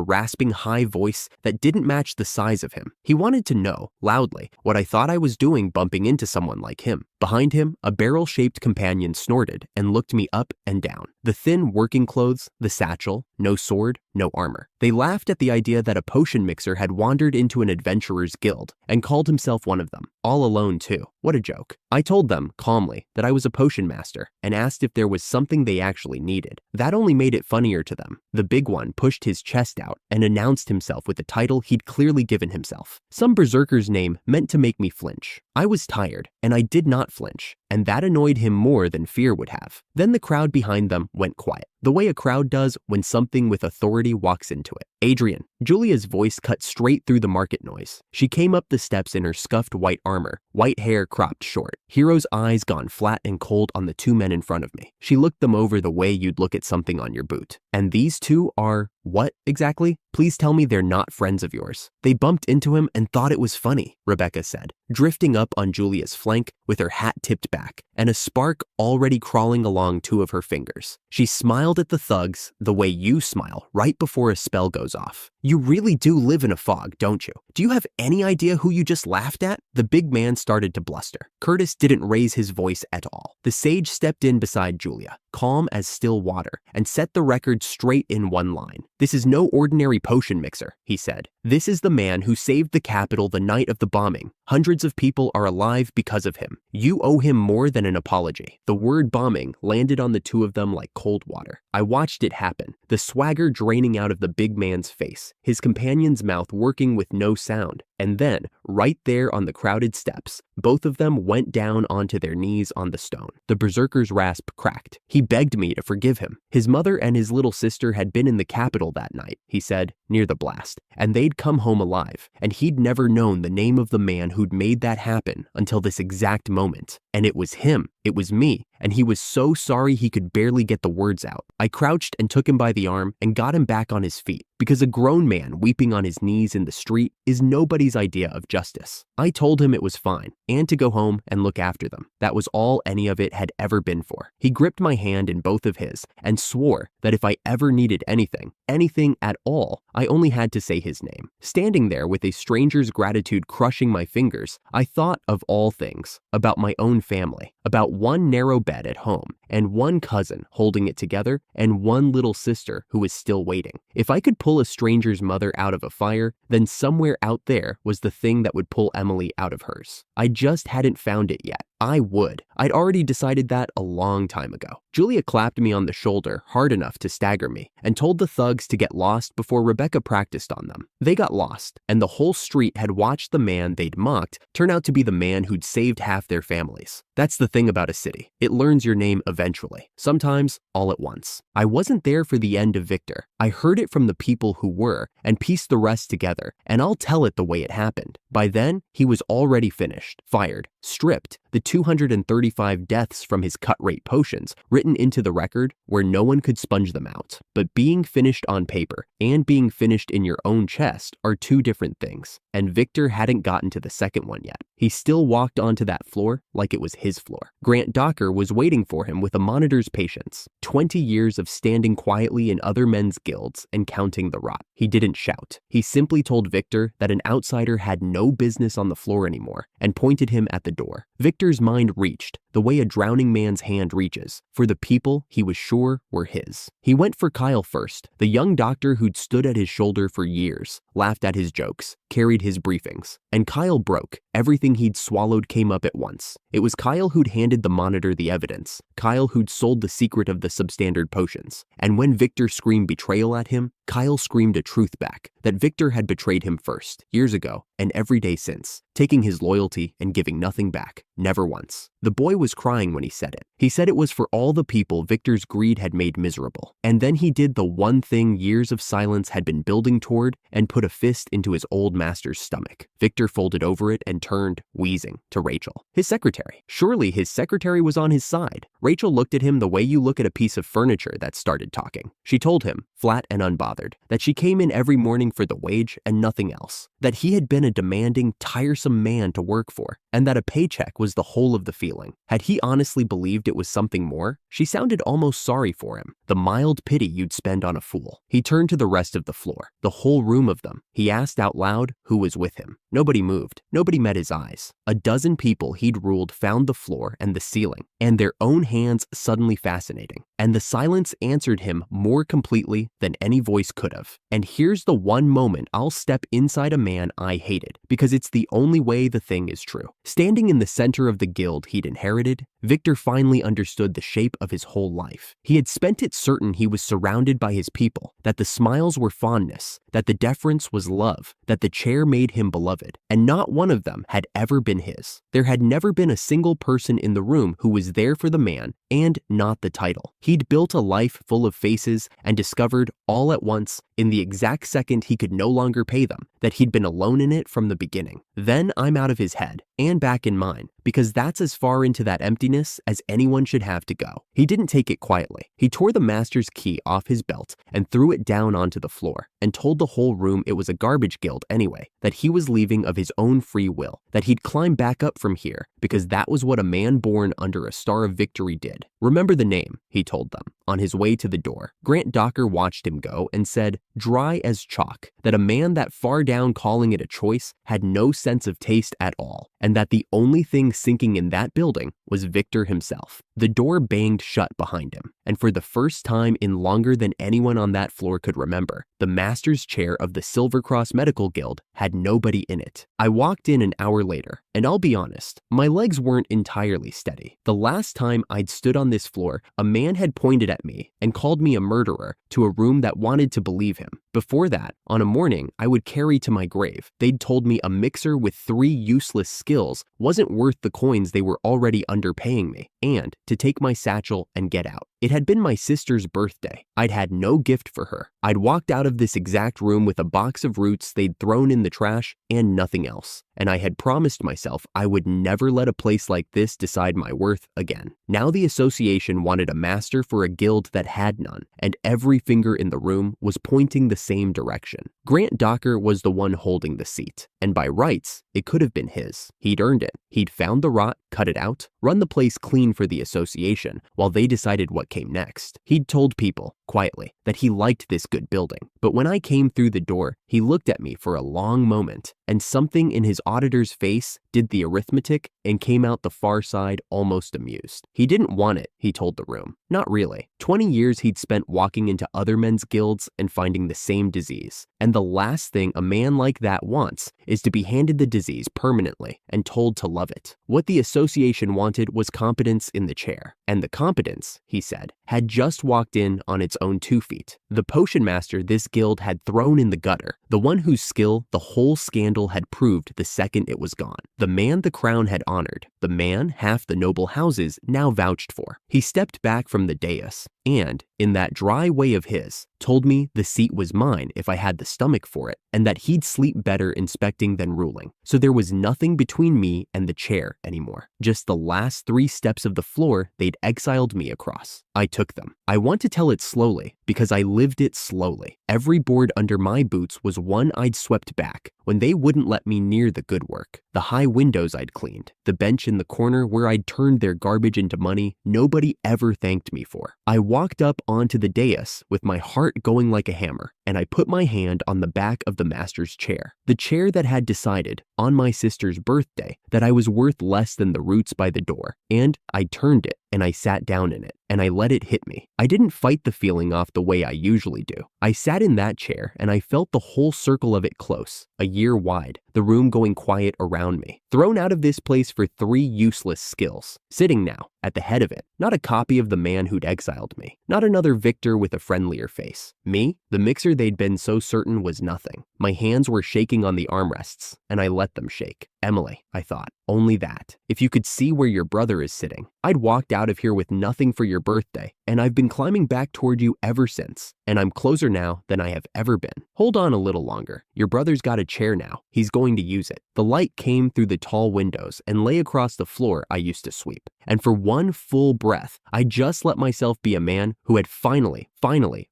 rasping high voice that didn't match the size of him. He wanted to know, loudly, what I thought I was doing bumping into someone like him. Behind him, a barrel-shaped companion snorted and looked me up and down. The thin working clothes, the satchel, no sword, no armor. They laughed at the idea that a potion mixer had wandered into an adventurer's guild and called himself one of them. All alone, too. What a joke. I told them, calmly, that I was a potion master and asked if there was something they actually needed. That only made it funnier to them. The big one pushed his chest out and announced himself with a title he'd clearly given himself. Some berserker's name meant to make me flinch. I was tired, and I did not flinch, and that annoyed him more than fear would have. Then the crowd behind them went quiet, the way a crowd does when something with authority walks into it. Adrian. Julia's voice cut straight through the market noise. She came up the steps in her scuffed white armor, white hair cropped short. Hero's eyes gone flat and cold on the two men in front of me. She looked them over the way you'd look at something on your boot. And these two are what exactly? Please tell me they're not friends of yours. They bumped into him and thought it was funny, Rebecca said, drifting up on Julia's flank with her hat tipped back and a spark already crawling along two of her fingers. She smiled at the thugs the way you smile right before a spell goes off. You really do live in a fog, don't you? Do you have any idea who you just laughed at? The big man started to bluster. Curtis didn't raise his voice at all. The sage stepped in beside Julia, calm as still water, and set the record straight in one line. This is no ordinary potion mixer, he said. This is the man who saved the capital the night of the bombing. Hundreds of people are alive because of him. You owe him more than an apology. The word bombing landed on the two of them like cold water. I watched it happen, the swagger draining out of the big man's face, his companion's mouth working with no sound. And then, right there on the crowded steps, both of them went down onto their knees on the stone. The berserker's rasp cracked. He begged me to forgive him. His mother and his little sister had been in the capital that night, he said, near the blast, and they'd come home alive, and he'd never known the name of the man who'd made that happen until this exact moment. And it was him. It was me, and he was so sorry he could barely get the words out. I crouched and took him by the arm and got him back on his feet, because a grown man weeping on his knees in the street is nobody's idea of justice. I told him it was fine, and to go home and look after them. That was all any of it had ever been for. He gripped my hand in both of his and swore that if I ever needed anything at all, I only had to say his name. Standing there with a stranger's gratitude crushing my fingers, I thought of all things, about my own family, about one narrow bed at home, and one cousin holding it together, and one little sister who was still waiting. If I could pull a stranger's mother out of a fire, then somewhere out there was the thing that would pull Emily out of hers. I just hadn't found it yet. I would. I'd already decided that a long time ago. Julia clapped me on the shoulder hard enough to stagger me and told the thugs to get lost before Rebecca practiced on them. They got lost, and the whole street had watched the man they'd mocked turn out to be the man who'd saved half their families. That's the thing about a city. It learns your name eventually, sometimes all at once. I wasn't there for the end of Victor. I heard it from the people who were and pieced the rest together, and I'll tell it the way it happened. By then, he was already finished, fired, stripped, the 235 deaths from his cut rate potions written into the record where no one could sponge them out. But being finished on paper and being finished in your own chest are two different things, and Victor hadn't gotten to the second one yet. He still walked onto that floor like it was his floor. Grant Docker was waiting for him with a monitor's patience. 20 years of standing quietly in other men's guilds and counting the rot. He didn't shout. He simply told Victor that an outsider had no business on the floor anymore and pointed him at the door. Victor's mind reached, the way a drowning man's hand reaches, for the people he was sure were his. He went for Kyle first, the young doctor who'd stood at his shoulder for years, laughed at his jokes, carried his briefings. And Kyle broke. Everything he'd swallowed came up at once. It was Kyle who'd handed the monitor the evidence, Kyle who'd sold the secret of the substandard potions. And when Victor screamed betrayal at him, Kyle screamed a truth back, that Victor had betrayed him first, years ago, and every day since, taking his loyalty and giving nothing back, never once. The boy was crying when he said it. He said it was for all the people Victor's greed had made miserable. And then he did the one thing years of silence had been building toward and put a fist into his old master's stomach. Victor folded over it and turned, wheezing, to Rachel, his secretary. Surely his secretary was on his side. Rachel looked at him the way you look at a piece of furniture that started talking. She told him, flat and unbothered, that she came in every morning for the wage and nothing else, that he had been a demanding, tiresome man to work for, and that a paycheck was the whole of the feeling. Had he honestly believed it was something more? She sounded almost sorry for him, the mild pity you'd spend on a fool. He turned to the rest of the floor, the whole room of them. He asked out loud who was with him. Nobody moved. Nobody met his eyes. A dozen people he'd ruled found the floor and the ceiling, and their own hands suddenly fascinating. And the silence answered him more completely than any voice could have. And here's the one moment I'll step inside a man I hated, because it's the only way the thing is true. Standing in the center of the guild he'd inherited, Victor finally understood the shape of his whole life. He had spent it certain he was surrounded by his people, that the smiles were fondness, that the deference was love, that the chair made him beloved, and not one of them had ever been his. There had never been a single person in the room who was there for the man and not the title. He'd built a life full of faces and discovered all at once, in the exact second he could no longer pay them, that he'd been alone in it from the beginning. Then I'm out of his head, and back in mine, because that's as far into that emptiness as anyone should have to go. He didn't take it quietly. He tore the master's key off his belt and threw it down onto the floor, and told the whole room it was a garbage guild anyway, that he was leaving of his own free will, that he'd climb back up from here, because that was what a man born under a star of victory did. Remember the name, he told them, on his way to the door. Grant Docker watched him go and said, dry as chalk, that a man that far down calling it a choice had no sense of taste at all, and that the only thing sinking in that building was Victor himself. The door banged shut behind him, and for the first time in longer than anyone on that floor could remember, the master's chair of the Silver Cross Medical Guild had nobody in it. I walked in an hour later, and I'll be honest, my legs weren't entirely steady. The last time I'd stood on this floor, a man had pointed at me and called me a murderer to a room that wanted to believe him. Before that, on a morning I would carry to my grave, they'd told me a mixer with 3 useless skills wasn't worth the coins they were already underpaying me, and to take my satchel and get out. It had been my sister's birthday. I'd had no gift for her. I'd walked out of this exact room with a box of roots they'd thrown in the trash and nothing else. And I had promised myself I would never let a place like this decide my worth again. Now the association wanted a master for a guild that had none, and every finger in the room was pointing the same direction. Grant Docker was the one holding the seat, and by rights, it could have been his. He'd earned it. He'd found the rot, cut it out, run the place clean for the association while they decided what came next. He'd told people, quietly, that he liked this good building. But when I came through the door, he looked at me for a long moment, and something in his auditor's face did the arithmetic and came out the far side almost amused. He didn't want it, he told the room. Not really. 20 years he'd spent walking into other men's guilds and finding the same disease. And the last thing a man like that wants is to be handed the disease permanently and told to love it. What the association wanted was competence in the chair. And the competence, he said, had just walked in on its own 2 feet. The potion master this guild had thrown in the gutter, the one whose skill the whole scandal had proved the second it was gone. The man the crown had honored, the man half the noble houses now vouched for. He stepped back from the dais and, in that dry way of his, told me the seat was mine if I had the stomach for it, and that he'd sleep better inspecting than ruling. So there was nothing between me and the chair anymore. Just the last 3 steps of the floor they'd exiled me across. I took them. I want to tell it slowly, because I lived it slowly. Every board under my boots was one I'd swept back when they wouldn't let me near the good work. The high windows I'd cleaned, the bench in the corner where I'd turned their garbage into money nobody ever thanked me for. I walked up onto the dais with my heart going like a hammer, and I put my hand on the back of the master's chair. The chair that had decided, on my sister's birthday, that I was worth less than the roots by the door. And I turned it, and I sat down in it, and I let it hit me. I didn't fight the feeling off the way I usually do. I sat in that chair, and I felt the whole circle of it close, a year wide, the room going quiet around me. Thrown out of this place for 3 useless skills. Sitting now, at the head of it, not a copy of the man who'd exiled me. Not another Victor with a friendlier face. Me, the mixer they'd been so certain was nothing. My hands were shaking on the armrests, and I let them shake. Emily, I thought, only that. If you could see where your brother is sitting. I'd walked out of here with nothing for your birthday, and I've been climbing back toward you ever since. And I'm closer now than I have ever been. Hold on a little longer. Your brother's got a chair now. He's going to use it. The light came through the tall windows and lay across the floor I used to sweep. And for one full breath, I just let myself be a man who had finally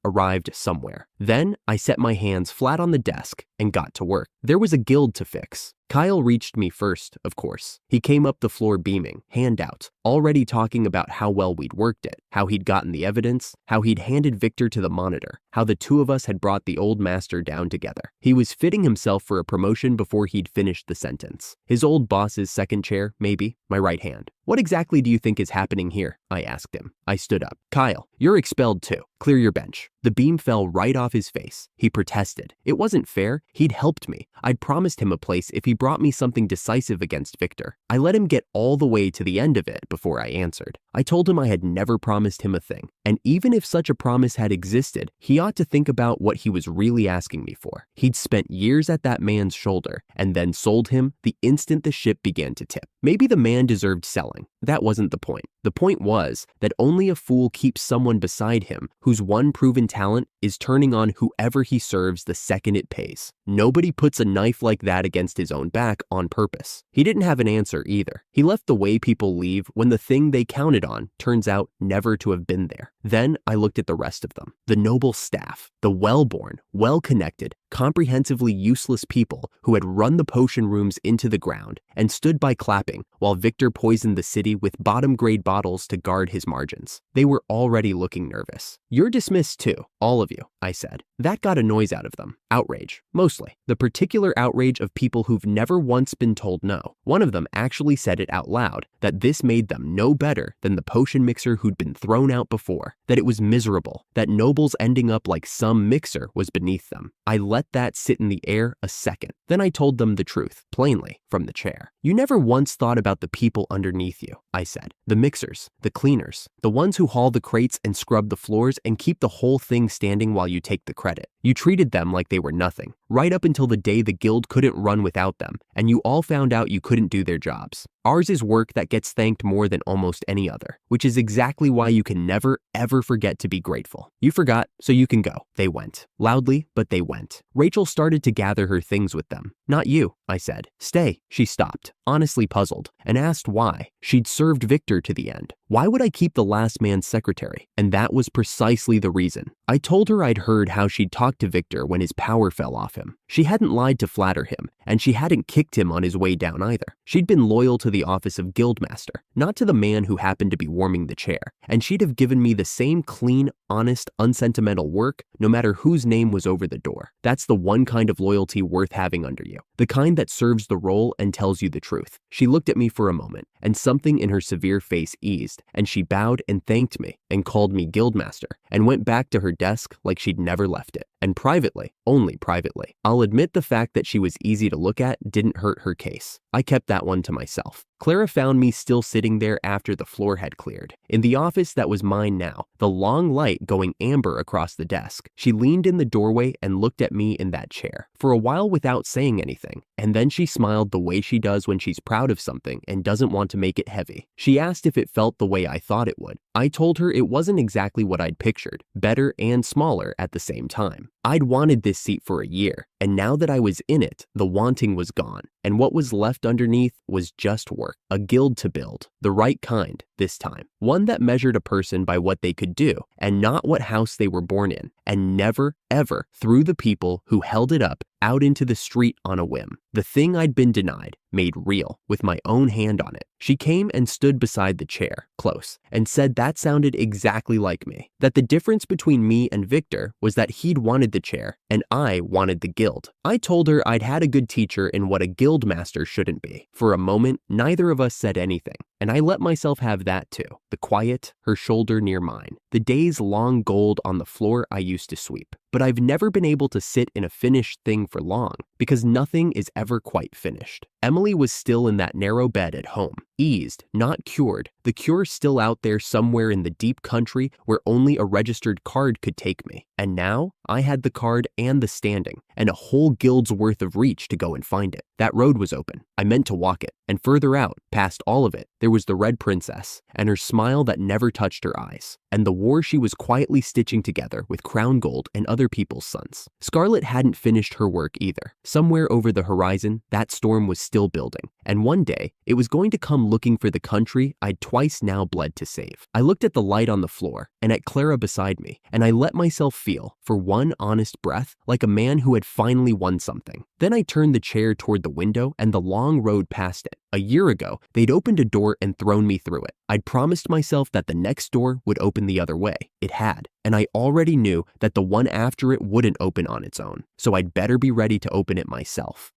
arrived somewhere. Then I set my hands flat on the desk and got to work. There was a guild to fix. Kyle reached me first, of course. He came up the floor beaming, hand out, already talking about how well we'd worked it, how he'd gotten the evidence, how he'd handed Victor to the monitor, how the two of us had brought the old master down together. He was fitting himself for a promotion before he'd finished the sentence. His old boss's second chair, maybe, my right hand. What exactly do you think is happening here? I asked him. I stood up. Kyle, you're expelled too. Clear your bench. The beam fell right off his face. He protested. It wasn't fair. He'd helped me. I'd promised him a place if he brought me something decisive against Victor. I let him get all the way to the end of it before I answered. I told him I had never promised him a thing. And even if such a promise had existed, he ought to think about what he was really asking me for. He'd spent years at that man's shoulder and then sold him the instant the ship began to tip. Maybe the man deserved selling. That wasn't the point. The point was that only a fool keeps someone beside him whose one proven talent is turning on whoever he serves the second it pays. Nobody puts a knife like that against his own back on purpose. He didn't have an answer either. He left the way people leave when the thing they counted on turns out never to have been there. Then I looked at the rest of them. The noble staff, the well-born, well-connected, comprehensively useless people who had run the potion rooms into the ground and stood by clapping while Victor poisoned the city with bottom-grade bottles to guard his margins. They were already looking nervous. You're dismissed too, all of you, I said. That got a noise out of them. Outrage, mostly. The particular outrage of people who've never once been told no. One of them actually said it out loud, that this made them no better than the potion mixer who'd been thrown out before, that it was miserable, that nobles ending up like some mixer was beneath them. I let that sit in the air a second. Then I told them the truth, plainly, from the chair. You never once thought about the people underneath you, I said. The mixers, the cleaners, the ones who haul the crates and scrub the floors and keep the whole thing standing while you take the credit. You treated them like they were nothing, right up until the day the guild couldn't run without them, and you all found out you couldn't do their jobs. Ours is work that gets thanked more than almost any other, which is exactly why you can never, ever forget to be grateful. You forgot, so you can go. They went. Loudly, but they went. Rachel started to gather her things with them. Not you, I said. Stay. She stopped, honestly puzzled, and asked why. She'd served Victor to the end. Why would I keep the last man's secretary? And that was precisely the reason. I told her I'd heard how she'd talked to Victor when his power fell off him. She hadn't lied to flatter him, and she hadn't kicked him on his way down either. She'd been loyal to the office of guildmaster, not to the man who happened to be warming the chair, and she'd have given me the same clean, honest, unsentimental work no matter whose name was over the door. That's the one kind of loyalty worth having under you, the kind that serves the role and tells you the truth. She looked at me for a moment, and something in her severe face eased, and she bowed and thanked me and called me guildmaster and went back to her desk like she'd never left it. And privately, only privately, I'll admit the fact that she was easy to look at didn't hurt her case. I kept that one to myself. Clara found me still sitting there after the floor had cleared. In the office that was mine now, the long light going amber across the desk. She leaned in the doorway and looked at me in that chair, for a while without saying anything, and then she smiled the way she does when she's proud of something and doesn't want to make it heavy. She asked if it felt the way I thought it would. I told her it wasn't exactly what I'd pictured, better and smaller at the same time. I'd wanted this seat for a year, and now that I was in it, the wanting was gone, and what was left underneath was just work. A guild to build, the right kind this time. One that measured a person by what they could do, and not what house they were born in, and never, ever threw the people who held it up out into the street on a whim. The thing I'd been denied, made real, with my own hand on it. She came and stood beside the chair, close, and said that sounded exactly like me. That the difference between me and Victor was that he'd wanted the chair, and I wanted the guild. I told her I'd had a good teacher in what a guild master shouldn't be. For a moment, neither of us said anything, and I let myself have that too. The quiet, her shoulder near mine. The day's long gold on the floor I used to sweep. But I've never been able to sit in a finished thing for long, because nothing is ever quite finished. Emily was still in that narrow bed at home, eased, not cured, the cure still out there somewhere in the deep country where only a registered card could take me. And now I had the card and the standing, and a whole guild's worth of reach to go and find it. That road was open. I meant to walk it. And further out, past all of it, there was the Red Princess, and her smile that never touched her eyes, and the war she was quietly stitching together with Crown Gold and other people's sons. Scarlet hadn't finished her work either. Somewhere over the horizon, that storm was still building, and one day, it was going to come looking for the country I'd twice now bled to save. I looked at the light on the floor, and at Clara beside me, and I let myself feel, for one honest breath, like a man who had finally won something. Then I turned the chair toward the window and the long road past it, A year ago, they'd opened a door and thrown me through it. I'd promised myself that the next door would open the other way. It had, and I already knew that the one after it wouldn't open on its own, so I'd better be ready to open it myself.